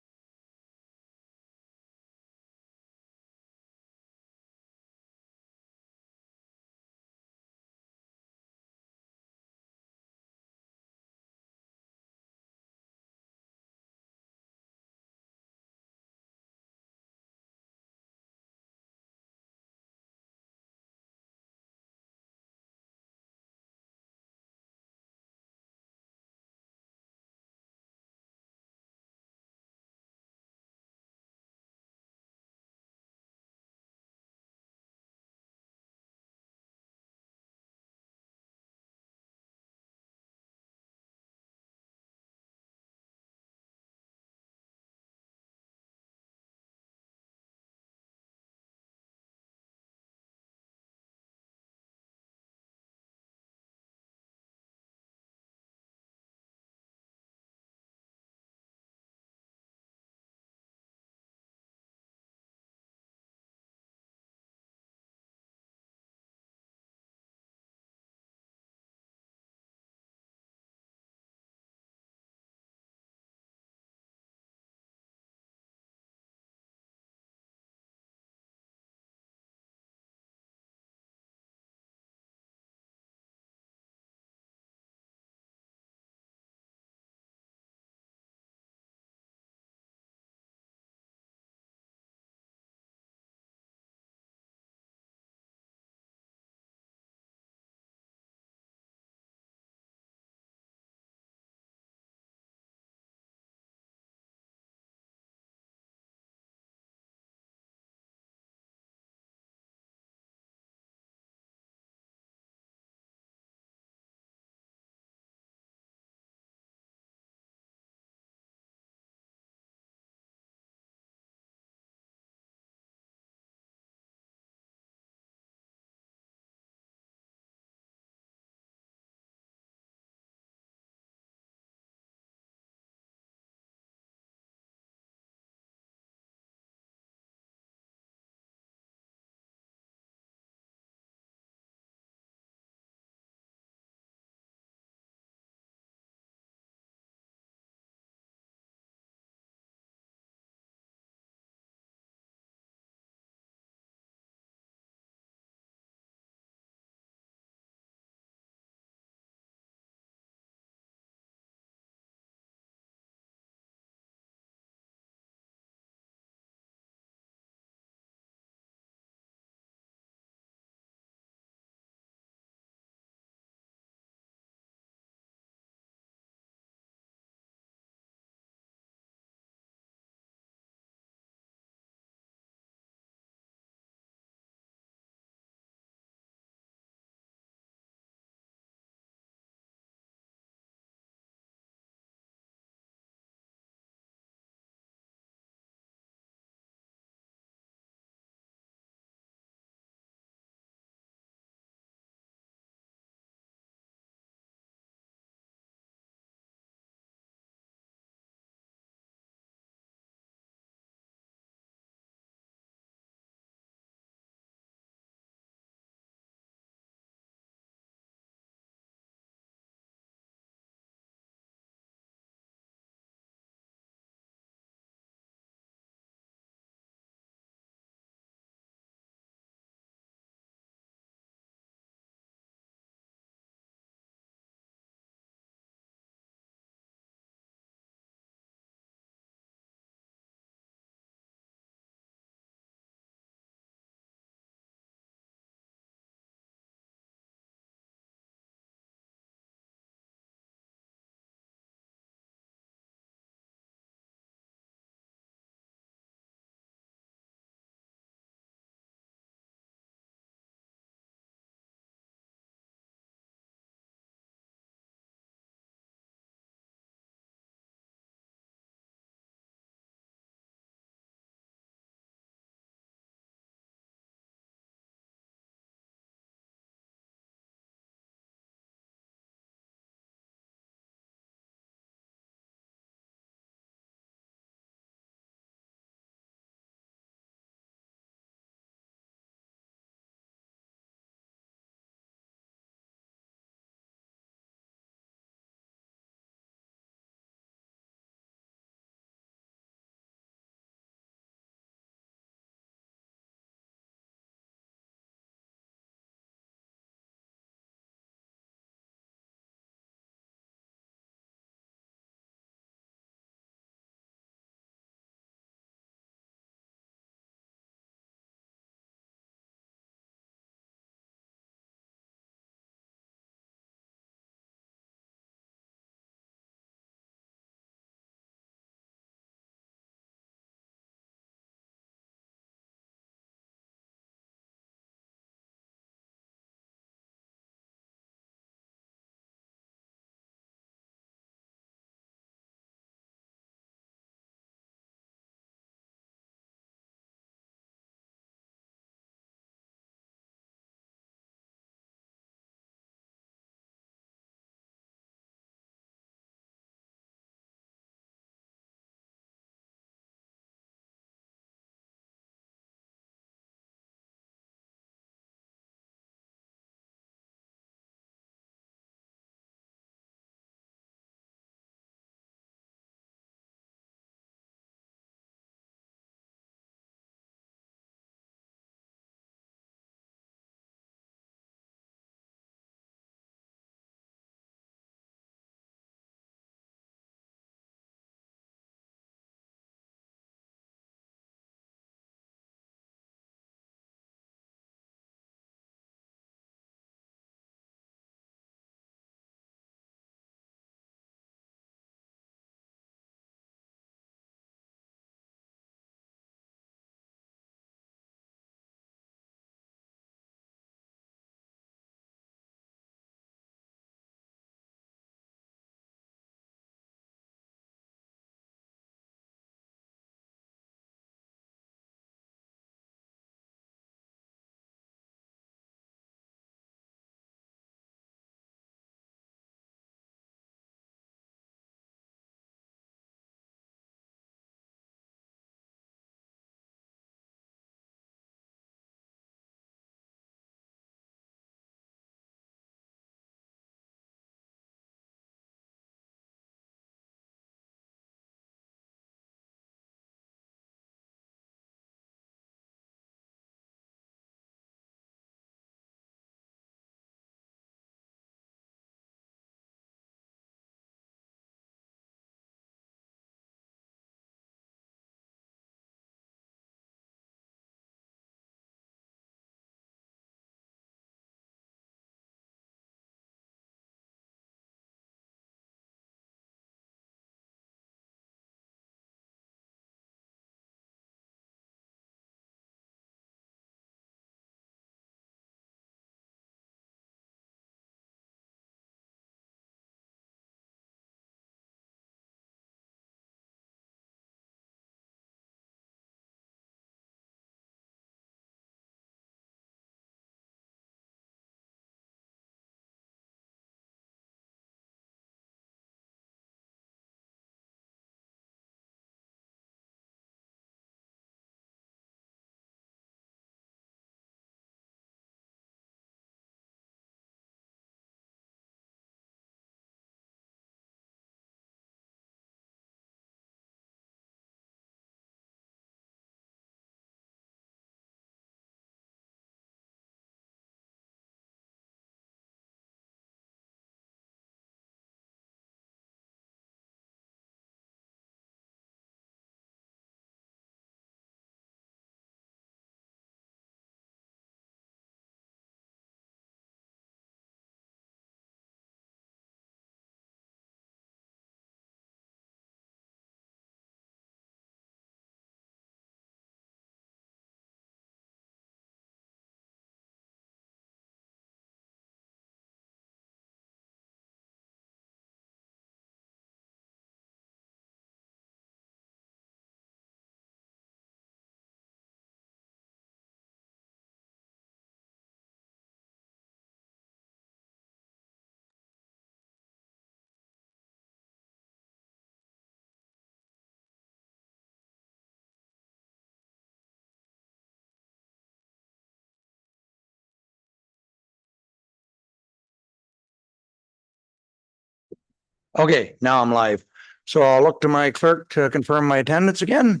Okay, now I'm live. So I'll look to my clerk to confirm my attendance again.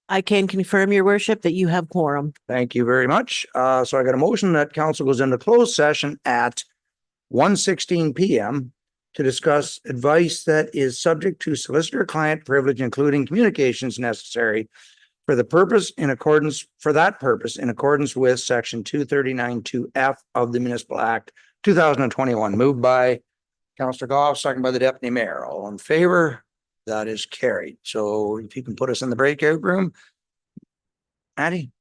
I can confirm, your worship, that you have quorum. Thank you very much. So I got a motion that council goes into closed session at 1:16 PM to discuss advice that is subject to solicitor-client privilege, including communications necessary for that purpose in accordance with section 239(2)F of the Municipal Act 2021, moved by Councillor Goff, second by the deputy mayor. All in favor? That is carried. So if you can put us in the breakout room. Addie?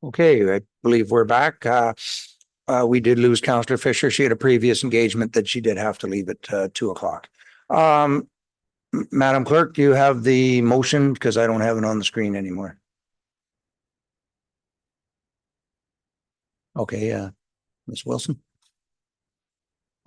Okay, I believe we're back. We did lose Councillor Fisher. She had a previous engagement that she did have to leave at 2:00. Madam Clerk, do you have the motion? Because I don't have it on the screen anymore. Okay, Ms. Wilson.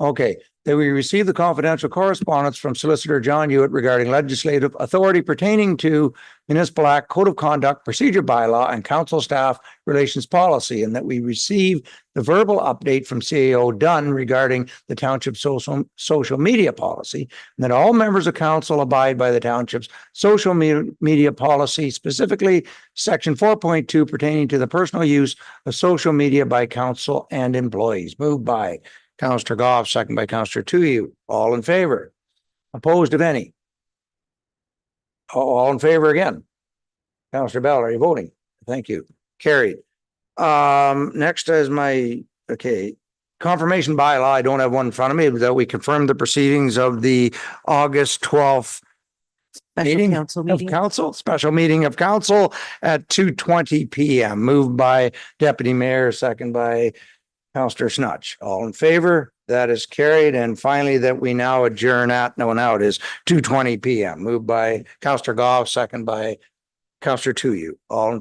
Okay, that we receive the confidential correspondence from Solicitor John Hewitt regarding legislative authority pertaining to Municipal Act, Code of Conduct, Procedure Bylaw, and Council Staff Relations Policy, and that we receive the verbal update from CAO Dunn regarding the Township social media policy, and that all members of council abide by the Township's social media policy, specifically Section 4.2 pertaining to the personal use of social media by council and employees. Moved by Councillor Goff, second by Councillor Tuohy. All in favor? Opposed, if any? All in favor again? Councillor Bell, are you voting? Thank you. Carried. Next is confirmation bylaw. I don't have one in front of me, that we confirm the proceedings of the August 12th special meeting of council at 2:20 p.m. Moved by Deputy Mayor, second by Councillor Snutch. All in favor? That is carried. And finally, that we now adjourn at, now it is 2:20 p.m. Moved by Councillor Goff, second by Councillor Tuohy. All in favor?